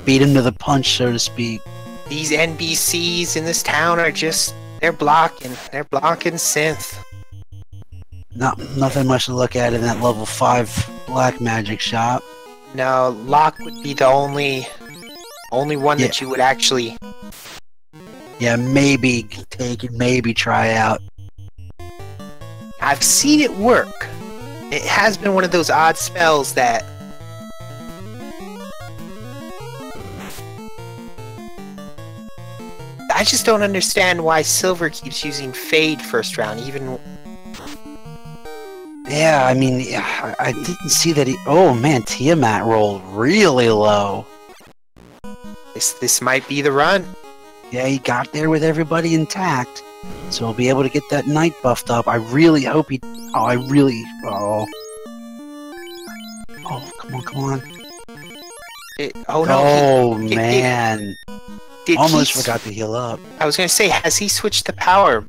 beat him to the punch, so to speak. These NPCs in this town are just... They're blocking Synth. Nothing much to look at in that level 5 black magic shop. No, Locke would be the only one that you would actually... Yeah, maybe take and maybe try out. I've seen it work. It has been one of those odd spells that... I just don't understand why Silver keeps using Fade first round, even... Yeah, I mean, I didn't see that he... Oh man, Tiamat rolled really low. This might be the run. Yeah, he got there with everybody intact. So he'll be able to get that knight buffed up. I really hope he... Oh, come on. Man. Almost forgot to heal up. I was going to say, has he switched the power?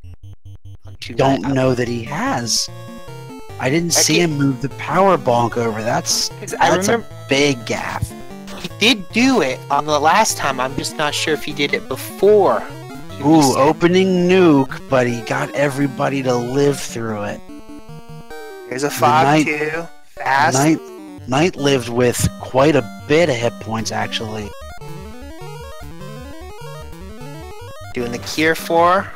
Don't know that he has. I didn't see him move the power bonk over. That's a big gaff. He did do it on the last time. I'm just not sure if he did it before. Ooh, opening nuke, but he got everybody to live through it. There's a fog too. Fast. Knight lived with quite a bit of hit points, actually. Doing the cure 4.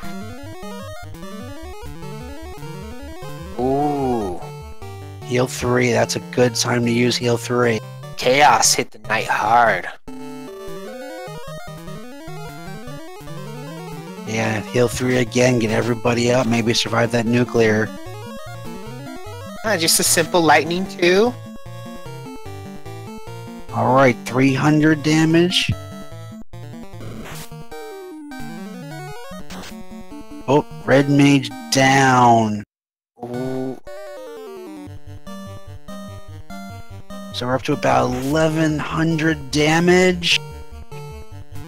Ooh. Heal 3, that's a good time to use heal 3. Chaos hit the knight hard. Yeah, heal 3 again, get everybody up, maybe survive that nuclear. Just a simple lightning 2. Alright, 300 damage. Oh, red mage down. Ooh. So we're up to about 1100 damage.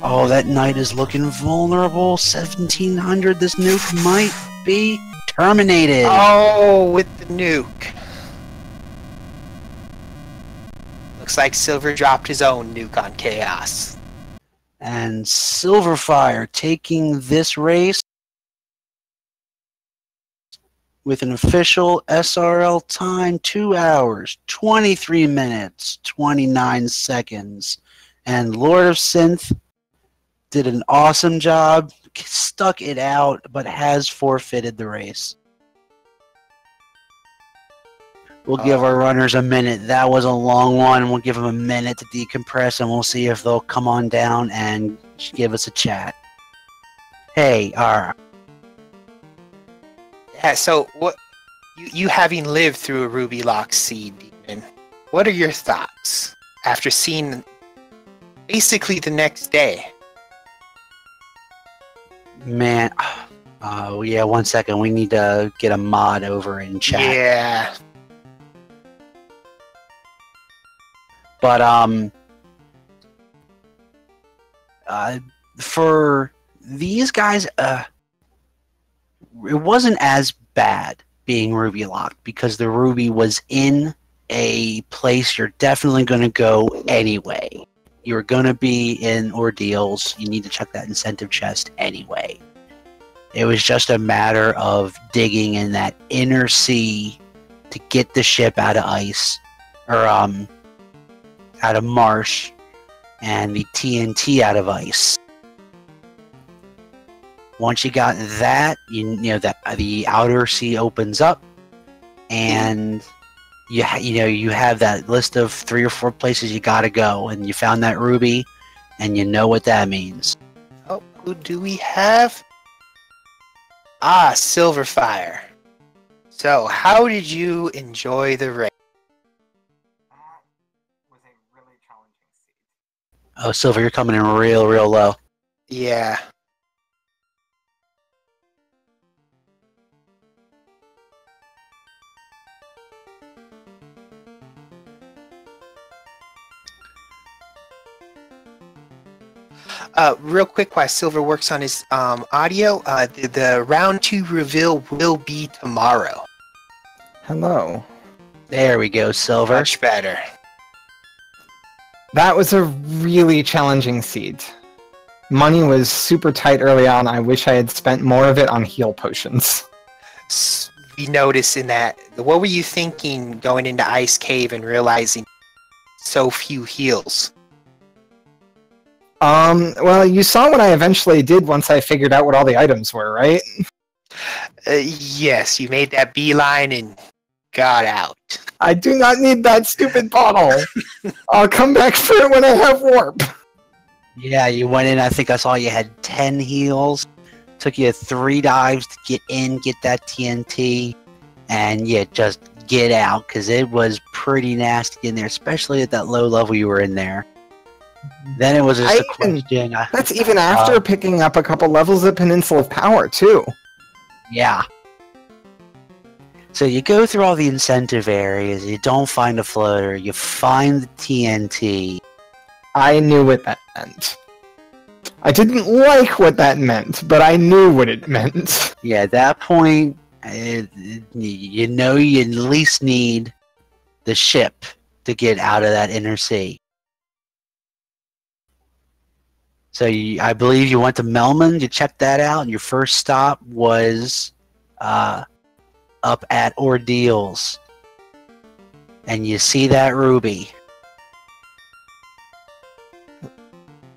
Oh, that knight is looking vulnerable. 1700. This nuke might be terminated. Oh, with the nuke. Looks like Silver dropped his own nuke on Chaos. And Sylverfyre taking this race with an official SRL time 2 hours, 23 minutes, 29 seconds. And LordoftheSynth did an awesome job, stuck it out, but has forfeited the race. We'll give our runners a minute. That was a long one. We'll give them a minute to decompress, and we'll see if they'll come on down and give us a chat. Hey, Yeah, so what you having lived through a Ruby Lock Seed Demon, what are your thoughts after seeing basically the next day? Man, yeah, 1 second. We need to get a mod over in chat. Yeah. But, for these guys, it wasn't as bad being Ruby locked because the Ruby was in a place you're definitely going to go anyway. You're going to be in ordeals. You need to check that incentive chest anyway. It was just a matter of digging in that inner sea to get the ship out of ice, or out of marsh, and the TNT out of ice. Once you got that, you know that the outer sea opens up, and you have that list of 3 or 4 places you gotta go, and you found that ruby, and you know what that means. Oh, who do we have? Ah, Sylverfyre. So, how did you enjoy the race? That was a really challenging seed. Oh, Silver, you're coming in real low. Yeah. Real quick, while Silver works on his audio, the round 2 reveal will be tomorrow. Hello. There we go, Silver. Much better. That was a really challenging seed. Money was super tight early on. I wish I had spent more of it on heal potions. We noticed in that. What were you thinking going into Ice Cave and realizing so few heals? Well, you saw what I eventually did once I figured out what all the items were, right? Yes, you made that beeline and got out. I do not need that stupid bottle. I'll come back for it when I have warp. Yeah, you went in, I think I saw you had 10 heals. Took you 3 dives to get in, get that TNT, and yeah, just get out, because it was pretty nasty in there, especially at that low level you were in there. Then it was just a question. That's even after picking up a couple levels of Peninsula of Power, too. Yeah. So you go through all the incentive areas, you don't find a floater, you find the TNT. I knew what that meant. I didn't like what that meant, but I knew what it meant. Yeah, at that point, you know you at least need the ship to get out of that inner sea. So I believe you went to Melman, you checked that out, and your first stop was up at Ordeals. And you see that ruby.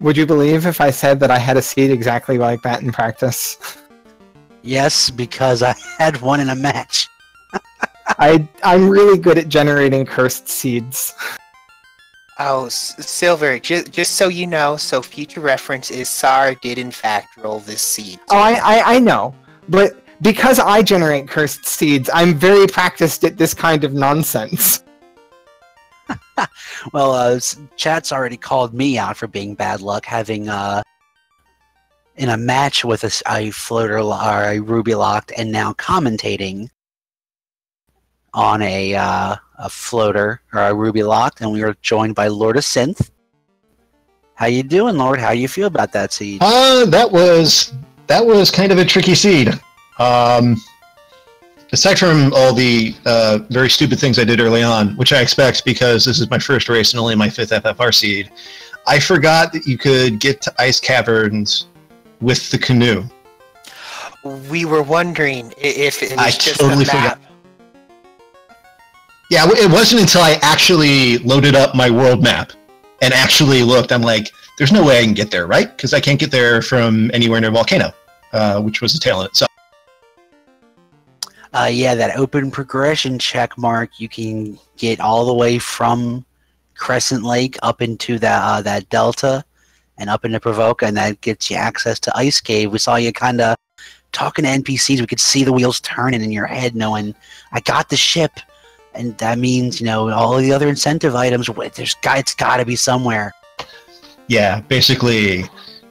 Would you believe if I said that I had a seed exactly like that in practice? Yes, because I had one in a match. I'm really good at generating cursed seeds. Oh, Silver, just so you know, so future reference is Sar did in fact roll this seed. Oh, I know. But because I generate cursed seeds, I'm very practiced at this kind of nonsense. Well, chat's already called me out for being bad luck, having in a match with a floater or a ruby locked, and now commentating on a floater, or a ruby locked, and we are joined by Lord-of-Synth. How you doing, Lord? How you feel about that seed? That was kind of a tricky seed. Aside from all the very stupid things I did early on, which I expect because this is my first race and only my 5th FFR seed, I forgot that you could get to ice caverns with the canoe. We were wondering if it was just totally the map. forgot. Yeah, it wasn't until I actually loaded up my world map and actually looked. I'm like, there's no way I can get there, right? Because I can't get there from anywhere near Volcano, which was a tail in itself. Yeah, that open progression check mark, you can get all the way from Crescent Lake up into that delta and up into Provoca, and that gets you access to Ice Cave. We saw you kind of talking to NPCs. We could see the wheels turning in your head, knowing, I got the ship. And that means, you know, all the other incentive items, it's got to be somewhere. Yeah, basically.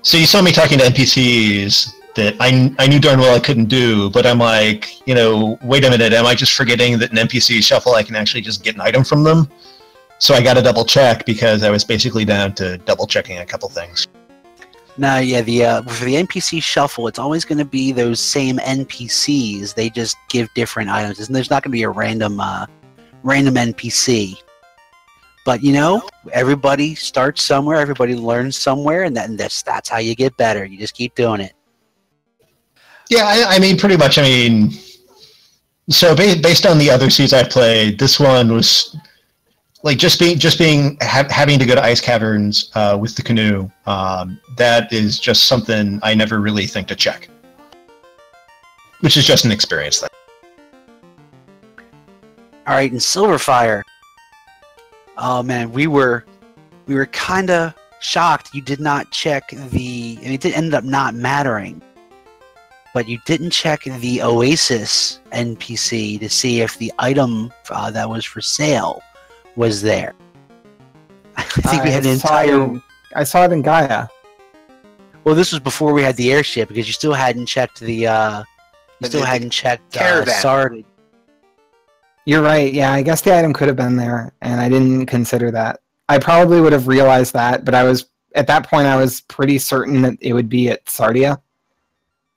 So you saw me talking to NPCs that I knew darn well I couldn't do, but I'm like, you know, wait a minute, am I just forgetting that an NPC shuffle I can actually just get an item from them? So I got to double check because I was basically down to double checking a couple things. No, yeah, for the NPC shuffle, it's always going to be those same NPCs. They just give different items. And there's not going to be a random NPC. But, you know, everybody starts somewhere, everybody learns somewhere, and that's how you get better. You just keep doing it. Yeah, I mean, pretty much. I mean, so based on the other seeds I played, this one was like having to go to ice caverns with the canoe. That is just something I never really think to check, which is just an experience thing. All right, in Sylverfyre, oh man, we were kind of shocked you did not check and it did end up not mattering, but you didn't check the Oasis NPC to see if the item that was for sale was there. I think we had an entire... I saw it in Gaia. Well, this was before we had the airship, because you still hadn't checked the... Caravan. Sarda. You're right, yeah, I guess the item could have been there, and I didn't consider that. I probably would have realized that, but at that point I was pretty certain that it would be at Sardia.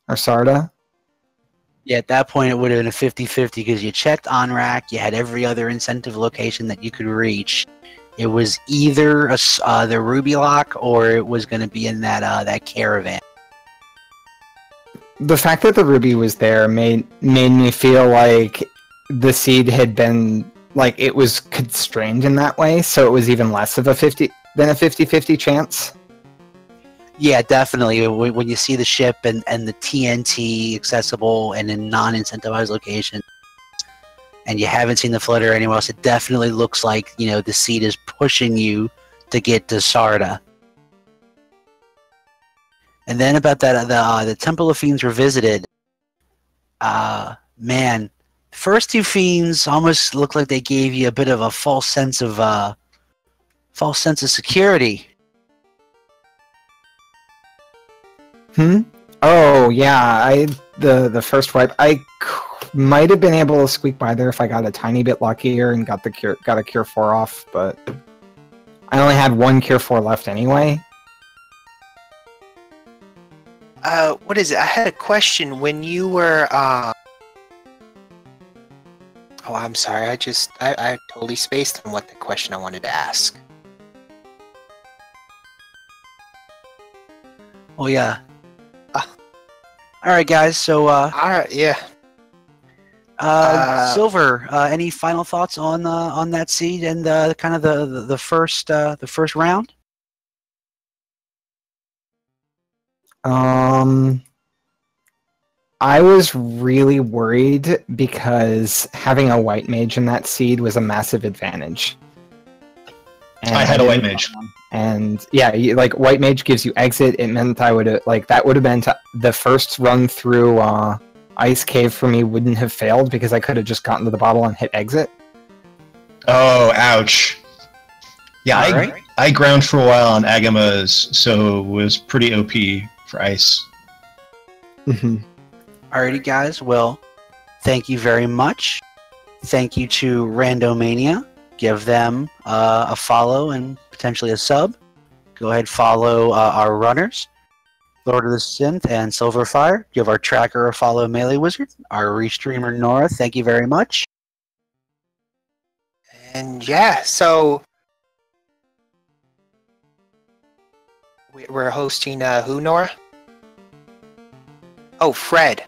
Or Sarda. Yeah, at that point it would have been a 50-50, because you checked OnRack, you had every other incentive location that you could reach. It was either the Ruby Lock, or it was going to be in that caravan. The fact that the Ruby was there made me feel like the seed had been, like, it was constrained in that way, so it was even less of a 50-50 chance. Yeah, definitely. When you see the ship and the TNT accessible and in non-incentivized locations, and you haven't seen the floater anywhere else, it definitely looks like, you know, the seed is pushing you to get to Sarda. And then about that, the Temple of Fiends Revisited. Man, first two fiends almost look like they gave you a bit of a false sense of security. Oh yeah, the first wipe, I might have been able to squeak by there if I got a tiny bit luckier and got a cure 4 off, but I only had 1 cure 4 left anyway. What is it? I had a question when you were oh, I'm sorry. I totally spaced on what the question I wanted to ask. Oh yeah. All right, guys. So, all right, yeah. Silver. Any final thoughts on that seed and kind of the first round? I was really worried because having a white mage in that seed was a massive advantage. And I had a white mage. And yeah, like white mage gives you exit. It meant I would have, like, that would have been the first run through Ice Cave for me wouldn't have failed because I could have just gotten to the bottle and hit exit. Oh, ouch. Yeah, I ground for a while on Agamas, so it was pretty OP for ice. Mm-hmm. Alrighty, guys. Well, thank you very much. Thank you to Randomania. Give them a follow and potentially a sub. Go ahead, follow our runners, Lord of the Synth and Sylverfyre. Give our tracker a follow, Melee Wizard. Our restreamer, Nora, thank you very much. And yeah, so we're hosting who, Nora? Oh, Fred.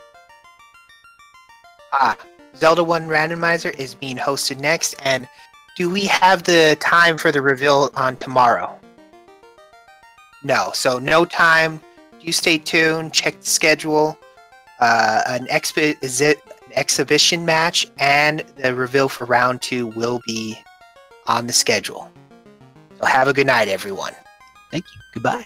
Zelda 1 Randomizer is being hosted next, and do we have the time for the reveal on tomorrow? No, so no time. You stay tuned, check the schedule. An exhibition match and the reveal for round 2 will be on the schedule. So have a good night, everyone. Thank you. Goodbye.